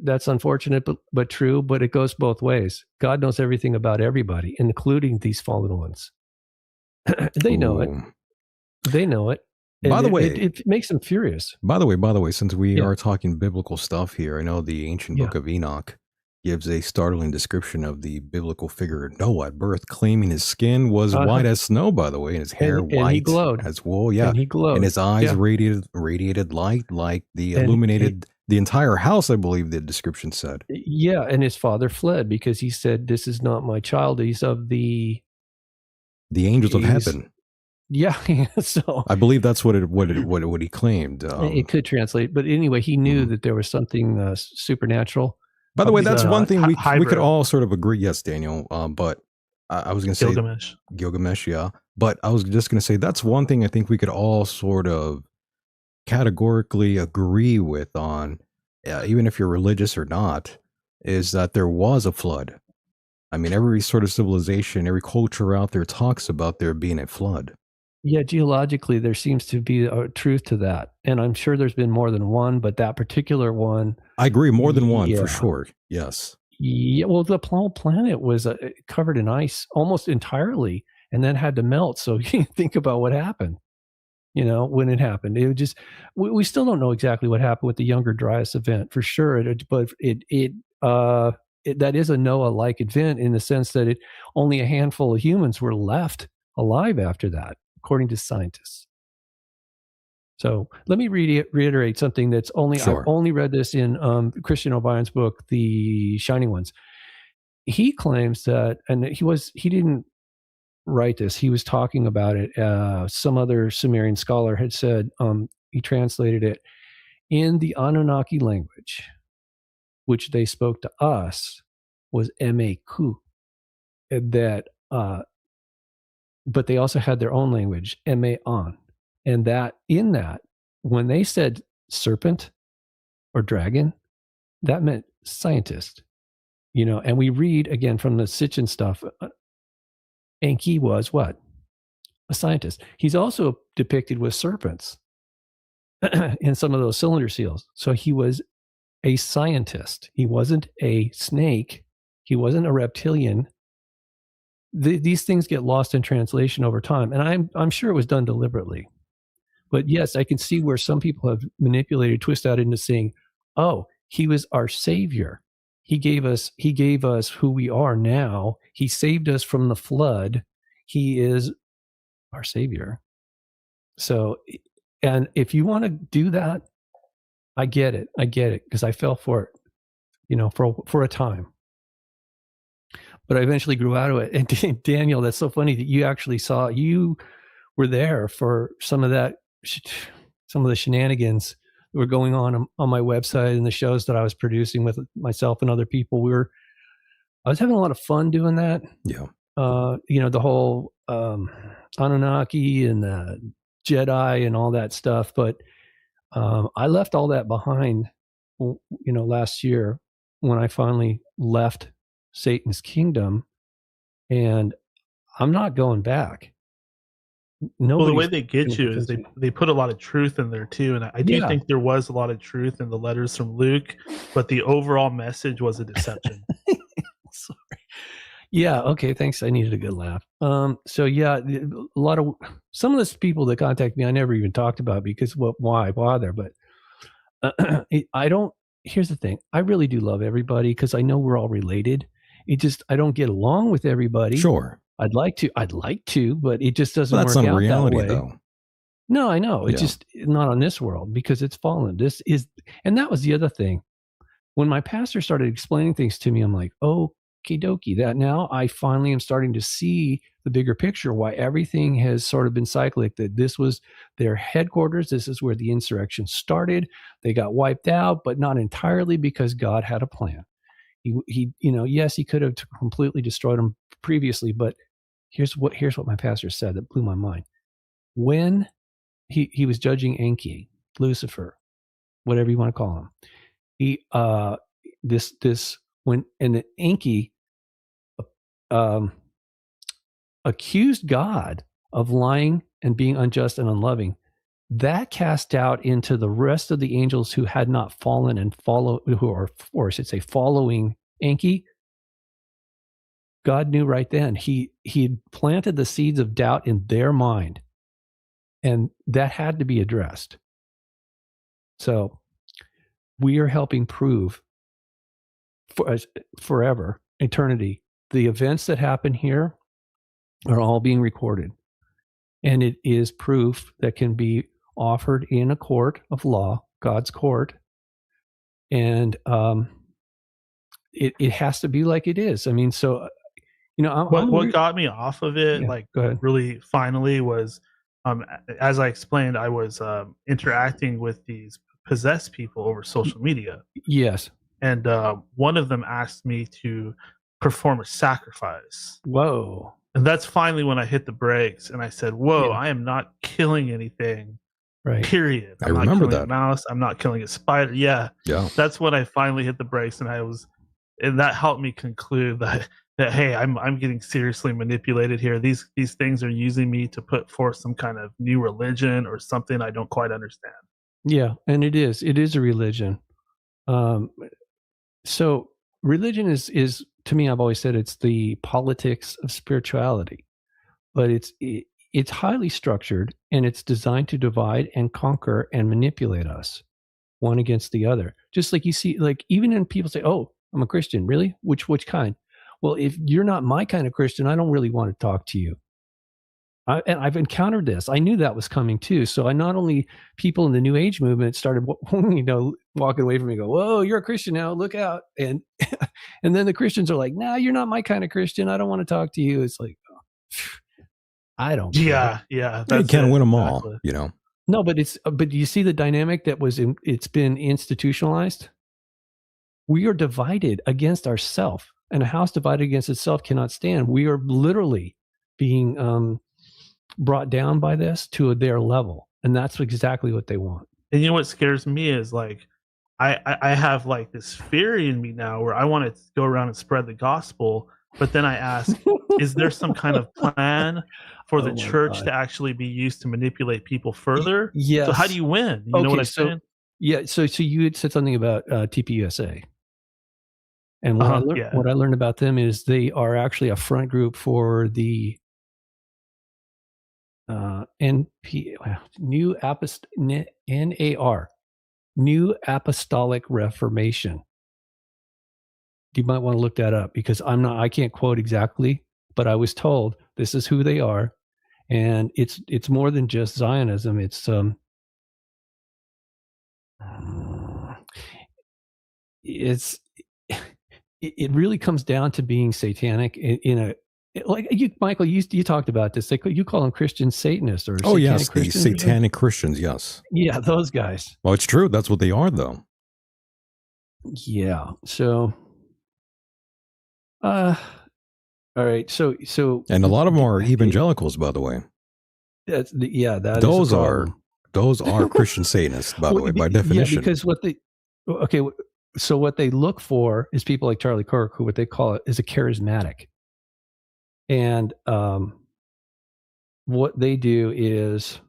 That's unfortunate, but true. But it goes both ways. God knows everything about everybody, including these fallen ones. They know it. They know it. By the way, it makes them furious. By the way, since we are talking biblical stuff here, I know the ancient book of Enoch gives a startling description of the biblical figure Noah at birth, claiming his skin was white as snow, by the way, and his hair white he glowed as wool. Yeah, and he glowed. And his eyes radiated light, like the illuminated the entire house, I believe the description said. Yeah, and his father fled because he said, "This is not my child. He's of the angels of heaven." Yeah, so I believe that's what he claimed. It could translate, but anyway, he knew that there was something supernatural. By the way, that's one thing we could all sort of agree. Yes, Daniel. But I was going to say Gilgamesh, yeah. But I was just going to say that's one thing I think we could all sort of categorically agree with on, even if you're religious or not, is that there was a flood. I mean, every sort of civilization, every culture out there talks about there being a flood. Yeah, geologically, there seems to be a truth to that. And I'm sure there's been more than one, but that particular one... I agree, more than one, for sure. Yes. Yeah, well, the whole planet was covered in ice almost entirely and then had to melt. So you think about what happened, when it happened. It just... We still don't know exactly what happened with the Younger Dryas event, for sure. But that is a Noah-like event in the sense that only a handful of humans were left alive after that, according to scientists. So let me reiterate something that's I've only read this in Christian O'Brien's book, The Shining Ones. He claims that, and he didn't write this, he was talking about it. Some other Sumerian scholar had said, he translated it in the Anunnaki language, which they spoke to us, was Meku. That, but they also had their own language, Me'an. And that in that, when they said serpent or dragon, that meant scientist, and we read again from the Sitchin stuff, Enki was what? A scientist. He's also depicted with serpents in some of those cylinder seals. So he was a scientist. He wasn't a snake. He wasn't a reptilian. These things get lost in translation over time, and I'm sure it was done deliberately. But yes, I can see where some people have manipulated, twist out into saying, "Oh, he was our savior. He gave us who we are now. He saved us from the flood. He is our savior." So, and if you want to do that, I get it, because I fell for it, for a time. But I eventually grew out of it. And Daniel, that's so funny that you were there for some of the shenanigans that were going on my website and the shows that I was producing with myself and other people. I was having a lot of fun doing that. Yeah. The whole Anunnaki and the Jedi and all that stuff. But I left all that behind, last year when I finally left Satan's kingdom, and I'm not going back. Well, the way they get you is they put a lot of truth in there too, and I do think there was a lot of truth in the letters from Luke, but the overall message was a deception. Sorry. Yeah. Okay. Thanks. I needed a good laugh. So yeah, some of those people that contact me, I never even talked about because why bother? But I don't. Here's the thing. I really do love everybody because I know we're all related. I don't get along with everybody. Sure. I'd like to, but it just doesn't Well, that's work not out reality, that way. though. No, I know. It's Yeah. just not on this world because it's fallen. And that was the other thing. When my pastor started explaining things to me, I'm like, okie dokie. That now I finally am starting to see the bigger picture, why everything has sort of been cyclic, that this was their headquarters. This is where the insurrection started. They got wiped out, but not entirely because God had a plan. He yes, he could have completely destroyed them previously, but here's what my pastor said that blew my mind. When he was judging Enki, Lucifer, whatever you want to call him, he when the Enki accused God of lying and being unjust and unloving, that cast out into the rest of the angels who had not fallen and or I should say following Enki. God knew right then. He planted the seeds of doubt in their mind, and that had to be addressed. So we are helping prove for forever, eternity, the events that happen here are all being recorded. And it is proof that can be offered in a court of law, God's court. And it has to be like it is. I mean, so, what got me off of it, go ahead. really finally was, as I explained, I was interacting with these possessed people over social media. Yes. And one of them asked me to perform a sacrifice. Whoa. And that's finally when I hit the brakes and I said, whoa, Yeah. I am not killing anything. Right. Period. I I'm not remember killing that. a mouse. I'm not killing a spider. Yeah. Yeah. That's when I finally hit the brakes, and that helped me conclude that hey, I'm getting seriously manipulated here. These things are using me to put forth some kind of new religion or something I don't quite understand. Yeah, and it is a religion. So religion is to me, I've always said it's the politics of spirituality, but it's highly structured and it's designed to divide and conquer and manipulate us one against the other. Just like you see, like even when people say, "Oh, I'm a Christian," really? Which kind? Well, if you're not my kind of Christian, I don't really want to talk to you. And I've encountered this. I knew that was coming too. So I not only people in the New Age movement started, walking away from me, and go, "Whoa, you're a Christian now! Look out!" And and then the Christians are like, "Nah, you're not my kind of Christian. I don't want to talk to you." It's like, I don't care. Yeah. You can't win them all, No, but but you see the dynamic that it's been institutionalized. We are divided against ourselves, and a house divided against itself cannot stand. We are literally being brought down by this to their level, and that's exactly what they want. And you know what scares me is like I have like this fear in me now where I want to go around and spread the gospel, but then I ask, is there some kind of plan for the church to actually be used to manipulate people further? Yes. So how do you win? You know what I'm saying? Yeah. So you had said something about TPUSA. And what I learned about them is they are actually a front group for the New Apostolic Reformation. You might want to look that up because I can't quote exactly, but I was told this is who they are, and it's more than just Zionism. It's it really comes down to being satanic in a, like you, Michael, you talked about this. You call them Christian Satanists or yes, Christians, the satanic Christians. Yes. Yeah, those guys. Well, it's true. That's what they are, though. Yeah. So, all right. So, and a lot of them are evangelicals, by the way. Those are Christian Satanists, by the way, by definition. Yeah, because so what they look for is people like Charlie Kirk, who what they call it is a charismatic. And what they do is,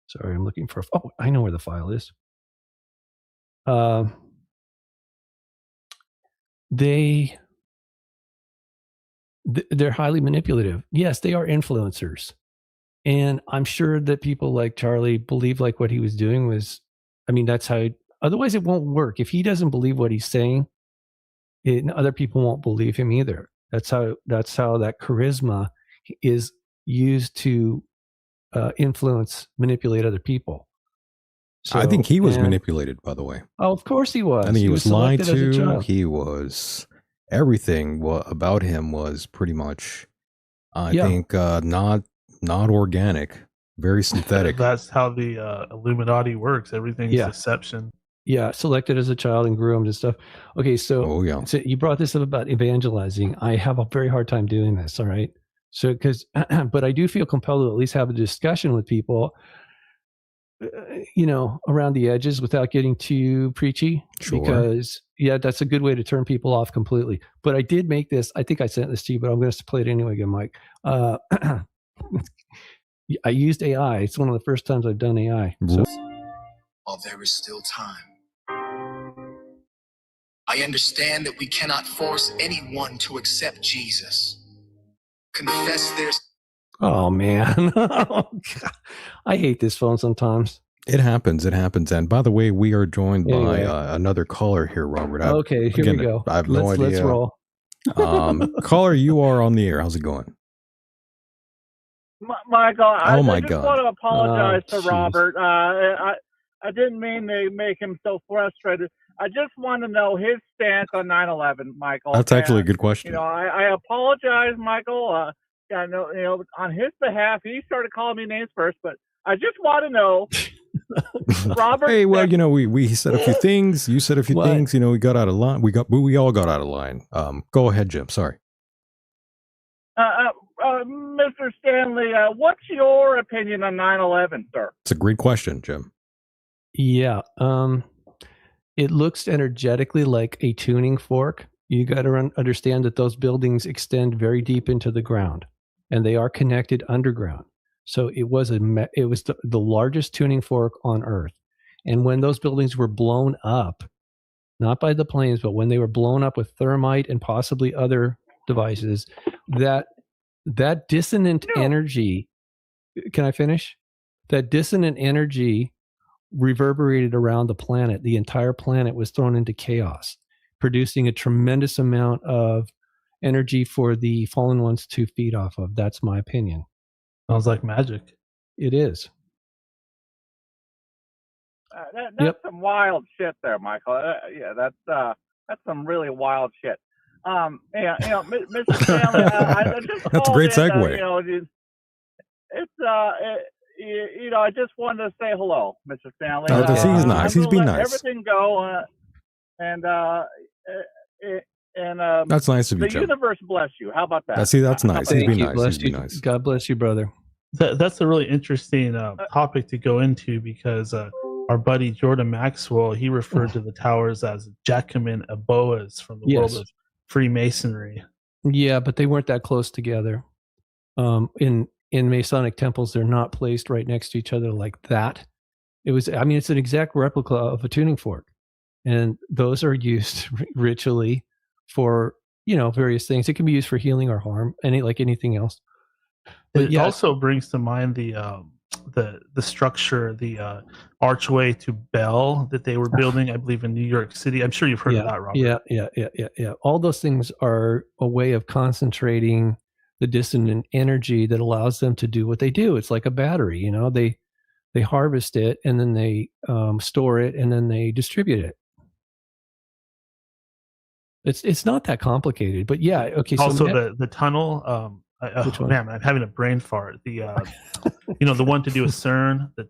sorry, I'm looking for, I know where the file is. They they're highly manipulative. Yes, they are influencers. And I'm sure that people like Charlie believe like what he was doing was, I mean, that's how, otherwise it won't work. If he doesn't believe what he's saying, other people won't believe him either. That's how that charisma is used to influence, manipulate other people. So, I think he was manipulated, by the way. Oh, of course he was. I think he was lied to. He was, everything about him was pretty much, I think, not organic, very synthetic. That's how the Illuminati works. Everything's deception. Yeah, selected as a child and groomed and stuff. Okay, so, so you brought this up about evangelizing. I have a very hard time doing this, all right? So, but I do feel compelled to at least have a discussion with people, around the edges without getting too preachy. Sure. Because, that's a good way to turn people off completely. But I did make this, I think I sent this to you, but I'm going to play it anyway again, Mike. I used AI. It's one of the first times I've done AI. So. While there is still time. I understand that we cannot force anyone to accept Jesus. Confess their... Oh, man. I hate this phone sometimes. It happens. And by the way, we are joined by another caller here, Robert. Okay, here we go. I have no idea. Let's roll. Caller, you are on the air. How's it going? Michael, I just God. want to apologize to Robert. I didn't mean to make him so frustrated. I just want to know his stance on 9/11, Michael. That's actually a good question. I apologize, Michael. I know, on his behalf, he started calling me names first, but I just want to know, Robert. Hey, well, we said a few things. You said a few things. We got out of line. We all got out of line. Go ahead, Jim. Sorry. Mr. Stanley, what's your opinion on 9/11, sir? It's a great question, Jim. Yeah. It looks energetically like a tuning fork. You got to understand that those buildings extend very deep into the ground, and they are connected underground. So it was the largest tuning fork on Earth. And when those buildings were blown up, not by the planes, but when they were blown up with thermite and possibly other devices, that dissonant energy, can I finish? That dissonant energy reverberated around the planet. The entire planet was thrown into chaos, producing a tremendous amount of energy for the fallen ones to feed off of. That's my opinion. Sounds like magic. It is. That's some wild shit there, Michael. That's some really wild shit. Mr. Stanley, I just that's a great segue. I just wanted to say hello, Mr. Stanley. He's nice. He's being nice. Everything go, and that's nice of you, the Jim. Universe bless you. How about that? That's nice. He's being nice. Bless you. Nice. God bless you, brother. That's a really interesting topic to go into, because our buddy Jordan Maxwell, he referred to the towers as Jacquemin Aboas from the world of Freemasonry. Yeah, but they weren't that close together. In Masonic temples, they're not placed right next to each other like that. It's an exact replica of a tuning fork. And those are used ritually for, various things. It can be used for healing or harm, like anything else. But it also brings to mind the structure, the archway to Bell that they were building, I believe, in New York City. I'm sure you've heard of that, Robert. Yeah. All those things are a way of concentrating the dissonant energy that allows them to do what they do. It's like a battery, they harvest it and then they store it and then they distribute it. It's not that complicated, but yeah. Okay. Also, the tunnel. Man, I'm having a brain fart. The the one to do with CERN. The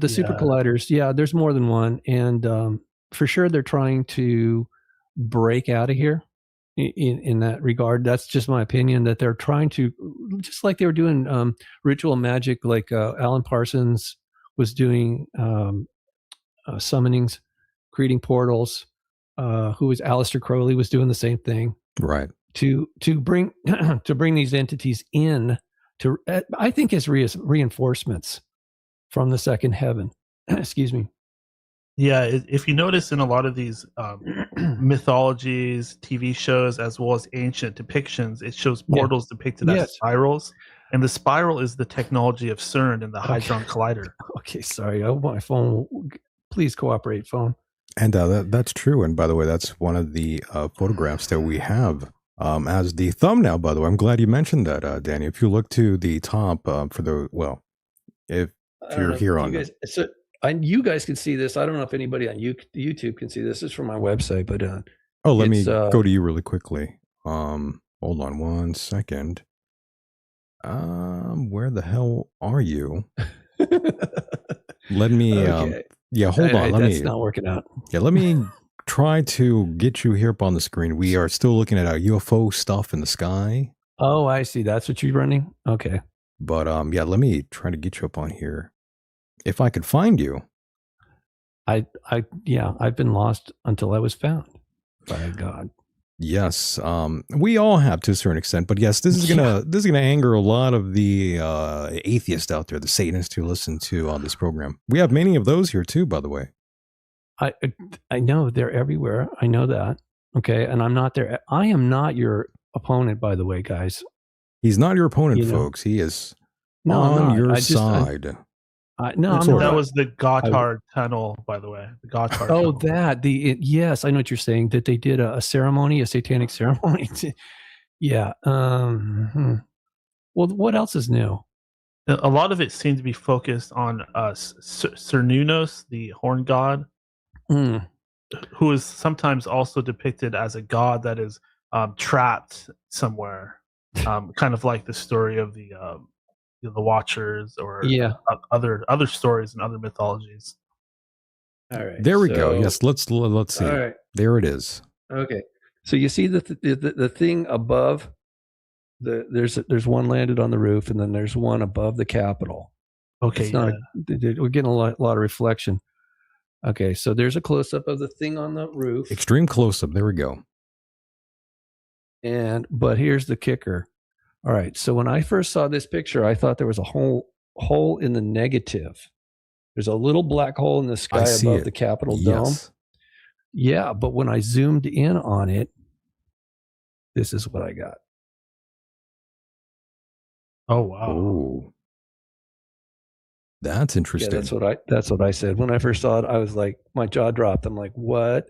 super colliders. Yeah, there's more than one, and for sure they're trying to break out of here. In that regard, that's just my opinion, that they're trying to, just like they were doing ritual magic, like Alan Parsons was doing summonings, creating portals. Who was Aleister Crowley was doing the same thing, right? To bring these entities in to, I think, as reinforcements from the second heaven. Excuse me. Yeah, if you notice in a lot of these mythologies, TV shows, as well as ancient depictions, it shows portals depicted as Yes. spirals, and the spiral is the technology of CERN and the Hadron Collider. Okay, sorry. Oh, my phone. Please cooperate, phone. And that's true. And by the way, that's one of the photographs that we have as the thumbnail. By the way, I'm glad you mentioned that, Danny. If you look to the top for the if you're here on you guys can see this. I don't know if anybody on YouTube can see this. This is from my website, but let me go to you really quickly. Hold on one second. Where the hell are you? Let me okay. Hold on. That's not working out. Yeah, let me try to get you here up on the screen. We are still looking at our UFO stuff in the sky. Oh, I see. That's what you're running? Okay. But let me try to get you up on here. If I could find you. I've been lost until I was found by God. Yes, we all have to a certain extent, but yes, this is gonna anger a lot of the atheists out there, the Satanists who listen to this program. We have many of those here too, by the way. I know they're everywhere. I know that. Okay, and I'm not there. I am not your opponent, by the way, guys. He's not your opponent, folks. He is on your side. No, that was the Gotthard tunnel, by the way. The Gotthard. Oh, tunnel. Yes, I know what you're saying. That they did a ceremony, a satanic ceremony. Yeah. Well, what else is new? A lot of it seemed to be focused on Cernunnos, the horn god, who is sometimes also depicted as a god that is trapped somewhere, kind of like the story of the Watchers or other stories and other mythologies. All right, there we go. Yes, let's see. All right. There it is. Okay, so you see the thing above. There's one landed on the roof, and then there's one above the Capitol. Okay, we're getting a lot of reflection. Okay, so there's a close up of the thing on the roof. Extreme close up. There we go. But here's the kicker. All right, so when I first saw this picture, I thought there was a hole in the negative. There's a little black hole in the sky above the Capitol dome. Yeah, but when I zoomed in on it, this is what I got. Oh wow! Ooh. That's interesting. Yeah, that's what I said when I first saw it. I was like, my jaw dropped. I'm like, what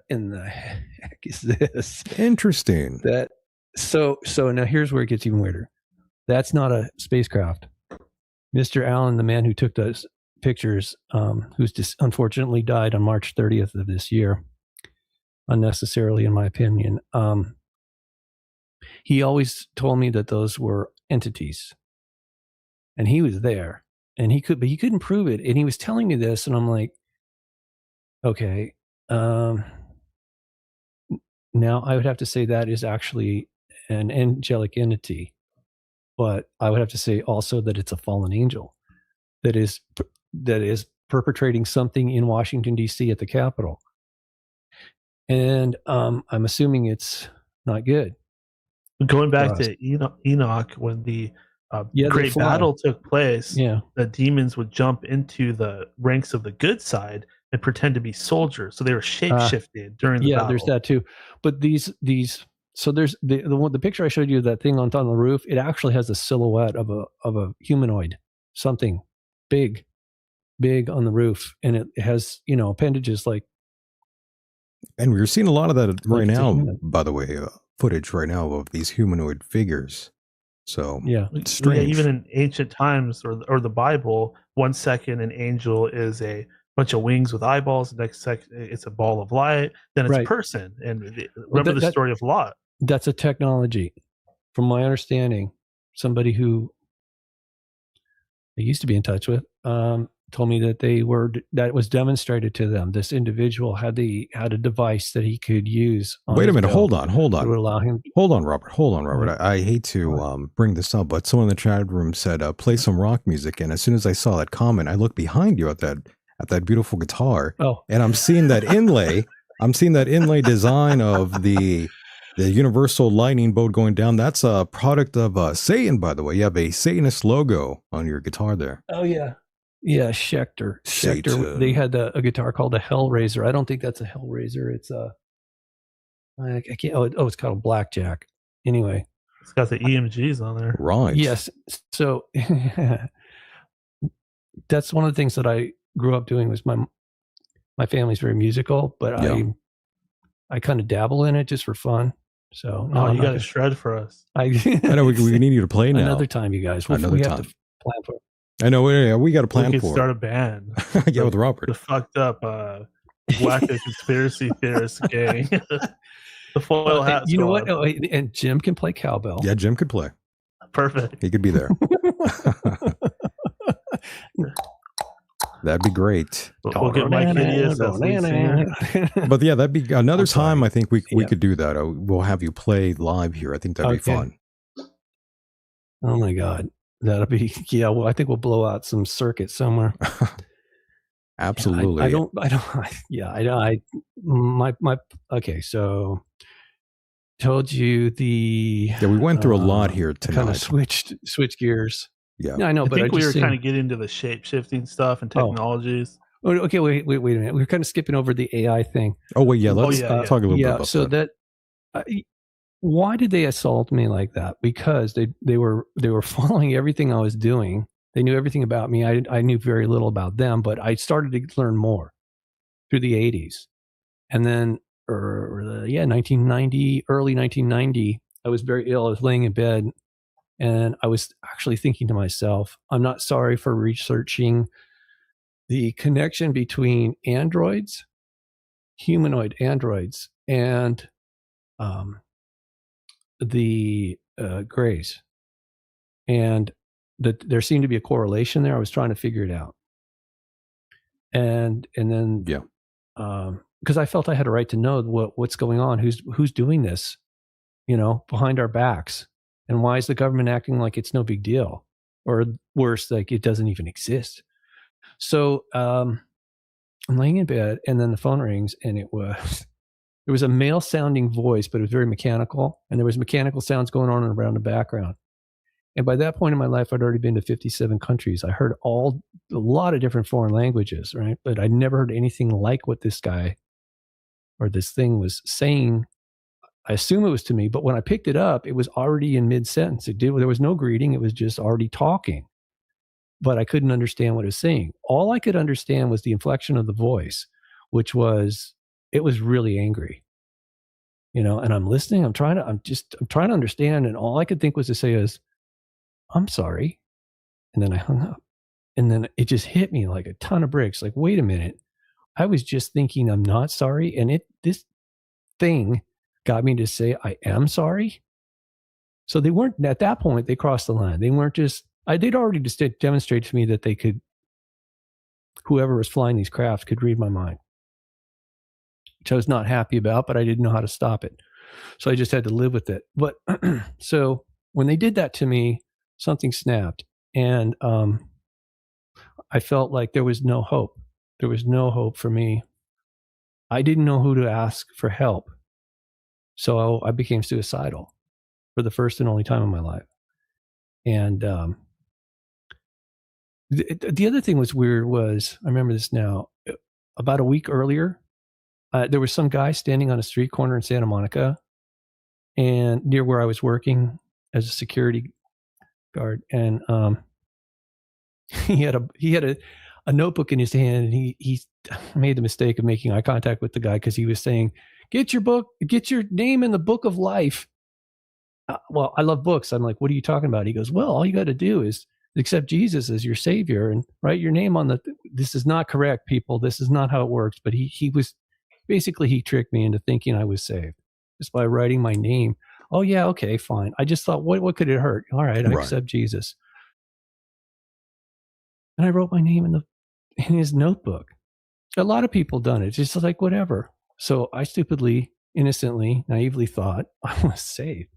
in the heck is this? Interesting. So now here's where it gets even weirder. That's not a spacecraft. Mr. Allen, the man who took those pictures, who's just unfortunately died on March 30th of this year, unnecessarily, in my opinion. He always told me that those were entities, and he was there, and he couldn't prove it. And he was telling me this, and I'm like, okay. Now I would have to say that is actually an angelic entity, but I would have to say also that it's a fallen angel that is perpetrating something in Washington, D.C. at the Capitol. And I'm assuming it's not good. Going back to Enoch, when the great battle took place, the demons would jump into the ranks of the good side and pretend to be soldiers. So they were shape-shifted during the battle. Yeah, there's that too. But so there's the picture I showed you, that thing on the roof, it actually has a silhouette of a humanoid, something big on the roof, and it has appendages like. And we're seeing a lot of that right now, by the way, footage right now of these humanoid figures. So it's strange. Yeah, even in ancient times or the Bible, 1 second an angel is a bunch of wings with eyeballs. The next second it's a ball of light. Then it's a person. And remember the story of Lot. That's a technology, from my understanding. Somebody who I used to be in touch with told me that that was demonstrated to them. This individual had a device that he could use. Wait a minute, hold on. To allow him. Hold on, Robert. I hate to bring this up, but someone in the chat room said, "Play some rock music." And as soon as I saw that comment, I looked behind you at that beautiful guitar, and I'm seeing that inlay. I'm seeing that inlay design of the universal lightning bolt going down. That's a product of Satan, by the way. You have a Satanist logo on your guitar there. Oh yeah. Yeah, Schecter. Satan. They had a guitar called a Hellraiser. I don't think that's a Hellraiser. It's I can't. Oh, it's called a Blackjack. Anyway, It's got the EMGs on there. Right. yes. So that's one of the things that I grew up doing. Was my family's very musical, but Yeah. I kind of dabble in it just for fun. So No, you got to shred for us. I know we need you to play now. Another time, you guys. We have to plan for it. I know. We got to plan We for could start a band. yeah, with Robert. The fucked up wacko conspiracy theorist gang. The foil hat. You know what? Oh, and Jim can play cowbell. Yeah, Jim could play. Perfect. He could be there. That'd be great. We'll get Mike Hideous as lead singer. But yeah, that'd be another time. I think we could do that. We'll have you play live here. I think that'd be fun. Oh my God. That'll be, yeah. Well, I think we'll blow out some circuit somewhere. Absolutely. Okay. So told you we went through a lot here tonight. Kind of switch gears. Yeah. I know, I but think we were kind of getting into the shape shifting stuff and technologies. Oh, okay. Wait a minute. We're kind of skipping over the AI thing. Oh, wait. Yeah. Let's talk a little bit about that. Why did they assault me like that? Because they were following everything I was doing. They knew everything about me. I knew very little about them, but I started to learn more through the 80s. And then, 1990, early 1990, I was very ill. I was laying in bed and I was actually thinking to myself, I'm not sorry for researching the connection between androids, humanoid androids, and the Greys, and that there seemed to be a correlation there. I was trying to figure it out, and then because I felt I had a right to know what's going on, who's doing this, behind our backs, and why is the government acting like it's no big deal, or worse, like it doesn't even exist. So I'm laying in bed, and then the phone rings, and it was a male sounding voice, but it was very mechanical, and there was mechanical sounds going on around the background. And by that point in my life, I'd already been to 57 countries. I heard a lot of different foreign languages, right? But I never heard anything like what this guy or this thing was saying. I assume it was to me, but when I picked it up, it was already in mid-sentence. There was no greeting. It was just already talking. But I couldn't understand what it was saying. All I could understand was the inflection of the voice, which was, it was really angry. And I'm listening. I'm trying to understand. And all I could think was to say is, I'm sorry. And then I hung up. And then it just hit me like a ton of bricks. Like, wait a minute. I was just thinking I'm not sorry. And this thing got me to say I am sorry. So they weren't, at that point, they crossed the line. They weren't just, they'd already just demonstrated to me that whoever was flying these crafts could read my mind, which I was not happy about, but I didn't know how to stop it. So I just had to live with it. But so when they did that to me, something snapped, and I felt like there was no hope. There was no hope for me. I didn't know who to ask for help. So I became suicidal for the first and only time in my life. And the other thing was weird was, I remember this now, about a week earlier, there was some guy standing on a street corner in Santa Monica, and near where I was working as a security guard, and he had a notebook in his hand, and he made the mistake of making eye contact with the guy because he was saying, get your name in the book of life. Well, I love books. I'm like, what are you talking about? He goes, well, all you got to do is accept Jesus as your savior and write your name on this is not correct, people. This is not how it works. But he tricked me into thinking I was saved just by writing my name. Oh yeah. Okay, fine. I just thought, what could it hurt? All right. I accept Jesus. And I wrote my name in his notebook. A lot of people done it. It's just like, whatever. So I stupidly, innocently, naively thought I was saved.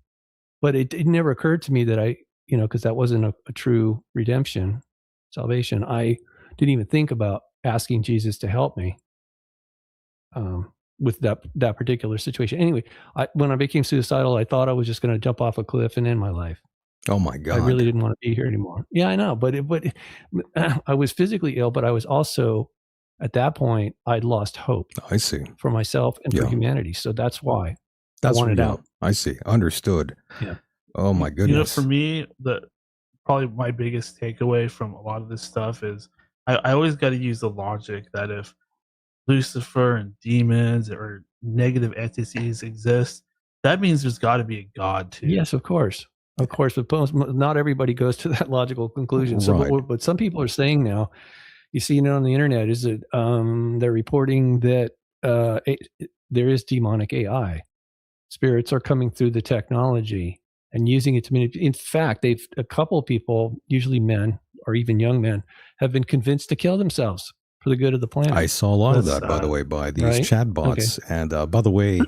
But it never occurred to me that because that wasn't a true redemption, salvation. I didn't even think about asking Jesus to help me with that particular situation. Anyway, when I became suicidal, I thought I was just going to jump off a cliff and end my life. Oh my God. I really didn't want to be here anymore. Yeah, I know, but I was physically ill, but I was also, at that point, I'd lost hope I see. for myself and for Yeah. humanity. So that's why That's I wanted yeah, out. I see. Understood. Yeah. Oh my goodness. For me, probably my biggest takeaway from a lot of this stuff is I always got to use the logic that if Lucifer and demons or negative entities exist, that means there's got to be a God too. Yes, of course. Of course, but not everybody goes to that logical conclusion. So, Right. what some people are saying now, you see it on the internet, is that they're reporting that there is demonic AI. Spirits are coming through the technology and using it to manipulate. In fact, a couple of people, usually men or even young men, have been convinced to kill themselves for the good of the planet. I saw a lot of That's that, by the sad. way, by these Right? chatbots. Okay. And by the way,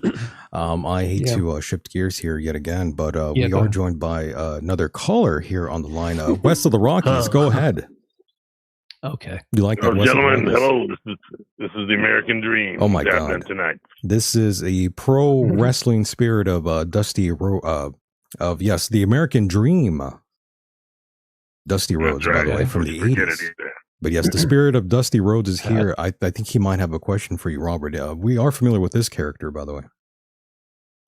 I hate Yeah. to shift gears here yet again, but Yeah, we go are ahead. joined by another caller here on the line, west of the Rockies. Go ahead. Okay. You like that? Oh, West of the gentlemen, Rockies? hello. This is the American Dream. Oh my What's happening God. tonight? This is a pro wrestling spirit of Dusty yes, the American Dream. Dusty Rhodes, That's by the right. way, from the Forget 80s. it either. But yes, the spirit of Dusty Rhodes is here. I think he might have a question for you, Robert. We are familiar with this character, by the way.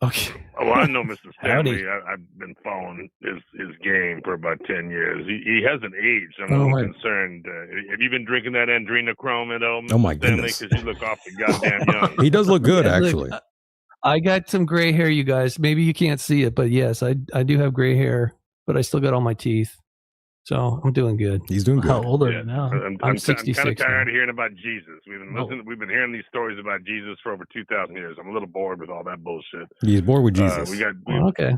Okay. Oh, I know Mr. Howdy. Stanley. I've been following his game for about 10 years. He hasn't aged. I'm a Oh, little right. concerned. Have you been drinking that adrenochrome at all, Mr. Oh my Stanley? goodness. Because you look awfully goddamn young. He does look good, Yeah, look, actually. I got some gray hair, you guys. Maybe you can't see it, but yes, I do have gray hair, but I still got all my teeth. So I'm doing good. He's doing good. How old are Yeah. you now? I'm 66 kind of now. tired of hearing about Jesus. We've been hearing these stories about Jesus for over 2,000 years. I'm a little bored with all that bullshit. He's bored with Jesus. Okay.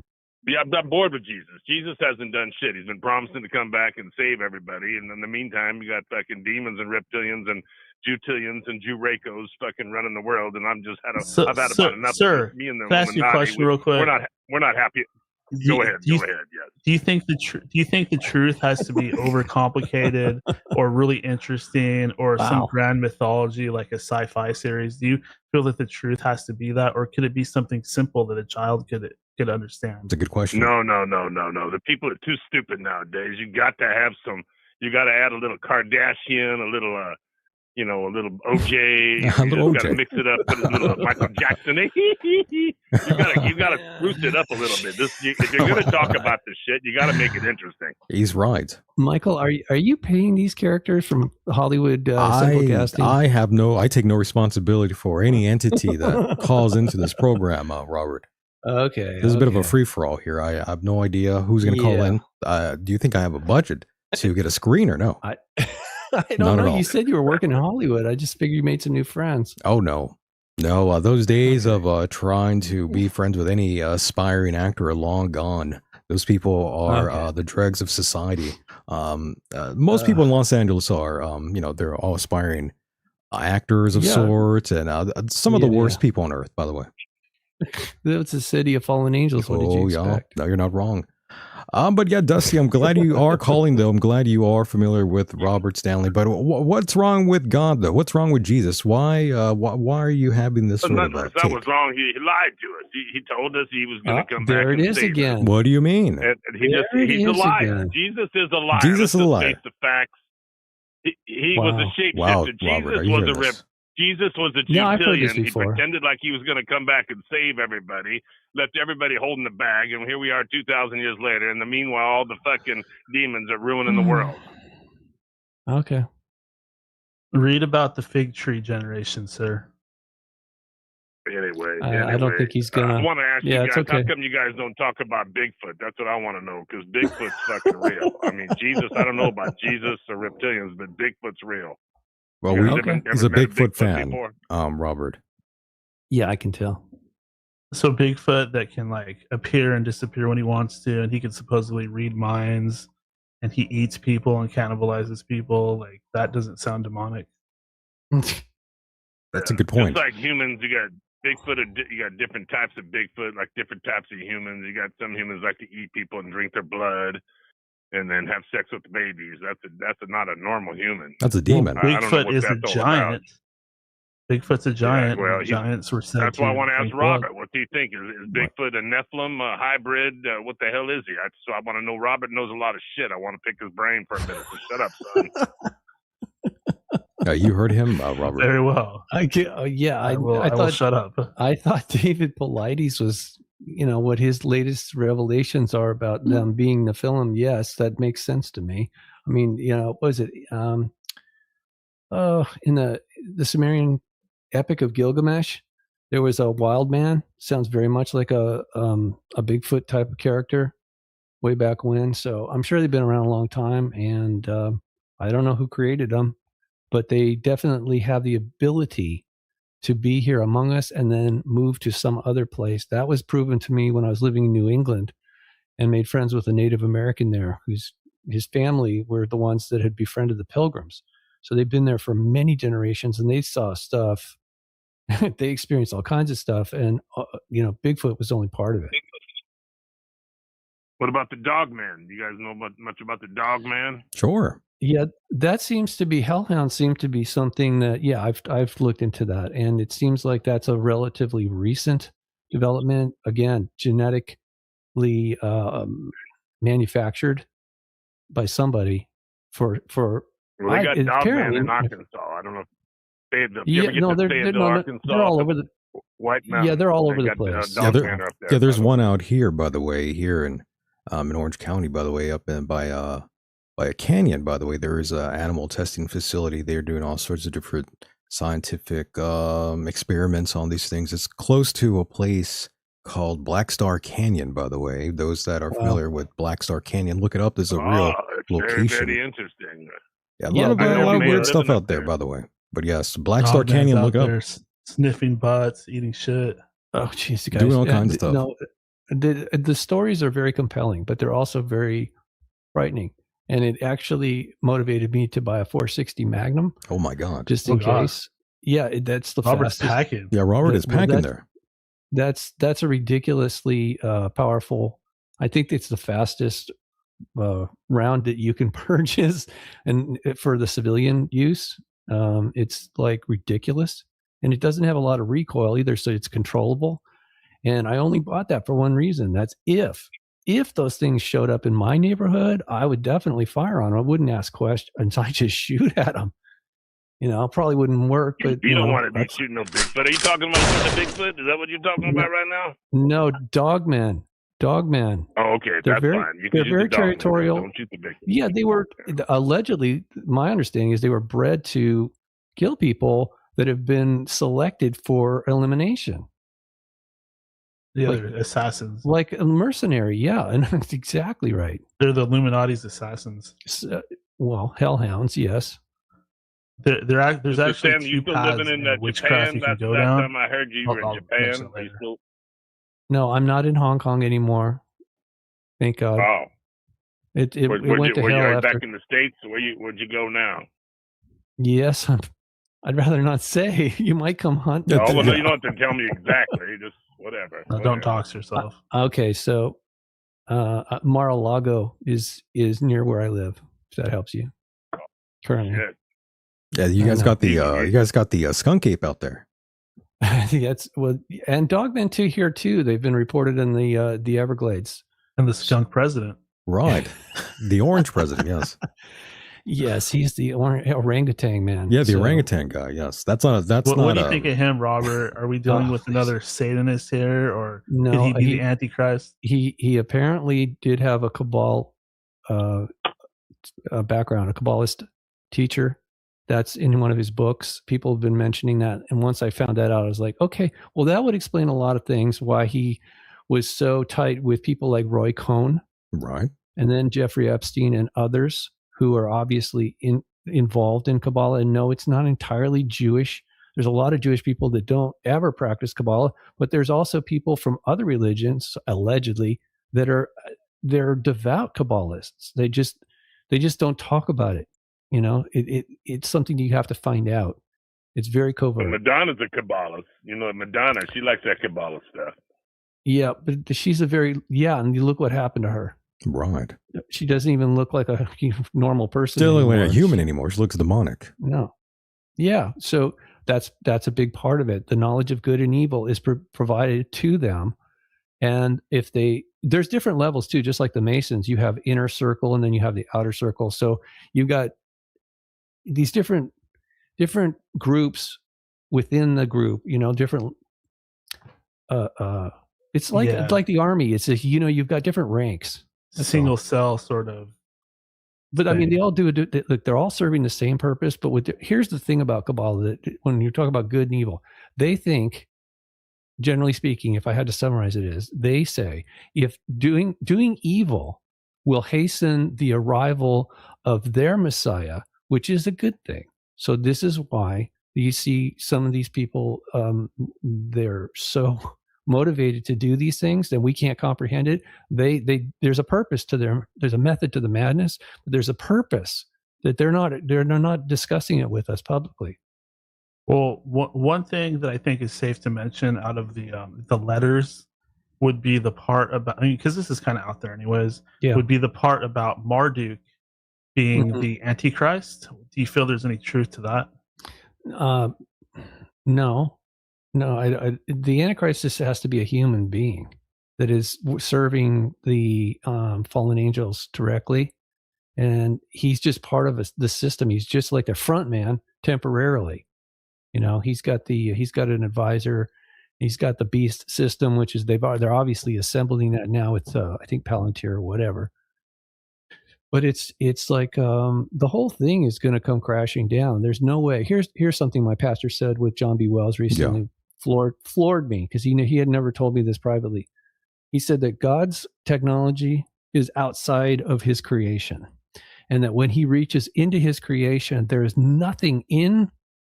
Yeah, I'm bored with Jesus. Jesus hasn't done shit. He's been promising to come back and save everybody. And in the meantime, you got fucking demons and reptilians and Jewtillions and Jewracos fucking running the world. And I've had about enough. Sir, Me and the can I ask you a Illuminati, question real quick? We're not happy. Go ahead. Yes. Do you think the truth has to be overcomplicated or really interesting or some Wow. grand mythology like a sci-fi series? Do you feel that the truth has to be that, or could it be something simple that a child could understand? It's a good question. No. The people are too stupid nowadays. You got to add a little Kardashian, a little a little OJ. A little Got to OJ. mix it up, put a little Michael Jackson. you got to spruce it up a little bit. If you're going to talk about this shit, you got to make it interesting. He's right. Michael, are you paying these characters from Hollywood Simple Casting? I take no responsibility for any entity that calls into this program, Robert. Okay. There's a bit of a free-for-all here. I have no idea who's going to call in. Do you think I have a budget to get a screen or no? I don't Not at know. all. You said you were working in Hollywood. I just figured you made some new friends. Oh, no. No, those days of trying to be friends with any aspiring actor are long gone. Those people are the dregs of society. Most people in Los Angeles are, they're all aspiring actors of sorts, and some of the worst people on earth, by the way. It's a city of fallen angels. What did you expect? No, you're not wrong. But yeah, Dusty, I'm glad you are calling, though. I'm glad you are familiar with Robert Stanley. But what's wrong with God, though? What's wrong with Jesus? Why are you having this sort of that take? was wrong. He lied to us. He told us he was going to come back. There it and is save again. us. What do you mean? And he's a liar. Again. Jesus is a liar. Jesus is a liar. Face the facts. He Wow. was a shapeshifter. Wow, Jesus Robert, are you was hearing a this? Jesus was a Yeah, I've heard this Jewtillion. He before. pretended like he was going to come back and save everybody, left everybody holding the bag, and here we are 2,000 years later. And meanwhile, all the fucking demons are ruining the world. Okay. Read about the fig tree generation, sir. Anyway, I don't think he's gonna. I want to ask Yeah, you it's guys, okay. how come you guys don't talk about Bigfoot? That's what I want to know, because Bigfoot's fucking real. I mean, Jesus, I don't know about Jesus or reptilians, but Bigfoot's real. Well, You guys he's a ever met Bigfoot fan, before? Robert. Yeah, I can tell. So Bigfoot that can like appear and disappear when he wants to, and he can supposedly read minds, and he eats people and cannibalizes people. Like that doesn't sound demonic. That's a good point. Just like humans, you got Bigfoot. You got different types of Bigfoot, like different types of humans. You got some humans like to eat people and drink their blood, and then have sex with babies. That's not a normal human. That's a demon. I don't know Bigfoot what is a that's all about. giant. Bigfoot's a giant. well, and giants were said That's why I want to ask drink blood. Robert. What do you think? Is Bigfoot a Nephilim, a hybrid? What the hell is he? So I want to know. Robert knows a lot of shit. I want to pick his brain for a minute. So shut up, son. You heard him, Robert. Very well. I thought shut up. I thought David Paulides was, what his latest revelations are about them being Nephilim. Yes, that makes sense to me. I mean, what was it? In the Sumerian Epic of Gilgamesh, there was a wild man. Sounds very much like a Bigfoot type of character way back when. So I'm sure they've been around a long time, and I don't know who created them, but they definitely have the ability to be here among us and then move to some other place. That was proven to me when I was living in New England and made friends with a Native American there his family were the ones that had befriended the Pilgrims. So they've been there for many generations, and they saw stuff. They experienced all kinds of stuff, and Bigfoot was only part of it. What about the dogman? Do you guys know much about the dogman? Sure. Yeah, that seems to be hellhounds. Seem to be something that I've looked into that, and it seems like that's a relatively recent development. Again, genetically manufactured by somebody for. Well, they got dogmen in Arkansas. I don't know if they're all over the White Mountain. Yeah, they're all over the place. There's one out here, by the way, here in Orange County, by the way, up by a canyon. By the way, there is an animal testing facility. They're doing all sorts of different scientific experiments on these things. It's close to a place called Black Star Canyon, by the way. Those that are familiar with Black Star Canyon, look it up. There's a real location. Very, very interesting. Yeah, a lot of weird stuff out there, by the way. But yes, Black Star Canyon, look up. Sniffing butts, eating shit. Oh, jeez, guys. Doing all kinds of stuff. No, the stories are very compelling, but they're also very frightening. And it actually motivated me to buy a 460 Magnum. Oh, my God. Just in case. Yeah, that's the Robert's fastest. packing. Yeah, Robert is packing there. That's a ridiculously powerful. I think it's the fastest round that you can purchase, and for the civilian use, it's like ridiculous, and it doesn't have a lot of recoil either, so it's controllable. And I only bought that for one reason. That's if those things showed up in my neighborhood, I would definitely fire on them. I wouldn't ask questions. I just shoot at them. Probably wouldn't work. But you don't want to be shooting no Bigfoot. Are you talking about the Bigfoot? Is that what you're talking about right now? No, dogmen. Oh, okay, that's fine. They're very territorial. Don't shoot the Bigfoot. Yeah, they were allegedly. My understanding is they were bred to kill people that have been selected for elimination. Yeah, they're assassins. Like a mercenary, yeah, and that's exactly right. They're the Illuminati's assassins. Hellhounds, yes. There's actually Stan, two you still paths living in witchcraft Japan? you can go That down. time I heard you were in Japan. Are you still... No, I'm not in Hong Kong anymore. Thank God. Oh. It went to hell you after. Back in the States? Where'd you go now? Yes, I'd rather not say. You might come hunt. Oh, well, no, you don't have to tell me exactly. Just whatever. No, don't dox yourself. Okay, so Mar-a-Lago is near where I live. If that helps you. Currently. Shit. Yeah, you guys got the skunk ape out there. That's and dogmen too here too. They've been reported in the Everglades. And the skunk president. Right. The orange president, yes. Yes, he's the orangutan man. Yeah, the orangutan guy, yes. What do you think of him, Robert? Are we dealing with another Satanist here, or no, could he be the Antichrist? He apparently did have a Cabal background, a Kabbalist teacher. That's in one of his books. People have been mentioning that. And once I found that out, I was like, okay, well, that would explain a lot of things, why he was so tight with people like Roy Cohn. Right. And then Jeffrey Epstein and others who are obviously involved in Kabbalah. And no, it's not entirely Jewish. There's a lot of Jewish people that don't ever practice Kabbalah, but there's also people from other religions, allegedly, they're devout Kabbalists. They just don't talk about it. It's something you have to find out. It's very covert. Madonna's a Kabbalist. Madonna, she likes that Kabbalah stuff. Yeah, but she's and you look what happened to her. Right. She doesn't even look like a normal person. Still not a human anymore. She looks demonic. No. Yeah. So That's a big part of it. The knowledge of good and evil is provided to them. And if there's different levels too, just like the Masons, you have inner circle and then you have the outer circle. So you've got these different groups within the group, different, it's like the army. It's you've got different ranks. Single cell sort of. But I mean, they all do it. Look, they're all serving the same purpose. But here's the thing about Kabbalah: that when you talk about good and evil, they think, generally speaking, if I had to summarize it, is they say if doing evil will hasten the arrival of their Messiah, which is a good thing. So this is why you see some of these people, they're so motivated to do these things that we can't comprehend it. There's a purpose to there's a method to the madness, but there's a purpose that they're not discussing it with us publicly. Well, one thing that I think is safe to mention out of the letters would be the part about, because this is kind of out there anyways, would be the part about Marduk being the Antichrist. Do you feel there's any truth to that? No. The Antichrist just has to be a human being that is serving the fallen angels directly, and he's just part of the system. He's just like the front man temporarily. He's got an advisor. He's got the beast system, which is they're obviously assembling that now with I think Palantir or whatever. But it's like the whole thing is going to come crashing down. There's no way. Here's something my pastor said with John B. Wells recently. Yeah. Floored me because he had never told me this privately. He said that God's technology is outside of his creation, and that when he reaches into his creation, there is nothing in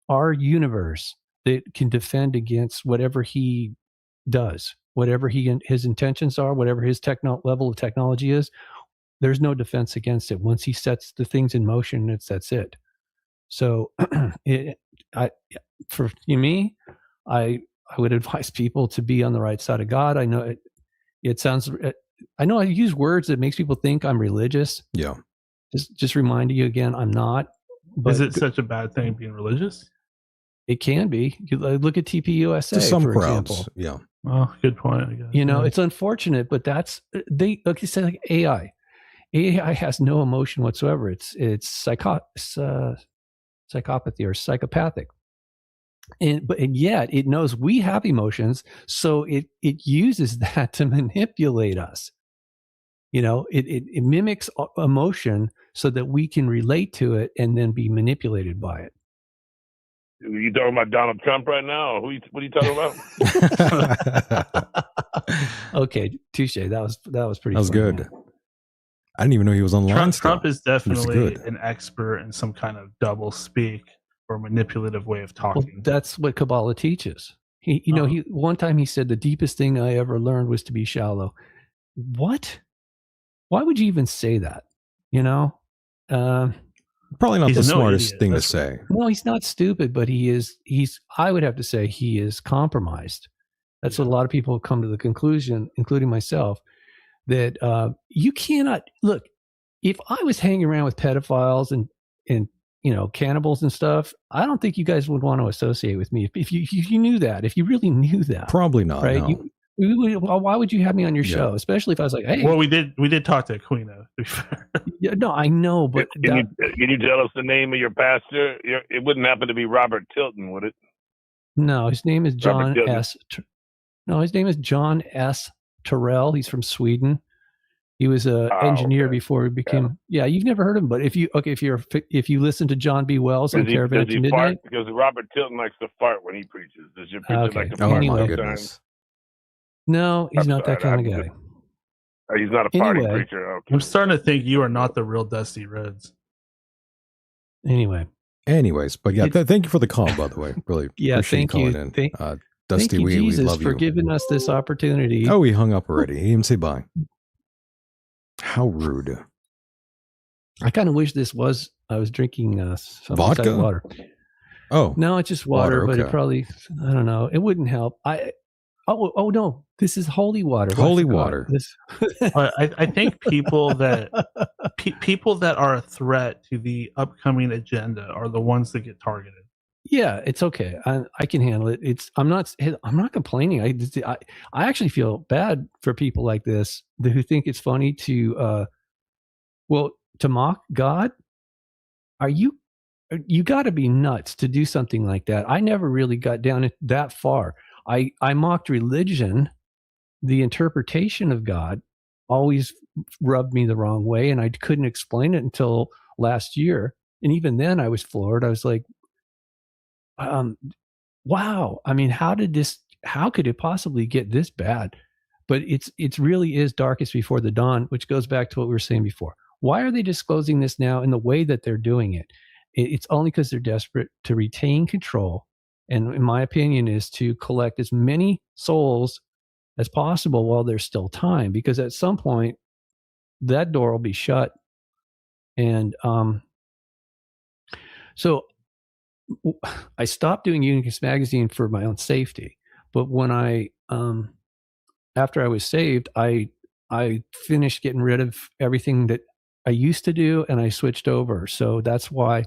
our universe that can defend against whatever he does, whatever his intentions are, whatever his level of technology is. There's no defense against it. Once he sets the things in motion, that's it. So I would advise people to be on the right side of God. I know it sounds, I know I use words that makes people think I'm religious. Yeah. Just remind you again, I'm not. But is it such a bad thing being religious? It can be. You look at TPUSA, to some for crowds. example. Yeah. Well, good point, I guess. It's unfortunate, but like you said, like AI. AI has no emotion whatsoever. It's psychopathy or psychopathic. And yet it knows we have emotions, so it uses that to manipulate us. It mimics emotion so that we can relate to it and then be manipulated by it. Are you talking about Donald Trump right now? What are you talking about? Okay, touche. That was pretty. That was funny, good. man. I didn't even know he was online. Trump is definitely an expert in some kind of double speak or manipulative way of talking. Well, that's what Kabbalah teaches. He one time he said the deepest thing I ever learned was to be shallow. What? Why would you even say that? Probably not the smartest thing to say. No, he's not stupid, but he's I would have to say he is compromised. That's what a lot of people have come to the conclusion, including myself, that you cannot look. If I was hanging around with pedophiles and cannibals and stuff, I don't think you guys would want to associate with me. If you knew that, if you really knew that, probably not. Right? No. Why would you have me on your show? Especially if I was like, hey. Well, we did talk to Aquino, to be fair. Yeah, no, I know, but can you tell us the name of your pastor? It wouldn't happen to be Robert Tilton, would it? No, his name is John S. No, his name is John S. Terrell. He's from Sweden. He was an engineer before he became. Yeah, you've never heard of him, but if you listen to John B. Wells on Caravan to Midnight, because Robert Tilton likes to fart when he preaches. Does your preacher like to fart? Anyway. My goodness. No, he's not that kind of guy. He's not a party preacher. Okay. I'm starting to think you are not the real Dusty Rhodes. Anyways, but yeah, thank you for the call, by the way. Really, thank you. Dusty, thank you, we Jesus, love you for giving us this opportunity. Oh, he hung up already. He didn't even say bye. How rude. I kind of wish this was. I was drinking some vodka water. Oh no, it's just water, okay. But it probably, I don't know. It wouldn't help. Oh no, this is holy water. Holy water. I think people that are a threat to the upcoming agenda are the ones that get targeted. Yeah, it's okay. I can handle it. I'm not complaining. I actually feel bad for people like this who think it's funny to mock God. You got to be nuts to do something like that. I never really got down that far. I mocked religion. The interpretation of God always rubbed me the wrong way, and I couldn't explain it until last year. And even then I was floored. I was like, wow. I mean, how could it possibly get this bad? But it's really is darkest before the dawn, which goes back to what we were saying before. Why are they disclosing this now in the way that they're doing it? It's only because they're desperate to retain control. And in my opinion, is to collect as many souls as possible while there's still time, because at some point that door will be shut. And so I stopped doing Unicus Magazine for my own safety. But when after I was saved, I finished getting rid of everything that I used to do, and I switched over. So that's why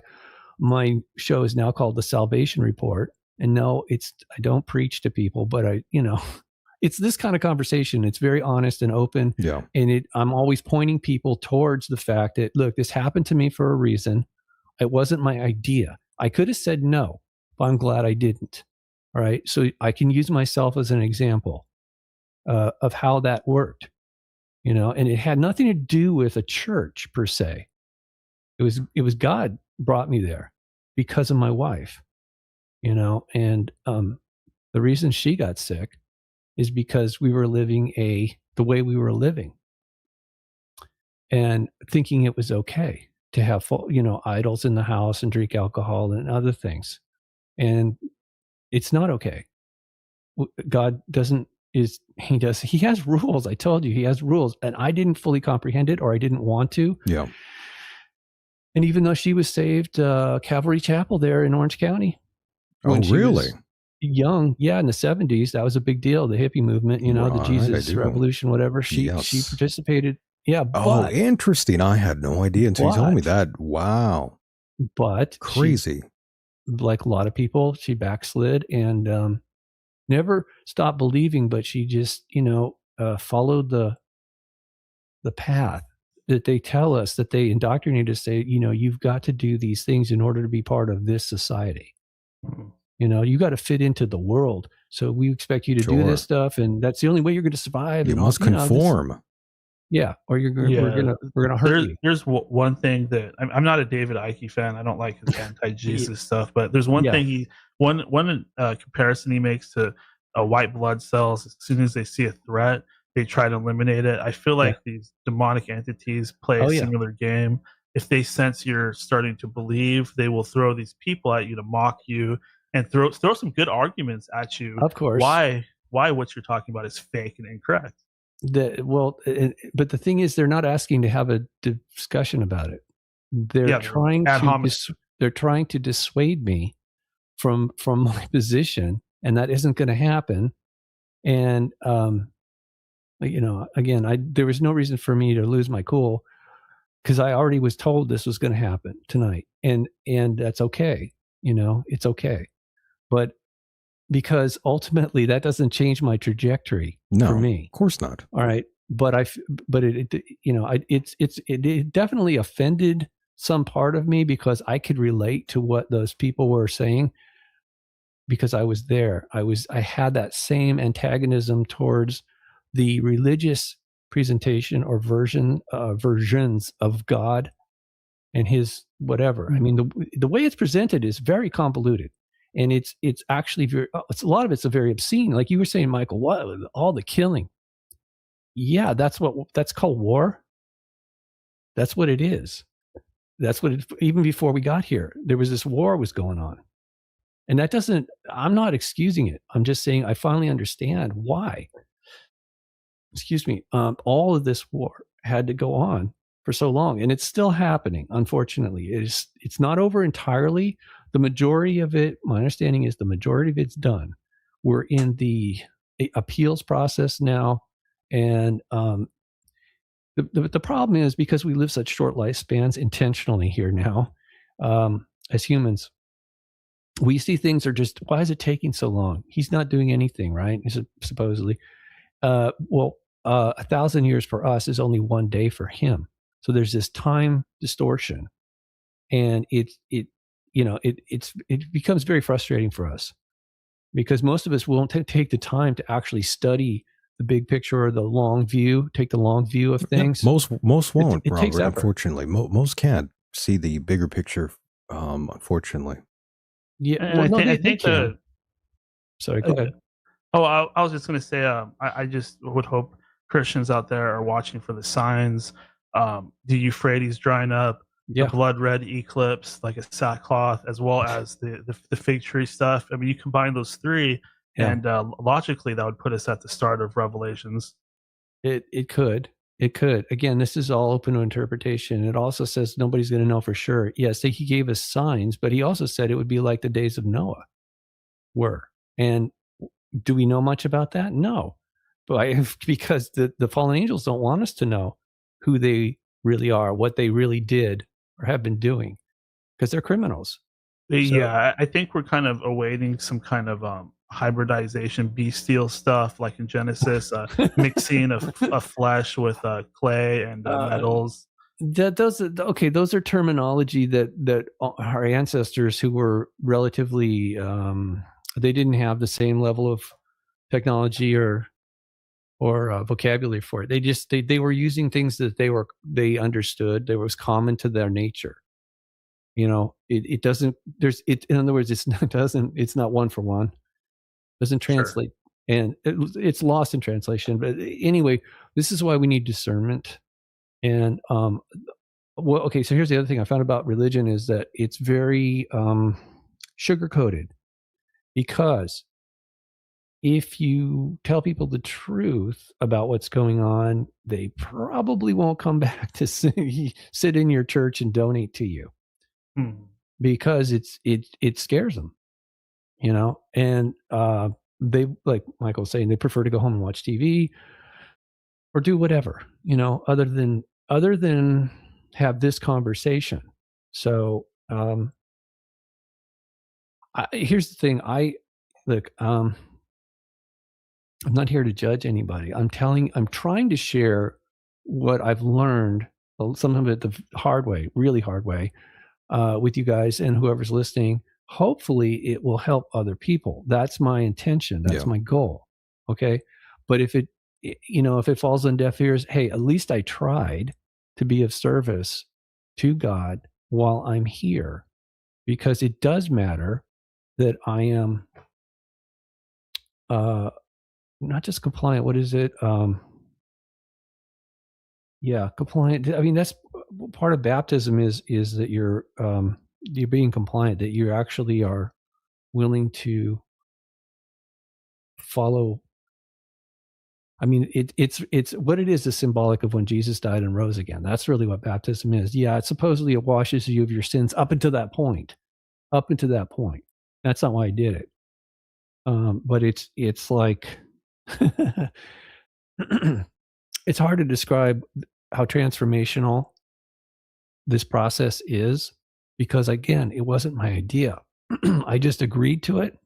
my show is now called The Salvation Report. And no, I don't preach to people, but it's this kind of conversation. It's very honest and open. Yeah. And I'm always pointing people towards the fact that, look, this happened to me for a reason. It wasn't my idea. I could have said no, but I'm glad I didn't. All right. So I can use myself as an example of how that worked, and it had nothing to do with a church per se. It was God brought me there because of my wife, and the reason she got sick is because we were living the way we were living and thinking it was okay to have, idols in the house and drink alcohol and other things. And it's not okay. God he has rules. I told you he has rules, and I didn't fully comprehend it, or I didn't want to. Yeah. And even though she was saved, Calvary Chapel there in Orange County. Oh, really? Young. Yeah. In the 70s, that was a big deal. The hippie movement, the Jesus revolution, whatever. She participated. Yeah. Oh, interesting. I had no idea until you told me that. Wow. But crazy. Like a lot of people, she backslid and never stopped believing, but she just, followed the path that they tell us, that they indoctrinate us, say, you've got to do these things in order to be part of this society. Mm-hmm. You got to fit into the world. So we expect you to do this stuff, and that's the only way you're going to survive. You must conform. Yeah, or we're gonna hurt you. There's one thing that I'm not a David Icke fan. I don't like his anti-Jesus stuff, but there's one thing one comparison he makes to white blood cells. As soon as they see a threat, they try to eliminate it. I feel like these demonic entities play a similar game. If they sense you're starting to believe, they will throw these people at you to mock you and throw some good arguments at you. Of course. Why what you're talking about is fake and incorrect. But the thing is, they're not asking to have a discussion about it. They're trying to dissuade me from my position, and that isn't going to happen. And again, there was no reason for me to lose my cool, because I already was told this was going to happen tonight, and that's okay. It's okay, but because ultimately that doesn't change my trajectory for me. Of course not. All right. But it definitely offended some part of me, because I could relate to what those people were saying, because I was there. I had that same antagonism towards the religious presentation or versions of God and his whatever. I mean, the way it's presented is very convoluted. And it's actually a lot of it's very obscene. Like you were saying, Michael, what all the killing? Yeah, that's called war. That's what it is. That's what even before we got here, there was this war was going on. And I'm not excusing it. I'm just saying I finally understand why. Excuse me. All of this war had to go on for so long, and it's still happening. Unfortunately, it's not over entirely. The majority of it, my understanding is the majority of it's done. We're in the appeals process now. And the problem is, because we live such short lifespans intentionally here now, as humans, we see things are just, why is it taking so long? He's not doing anything, right? Supposedly. 1,000 years for us is only 1 day for him. So there's this time distortion, and it becomes very frustrating for us because most of us won't take the time to actually study the big picture or the long view, take the long view of things. Yeah, most won't, it takes Robert, effort. unfortunately. Most can't see the bigger picture, unfortunately. Yeah, And I think can. Sorry, go ahead. Oh, I was just going to say, I just would hope Christians out there are watching for the signs. The Euphrates drying up, Yeah. the blood red eclipse, like a sackcloth, as well as the fig tree stuff. I mean, you combine those three, Yeah. and logically, that would put us at the start of Revelations. It could. Again, this is all open to interpretation. It also says nobody's going to know for sure. Yes, he gave us signs, but he also said it would be like the days of Noah were. And do we know much about that? No. But because the fallen angels don't want us to know who they really are, what they really did or have been doing, because they're criminals. Yeah, I think we're kind of awaiting some kind of hybridization, bestial stuff, like in Genesis, mixing of flesh with clay and metals. Those are terminology that our ancestors, who were relatively, they didn't have the same level of technology or vocabulary for it. They were using things that they understood. That was common to their nature. You know, it doesn't. In other words, it's not one for one. Doesn't translate, sure. And it's lost in translation. But anyway, this is why we need discernment. And so here's the other thing I found about religion is that it's very sugar coated, because if you tell people the truth about what's going on, they probably won't come back to sit in your church and donate to you, because it scares them, you know. And they, like Michael's saying, they prefer to go home and watch TV or do whatever, you know, other than have this conversation. So here's the thing. I'm not here to judge anybody. I'm trying to share what I've learned, some of it the hard way, really hard way, with you guys and whoever's listening. Hopefully it will help other people. That's my intention. That's my goal. Okay. But if it falls on deaf ears, hey, at least I tried to be of service to God while I'm here, because it does matter that I am not just compliant. What is it? Compliant. I mean, that's part of baptism is that you're being compliant, that you actually are willing to follow. I mean, it's what it is symbolic of when Jesus died and rose again. That's really what baptism is. Yeah, it supposedly it washes you of your sins up until that point. That's not why I did it. But it's like it's hard to describe how transformational this process is, because again, it wasn't my idea. I just agreed to it,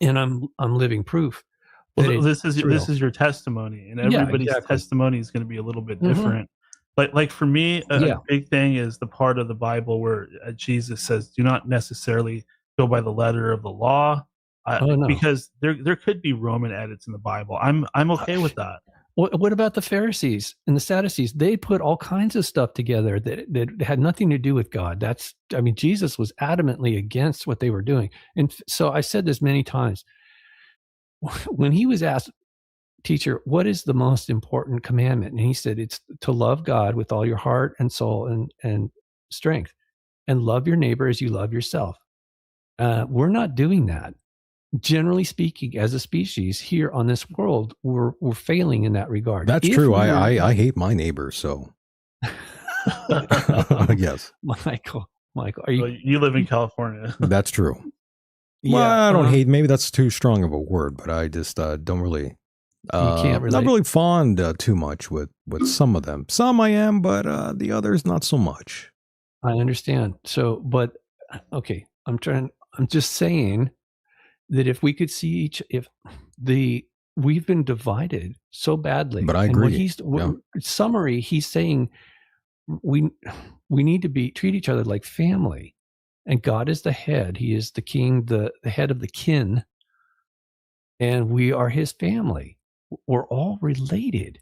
and I'm living proof. Well, this is your testimony, and everybody's testimony is going to be a little bit different. Like for me, a big thing is the part of the Bible where Jesus says, "Do not necessarily go by the letter of the law," because there could be Roman edits in the Bible. I'm okay with that. What about the Pharisees and the Sadducees? They put all kinds of stuff together that had nothing to do with God. Jesus was adamantly against what they were doing. And so I said this many times. When he was asked, "Teacher, what is the most important commandment?" And he said, "It's to love God with all your heart and soul and strength, and love your neighbor as you love yourself." We're not doing that. Generally speaking, as a species here on this world, we're failing in that regard. That's true. I hate my neighbors, so yes. Michael, you live in California. That's true. Well, I don't hate. Maybe that's too strong of a word, but I just don't really. You can't relate. Not really fond too much with some of them. Some I am, but the others not so much. I understand. So, but okay. I'm just saying that if we could see we've been divided so badly. But I And agree. Summary, he's saying we need to treat each other like family, and God is the head. He is the king, the head of the kin, and we are his family. We're all related,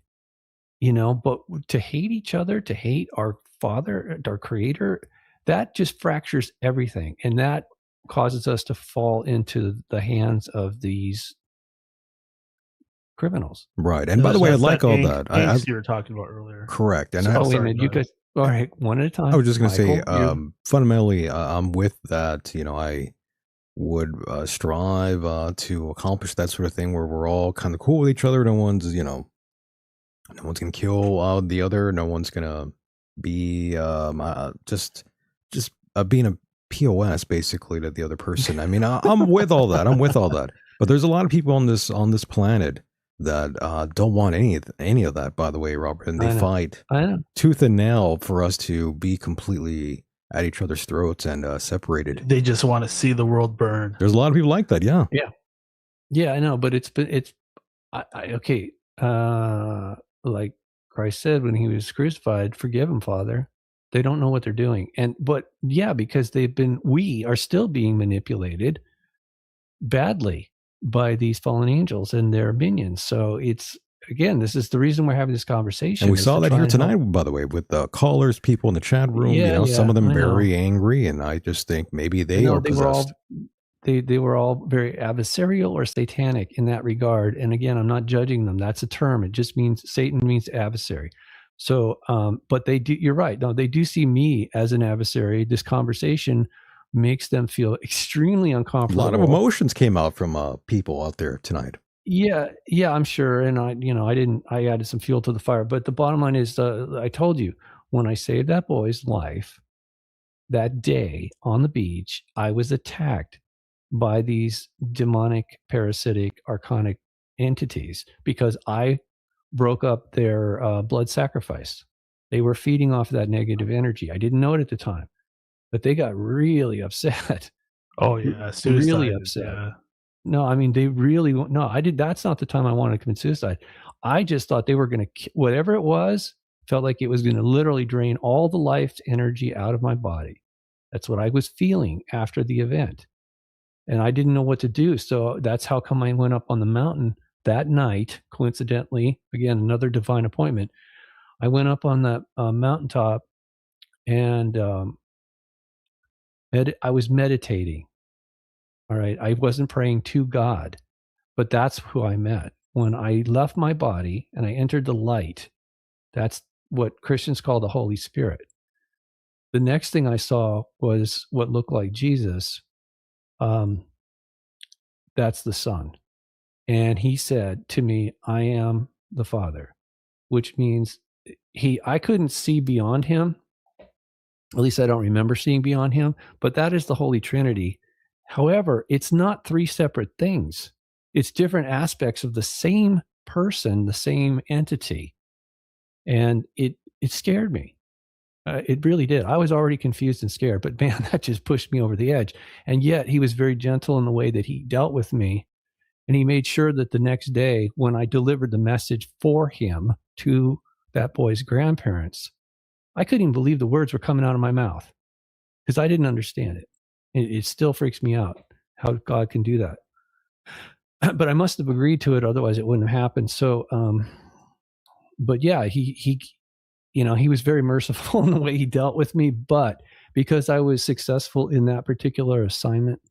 but to hate each other, to hate our Father, our Creator, that just fractures everything, and that causes us to fall into the hands of these criminals. Right. And by the way, I like all that. Angst you were talking about earlier. Correct. And wait a minute, you guys, all right, one at a time. I was just going to say, fundamentally, I'm with that. I would strive to accomplish that sort of thing where we're all kind of cool with each other. No one's going to kill the other. No one's going to be just being a POS basically to the other person. I mean, I'm with all that. But there's a lot of people on this planet that don't want any of that, by the way, Robert, and they fight tooth and nail for us to be completely at each other's throats and separated. They just want to see the world burn. There's a lot of people like that. Yeah. I know, but like Christ said when he was crucified, forgive them, Father. They don't know what they're doing. Because we are still being manipulated badly by these fallen angels and their minions. So this is the reason we're having this conversation. And we saw that here tonight, by the way, with the callers, people in the chat room, some of them very angry. And I just think maybe they are possessed. They were all very adversarial or satanic in that regard. And again, I'm not judging them. That's a term. It just means Satan means adversary. So, but you're right. No, they do see me as an adversary. This conversation makes them feel extremely uncomfortable. A lot of emotions came out from people out there tonight. Yeah, I'm sure. And I added some fuel to the fire, but the bottom line is, I told you, when I saved that boy's life that day on the beach, I was attacked by these demonic, parasitic, archonic entities because I broke up their blood sacrifice. They were feeding off that negative energy. I didn't know it at the time, but they got really upset. Oh yeah, suicide, really upset. Yeah. No, I mean, they really, no, I did. That's not the time I wanted to commit suicide. I just thought they were going to, whatever it was, felt like it was going to literally drain all the life energy out of my body. That's what I was feeling after the event. And I didn't know what to do. So that's how come I went up on the mountain that night, coincidentally, again, another divine appointment. I went up on that mountaintop and I was meditating. All right. I wasn't praying to God, but that's who I met. When I left my body and I entered the light, that's what Christians call the Holy Spirit. The next thing I saw was what looked like Jesus. That's the Son. And he said to me, I am the Father, which means I couldn't see beyond him. At least I don't remember seeing beyond him, but that is the Holy Trinity. However, it's not three separate things. It's different aspects of the same person, the same entity. And it scared me. It really did. I was already confused and scared, but man, that just pushed me over the edge. And yet he was very gentle in the way that he dealt with me. And he made sure that the next day when I delivered the message for him to that boy's grandparents, I couldn't even believe the words were coming out of my mouth because I didn't understand it. It still freaks me out how God can do that. But I must have agreed to it. Otherwise it wouldn't have happened. So, but yeah, he was very merciful in the way he dealt with me, but because I was successful in that particular assignment,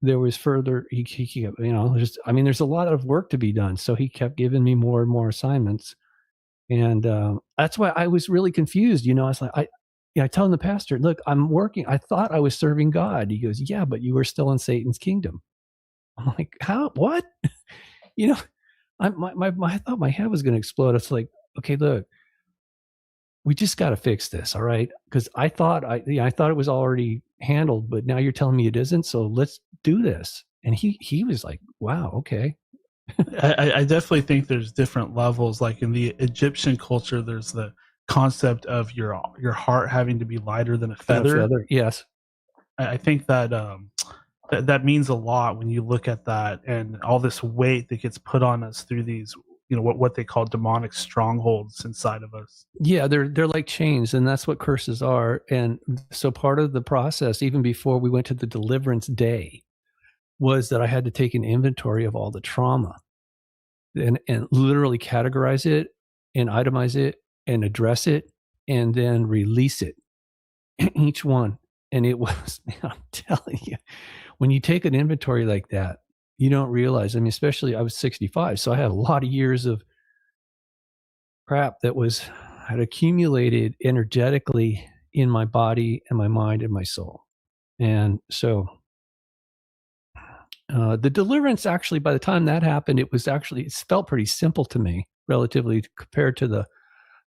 there was further, he there's a lot of work to be done. So he kept giving me more and more assignments. And that's why I was really confused. I was like, I telling the pastor, look, I'm working. I thought I was serving God. He goes, yeah, but you were still in Satan's kingdom. I'm like, how, what? I thought my head was going to explode. It's like, okay, look, we just got to fix this. All right. Cause I thought it was already handled, but now you're telling me it isn't. So let's do this. And he was like, wow, okay. I definitely think there's different levels. Like in the Egyptian culture, there's the concept of your heart having to be lighter than a feather. Yes. I think that that means a lot when you look at that and all this weight that gets put on us through these, what they call demonic strongholds inside of us. Yeah, they're like chains, and that's what curses are. And so part of the process, even before we went to the deliverance day, was that I had to take an inventory of all the trauma and literally categorize it and itemize it and address it and then release it, each one. And it was, man, I'm telling you, when you take an inventory like that, you don't realize, I mean, especially I was 65, so I had a lot of years of crap that had accumulated energetically in my body and my mind and my soul. And so the deliverance, actually, by the time that happened, it felt pretty simple to me, relatively, compared to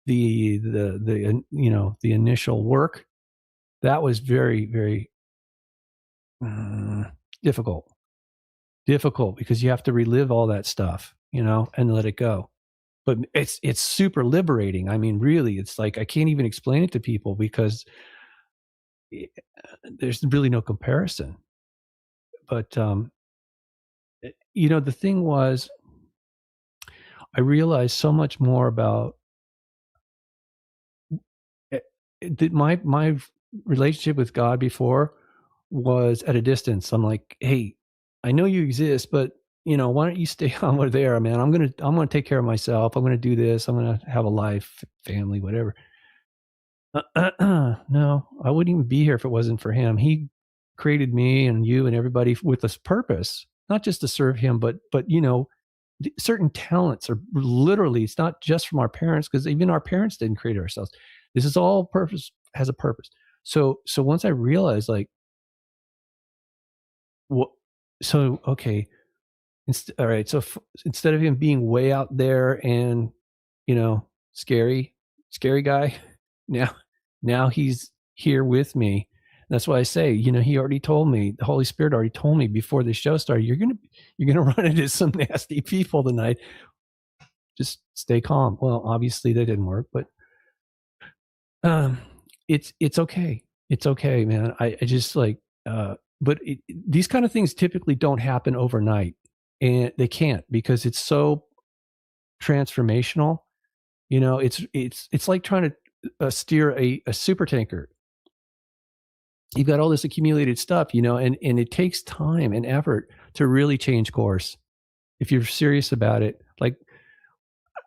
the initial work. That was very, very difficult because you have to relive all that stuff, and let it go. But it's super liberating. I mean, really, it's like I can't even explain it to people because there's really no comparison. But the thing was, I realized so much more about my relationship with God before was at a distance. I'm like, hey, I know you exist, but why don't you stay over there, man? I'm gonna take care of myself. I'm gonna do this. I'm gonna have a life, family, whatever. No, I wouldn't even be here if it wasn't for him. He created me and you and everybody with this purpose, not just to serve him, but certain talents are literally, it's not just from our parents, because even our parents didn't create ourselves. This is all has a purpose. So once I realized, like, what, so, okay, all right. So instead of him being way out there and, scary guy, now he's here with me. That's why I say, he already told me, the Holy Spirit already told me before the show started, you're gonna run into some nasty people tonight. Just stay calm. Well, obviously that didn't work, but it's okay. It's okay, man. I just like, but these kind of things typically don't happen overnight, and they can't, because it's so transformational. It's like trying to steer a super tanker. You've got all this accumulated stuff, and it takes time and effort to really change course if you're serious about it. Like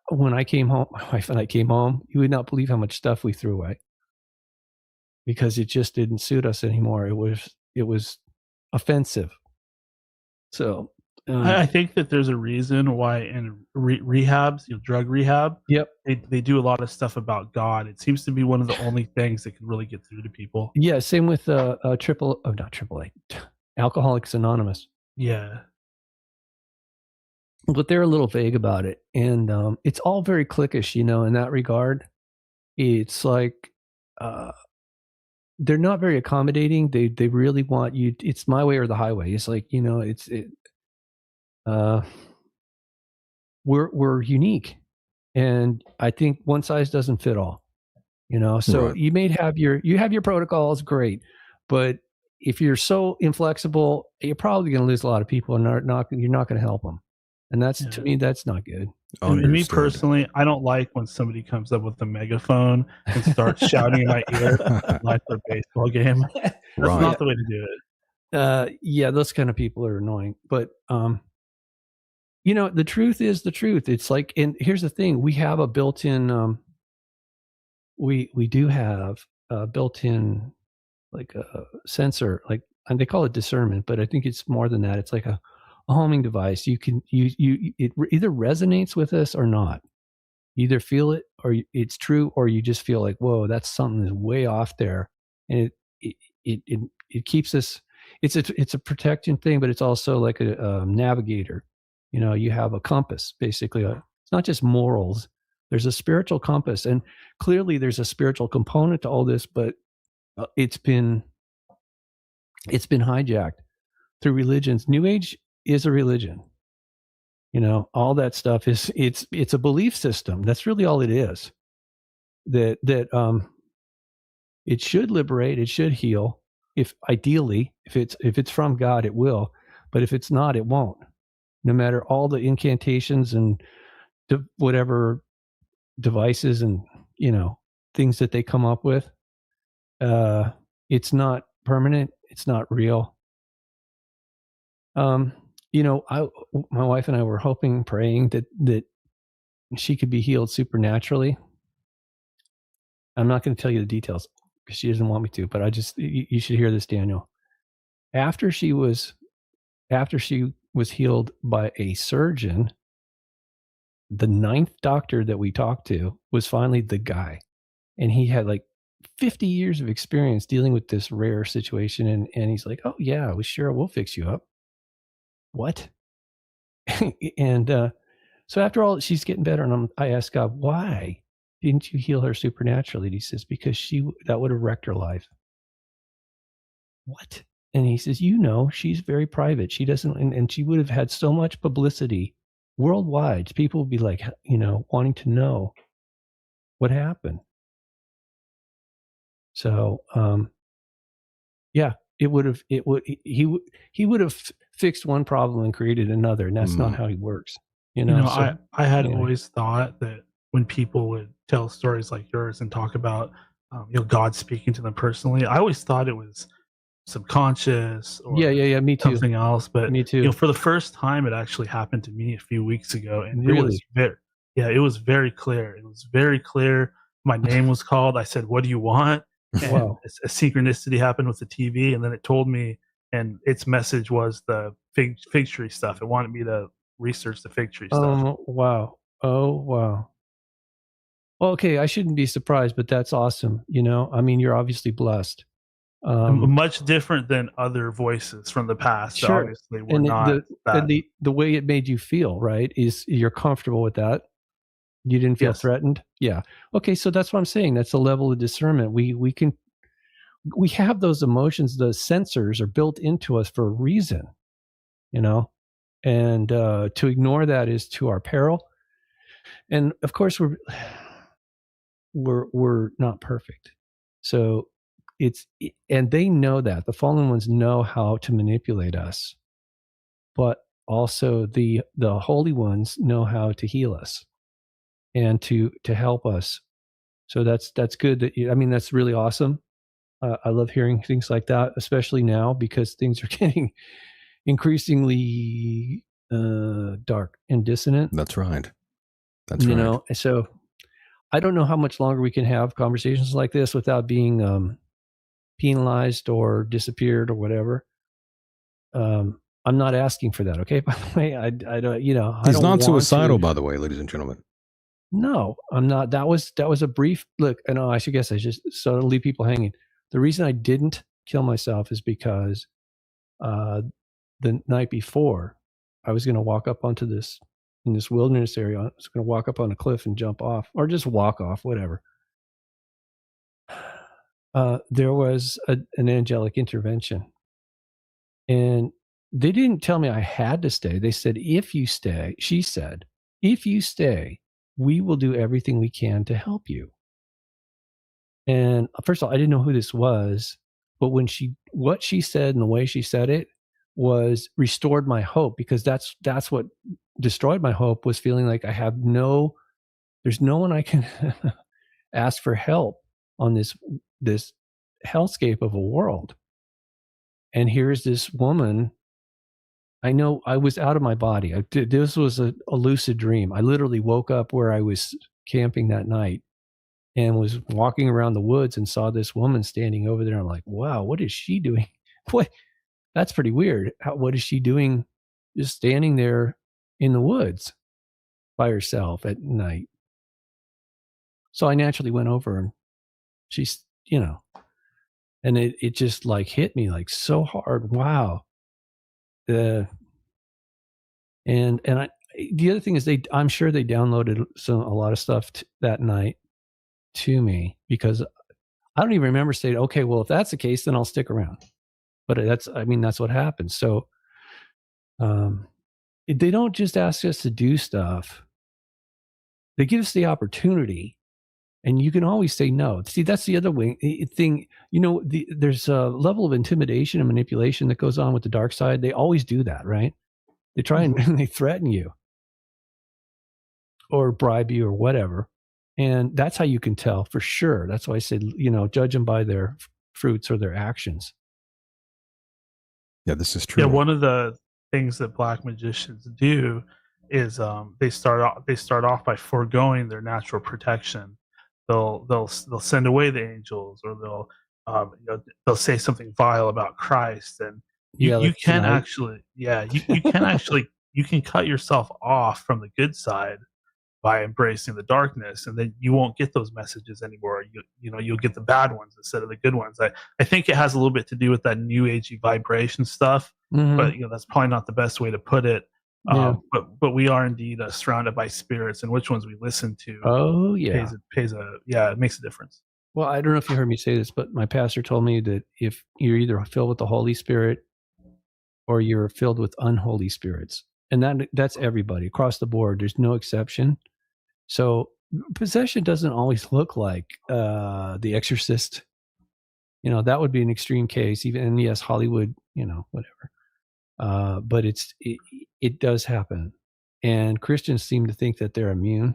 when I came home, my wife and I came home, you would not believe how much stuff we threw away because it just didn't suit us anymore. It was offensive. So I think that there's a reason why in rehabs, drug rehab, yep, they do a lot of stuff about God. It seems to be one of the only things that can really get through to people. Yeah, same with not AAA, Alcoholics Anonymous. Yeah, but they're a little vague about it, and it's all very cliquish, in that regard. It's like they're not very accommodating. They really want you. It's my way or the highway. It's like, we're unique, and I think one size doesn't fit all. So right. You may have your protocols, great, but if you're so inflexible, you're probably going to lose a lot of people, and you're not going to help them. And that's, to me, that's not good. And me personally, I don't like when somebody comes up with a megaphone and starts shouting in my ear like for a baseball game. That's not the way to do it. Yeah, those kind of people are annoying. But the truth is the truth. It's like, and here's the thing: we have a built-in. We do have a built-in, like a sensor, like, and they call it discernment, but I think it's more than that. It's like a homing device. You can it either resonates with us or not. You either feel it or it's true, or you just feel like, whoa, that's something that's way off there, and it keeps us. It's a protection thing, but it's also like a navigator. You have a compass, basically. It's not just morals. There's a spiritual compass, and clearly there's a spiritual component to all this, but it's been hijacked through religions. New Age is a religion. All that stuff is it's a belief system. That's really all it is. That it should liberate, it should heal, if ideally, if it's from God, it will, but if it's not, it won't. No matter all the incantations and whatever devices and, things that they come up with, it's not permanent. It's not real. My wife and I were hoping, praying that she could be healed supernaturally. I'm not going to tell you the details because she doesn't want me to, but you should hear this, Daniel. After she was healed by a surgeon, the 9th doctor that we talked to was finally the guy. And he had like 50 years of experience dealing with this rare situation. And he's like, oh yeah, sure, we'll fix you up. What? And so after all, she's getting better. And I asked God, why didn't you heal her supernaturally? And he says, because that would have wrecked her life. What? And he says, she's very private. She doesn't, and she would have had so much publicity worldwide. People would be like, wanting to know what happened. So, yeah, he would have fixed one problem and created another. And that's not how he works. I had always thought that when people would tell stories like yours and talk about, God speaking to them personally, I always thought it was subconscious or me too. Something else. But me too. For the first time, it actually happened to me a few weeks ago, and really? it was very clear. It was very clear. My name was called. I said, "What do you want?" And wow. A synchronicity happened with the TV, and then it told me, and its message was the fig tree stuff. It wanted me to research the fig tree stuff. Wow. Oh, wow. Well, okay, I shouldn't be surprised, but that's awesome. You're obviously blessed. Much different than other voices from the past. Sure. Obviously, we're not. The way it made you feel, right, is you're comfortable with that. You didn't feel threatened. Yeah. Okay. So that's what I'm saying. That's a level of discernment. We have those emotions. The sensors are built into us for a reason, and to ignore that is to our peril. And of course, we're not perfect. So and they know that the fallen ones know how to manipulate us, but also the holy ones know how to heal us and to help us. So that's good. That's really awesome. I love hearing things like that, especially now because things are getting increasingly dark and dissonant. That's right. So I don't know how much longer we can have conversations like this without being penalized or disappeared or whatever. I'm not asking for that. Okay. By the way, I don't, he's not suicidal, by the way, ladies and gentlemen. No, I'm not. That was a brief look. I know. I just sort of leave people hanging. The reason I didn't kill myself is because the night before I was going to walk up onto in this wilderness area. I was going to walk up on a cliff and jump off, or just walk off, whatever. There was an angelic intervention, and they didn't tell me I had to stay. They said, if you stay, she said, if you stay, we will do everything we can to help you. And first of all, I didn't know who this was, but what she said and the way she said it was restored my hope, because that's what destroyed my hope, was feeling like there's no one I can ask for help on this hellscape of a world. And here's this woman. I know I was out of my body. This was a lucid dream. I literally woke up where I was camping that night and was walking around the woods and saw this woman standing over there. I'm like, wow, what is she doing? What? That's pretty weird. What is she doing just standing there in the woods by herself at night? So I naturally went over, and she's, and it just like hit me like so hard. Wow. The other thing is I'm sure they downloaded a lot of stuff that night to me, because I don't even remember saying, okay, well, if that's the case, then I'll stick around. But that's what happens. So they don't just ask us to do stuff. They give us the opportunity And you can always say no. See, that's the other thing. There's a level of intimidation and manipulation that goes on with the dark side. They always do that, right? They try and they threaten you or bribe you or whatever. And that's how you can tell for sure. That's why I said, judge them by their fruits or their actions. Yeah, this is true. Yeah, one of the things that black magicians do is they start off by foregoing their natural protection. They'll send away the angels, or they'll say something vile about Christ, and you can actually you can cut yourself off from the good side by embracing the darkness, and then you won't get those messages anymore. You'll get the bad ones instead of the good ones. I think it has a little bit to do with that new agey vibration stuff, but that's probably not the best way to put it. Yeah. But we are indeed surrounded by spirits, and which ones we listen to. Oh yeah, it makes a difference. Well, I don't know if you heard me say this, but my pastor told me that if you're either filled with the Holy Spirit or you're filled with unholy spirits, and that's everybody across the board. There's no exception. So possession doesn't always look like The Exorcist. That would be an extreme case. And yes, Hollywood, whatever. But it does happen, and Christians seem to think that they're immune,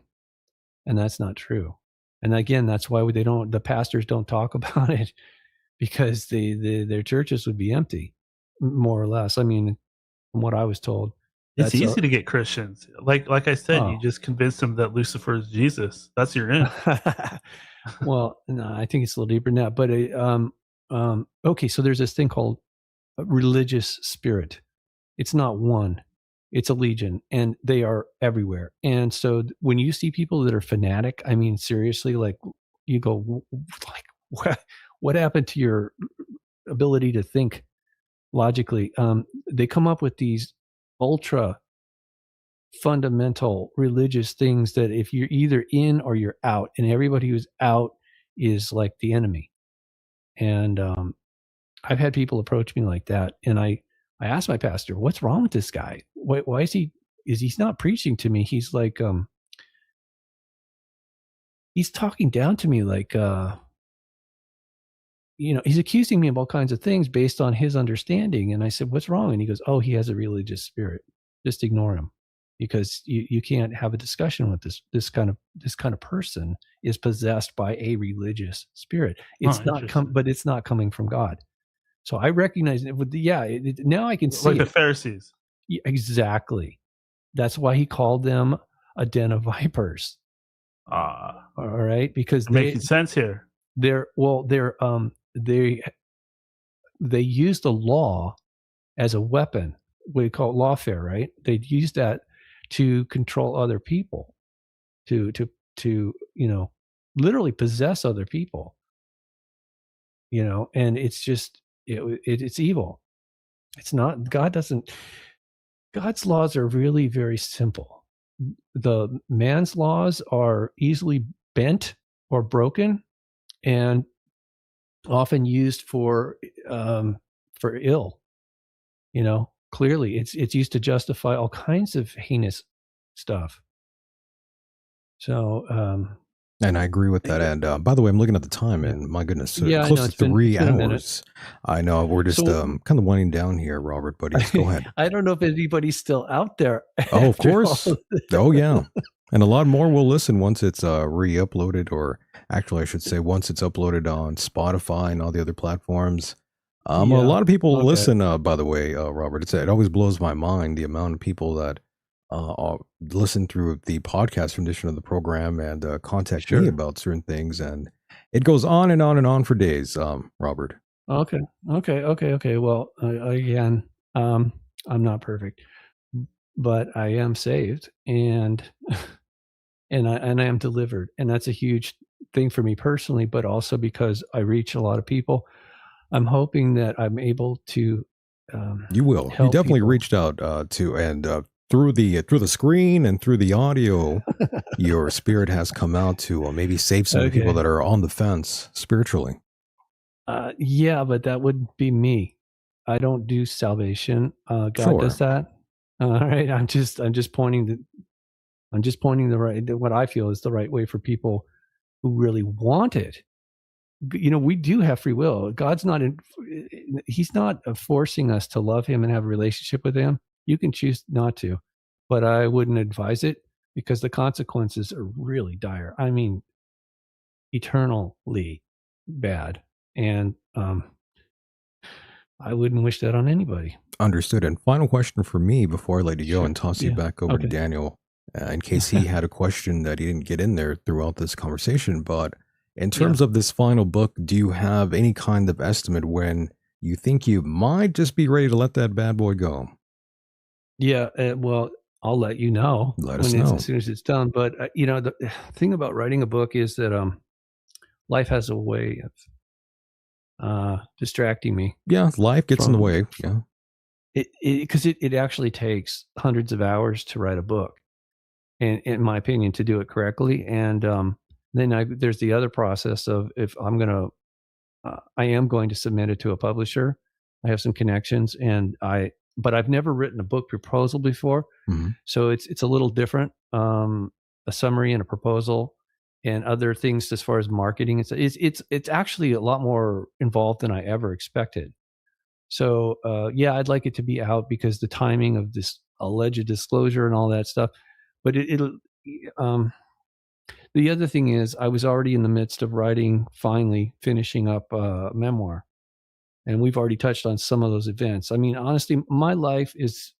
and that's not true. And again, that's why the pastors don't talk about it, because their churches would be empty, more or less. I mean, from what I was told. It's easy to get Christians. Like I said, you just convince them that Lucifer is Jesus. That's your end. Well, no, I think it's a little deeper than that. But okay, so there's this thing called religious spirit. It's not one; it's a legion, and they are everywhere. And so when you see people that are fanatic, I mean, seriously, like you go, like, what happened to your ability to think logically? They come up with these ultra fundamental religious things that if you're either in or you're out, and everybody who's out is like the enemy. And I've had people approach me like that, and I asked my pastor, what's wrong with this guy? Why is he's not preaching to me? He's like he's talking down to me, like he's accusing me of all kinds of things based on his understanding. And I said, what's wrong? And he goes, oh, he has a religious spirit. Just ignore him, because you can't have a discussion with this kind of person is possessed by a religious spirit. It's but it's not coming from God. So I recognize it. Now I can see like the Pharisees. Yeah, exactly. That's why he called them a den of vipers. All right, because making sense here. They use the law as a weapon. We call it lawfare, right? They'd use that to control other people, to literally possess other people. And it's just it's evil. It's not. God's laws are really very simple. The man's laws are easily bent or broken, and often used for ill. Clearly it's used to justify all kinds of heinous stuff. So and I agree with that. And by the way, I'm looking at the time, and my goodness, close to 3 hours. I know we're just kind of winding down here, Robert, but yes, go ahead. I don't know if anybody's still out there. Oh, of course. Oh, yeah. And a lot more will listen once it's re-uploaded, or actually, I should say, once it's uploaded on Spotify and all the other platforms. A lot of people listen, by the way, Robert. It always blows my mind the amount of people that listen through the podcast rendition of the program and contact me about certain things. And it goes on and on and on for days, Robert. Okay. Well, again, I'm not perfect, but I am saved, and I am delivered. And that's a huge thing for me personally, but also because I reach a lot of people. I'm hoping that I'm able to. You will. You definitely reached out to, and through the screen and through the audio, your spirit has come out to maybe save some people that are on the fence spiritually. Yeah, but that would be me. I don't do salvation. God does that. All right. I'm just pointing the right, what I feel is the right way for people who really want it. We do have free will. God's not he's not forcing us to love him and have a relationship with him. You can choose not to, but I wouldn't advise it because the consequences are really dire. I mean, eternally bad. And I wouldn't wish that on anybody. Understood. And final question for me before I let you go and toss you back over to Daniel, in case he had a question that he didn't get in there throughout this conversation. But in terms of this final book, do you have any kind of estimate when you think you might just be ready to let that bad boy go? Yeah, well, I'll let you know. Let us know as soon as it's done. But the thing about writing a book is that life has a way of distracting me. Yeah, life gets in the way. Yeah, because it actually takes hundreds of hours to write a book, and in my opinion, to do it correctly. And then there's the other process of if I am going to submit it to a publisher. I have some connections, but I've never written a book proposal before, so it's a little different. A summary and a proposal, and other things as far as marketing. It's actually a lot more involved than I ever expected. So I'd like it to be out because the timing of this alleged disclosure and all that stuff. But it'll. The other thing is, I was already in the midst of finishing up a memoir. And we've already touched on some of those events. I mean, honestly, my life is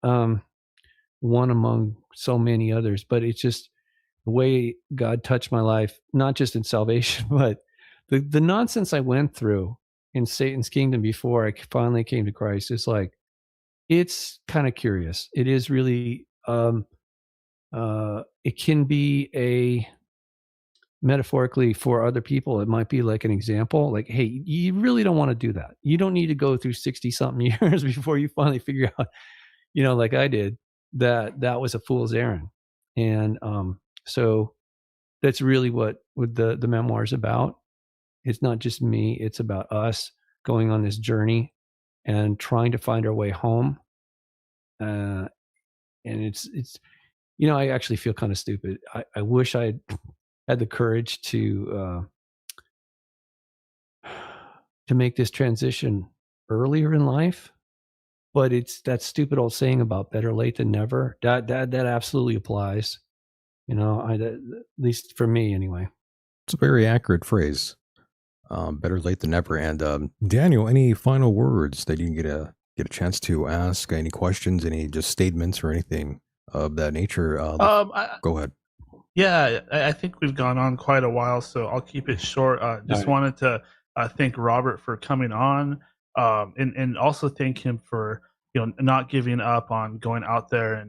one among so many others, but it's just the way God touched my life, not just in salvation, but the nonsense I went through in Satan's kingdom before I finally came to Christ. It's kind of curious. It is really, it can be metaphorically for other people, it might be like an example, like, hey, you really don't want to do that. You don't need to go through 60 something years before you finally figure out, like I did, that was a fool's errand. And so that's really what the memoir is about. It's not just me, it's about us going on this journey and trying to find our way home. And it's I actually feel kind of stupid. I wish I had the courage to make this transition earlier in life, but it's that stupid old saying about better late than never. That absolutely applies. At least for me, anyway. It's a very accurate phrase. Better late than never. And Daniel, any final words that you can get a chance to ask? Any questions? Any just statements or anything of that nature? Go ahead. Yeah, I think we've gone on quite a while, so I'll keep it short. Just wanted to thank Robert for coming on, and also thank him for not giving up on going out there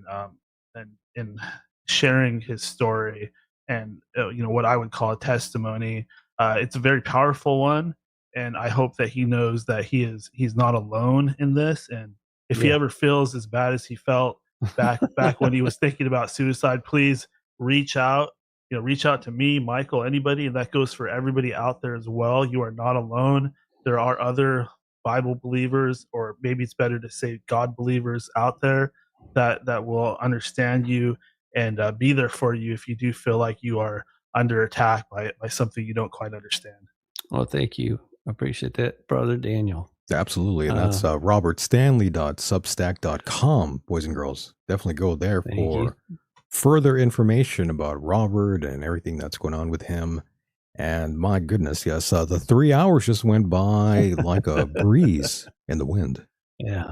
and sharing his story and what I would call a testimony. It's a very powerful one, and I hope that he knows that he's not alone in this. And if he ever feels as bad as he felt back when he was thinking about suicide, please reach out to me, Michael, anybody, and that goes for everybody out there as well. You are not alone. There are other Bible believers, or maybe it's better to say God believers out there that will understand you and be there for you if you do feel like you are under attack by something you don't quite understand. Well, thank you. I appreciate that, Brother Daniel. Absolutely. And that's robertstanley.substack.com, boys and girls. Definitely go there for further information about Robert and everything that's going on with him. And my goodness, yes, the 3 hours just went by like a breeze in the wind. Yeah,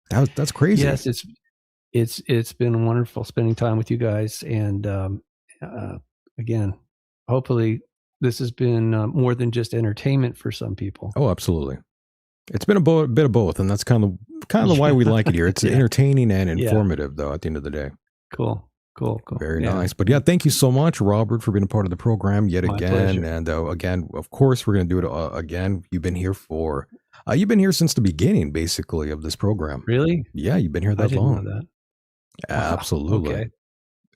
that's crazy. Yes, it's been wonderful spending time with you guys. And again, hopefully this has been more than just entertainment for some people. Oh, absolutely. It's been a bit of both, and that's kind of why we like it here. It's entertaining and informative, though. At the end of the day, cool. Very nice. But thank you so much, Robert, for being a part of the program yet again. Pleasure. And again, of course, we're going to do it again. You've been here since the beginning, basically, of this program. Really? Yeah, you've been here that I didn't long. know that. Absolutely. Okay.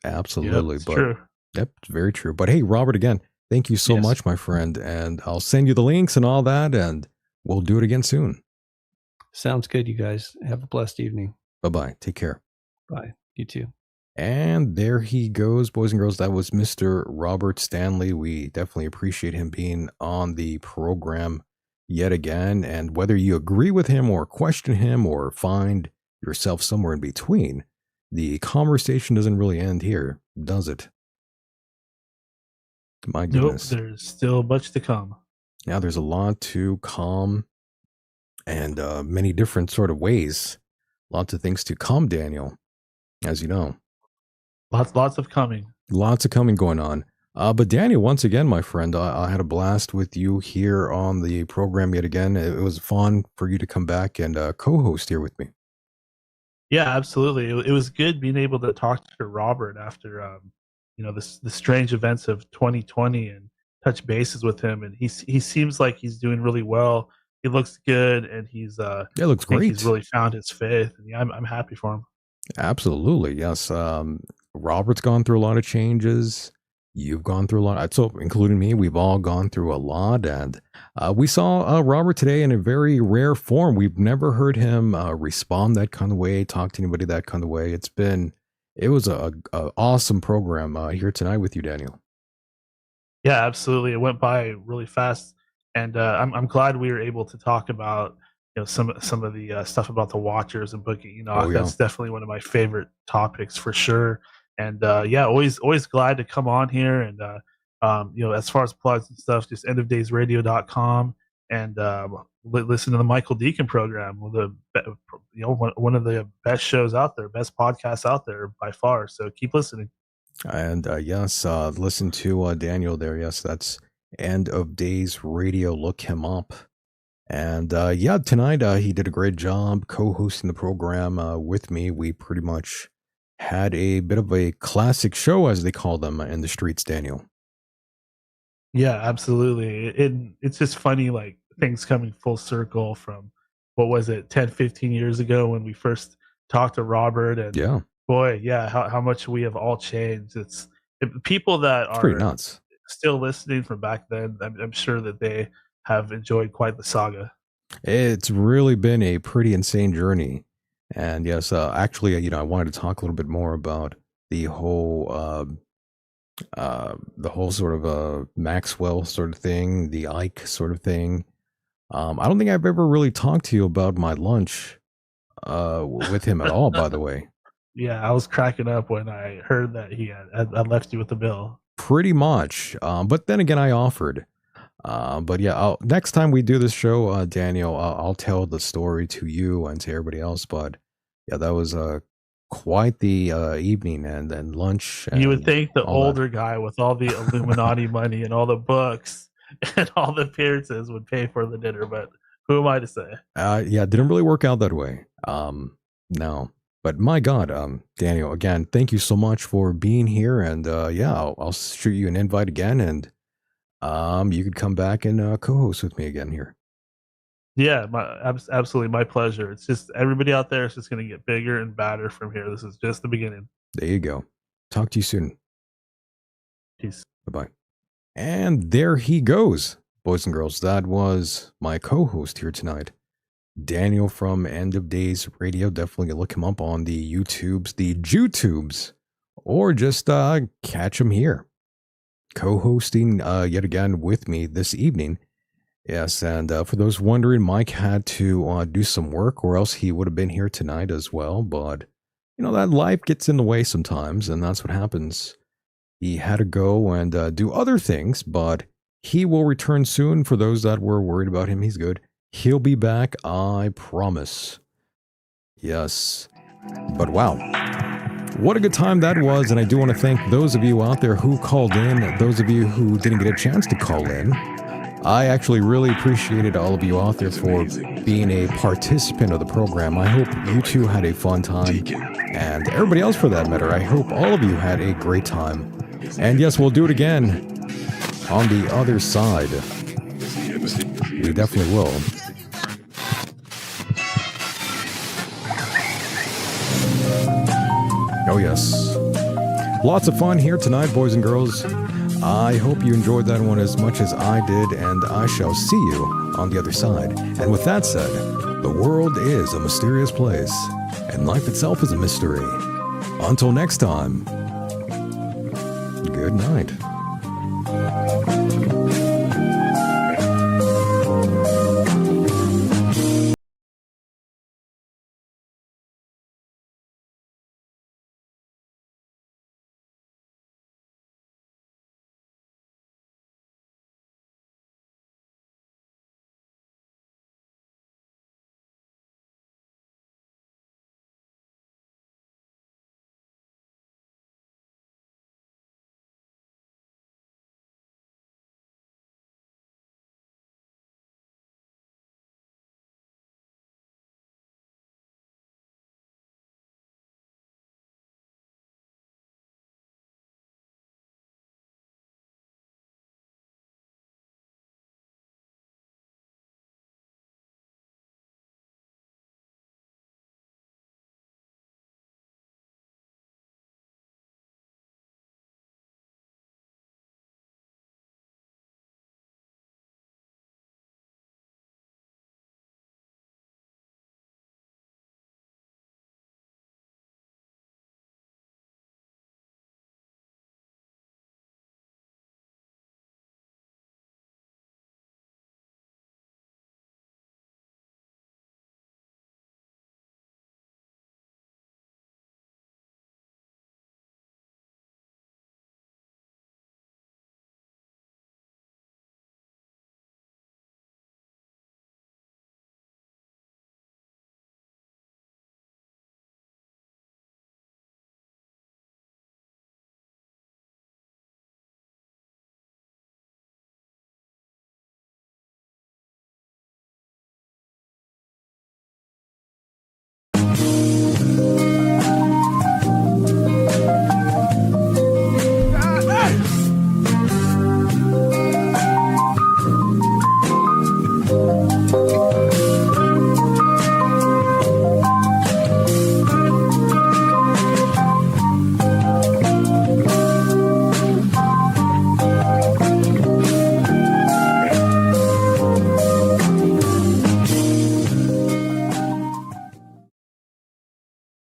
Absolutely. Yep, true. Yep, it's very true. But hey, Robert, again, thank you so much, my friend. And I'll send you the links and all that, and we'll do it again soon. Sounds good, you guys. Have a blessed evening. Bye-bye. Take care. Bye. You too. And there he goes, boys and girls. That was Mr. Robert Stanley. We definitely appreciate him being on the program yet again. And whether you agree with him or question him or find yourself somewhere in between, the conversation doesn't really end here, does it? My goodness. Nope, there's still much to come. Now there's a lot to calm and many different sort of ways. Lots of things to calm Daniel, as you know. Lots of coming. Lots of coming going on. But Daniel, once again, my friend, I had a blast with you here on the program yet again. It was fun for you to come back and co-host here with me. Yeah, absolutely. It was good being able to talk to Robert after the strange events of 2020 and touch bases with him. And he seems like he's doing really well. He looks good, and he's looks great. He's really found his faith, and yeah, I'm happy for him. Absolutely, yes. Robert's gone through a lot of changes. You've gone through a lot, so including me. We've all gone through a lot, and we saw Robert today in a very rare form. We've never heard him respond that kind of way, talk to anybody that kind of way. It was a awesome program here tonight with you, Daniel. Yeah, absolutely. It went by really fast, and I'm glad we were able to talk about some of the stuff about the Watchers and Booking Enoch. That's definitely one of my favorite topics for sure. And always glad to come on here. And as far as plugs and stuff, just endofdaysradio.com and listen to the Michael Decon program, one of the best shows out there, best podcasts out there by far. So keep listening. And listen to Daniel there. Yes, that's End of Days Radio. Look him up. And tonight he did a great job co-hosting the program with me. We pretty much had a bit of a classic show, as they call them in the streets, Daniel. Yeah, absolutely. It's just funny, like things coming full circle from, what was it, 10, 15 years ago when we first talked to Robert. And how much we have all changed. People that are pretty nuts. Still listening from back then. I'm sure that they have enjoyed quite the saga. It's really been a pretty insane journey. And yes, actually, I wanted to talk a little bit more about the whole sort of Maxwell sort of thing, the Ike sort of thing. I don't think I've ever really talked to you about my lunch with him at all, by the way. Yeah, I was cracking up when I heard that he had left you with the bill. Pretty much. But then again, I offered. But yeah, next time we do this show, Daniel, I'll tell the story to you and to everybody else. But yeah, that was quite the evening and lunch. And you would think the older guy with all the Illuminati money and all the books and all the appearances would pay for the dinner, but who am I to say? It didn't really work out that way. No. But my God, Daniel, again, thank you so much for being here. And I'll shoot you an invite again, and you could come back and co-host with me again here. Yeah, absolutely, my pleasure. It's just everybody out there is just going to get bigger and badder from here. This is just the beginning. There you go. Talk to you soon. Peace. Bye-bye. And there he goes, boys and girls. That was my co-host here tonight, Daniel from End of Days Radio. Definitely look him up on the YouTubes, the JewTubes, or just catch him here, co-hosting yet again with me this evening. Yes, and for those wondering, Mike had to do some work, or else he would have been here tonight as well. But that life gets in the way sometimes, and that's what happens. He had to go and do other things, but he will return soon. For those that were worried about him, he's good. He'll be back, I promise. Yes. But wow. What a good time that was, and I do want to thank those of you out there who called in, those of you who didn't get a chance to call in. I actually really appreciated all of you out there for being a participant of the program. I hope you two had a fun time, and everybody else for that matter. I hope all of you had a great time. And yes, we'll do it again on the other side. We definitely will. Oh yes. Lots of fun here tonight, boys and girls. I hope you enjoyed that one as much as I did, and I shall see you on the other side. And with that said, the world is a mysterious place, and life itself is a mystery. Until next time, good night.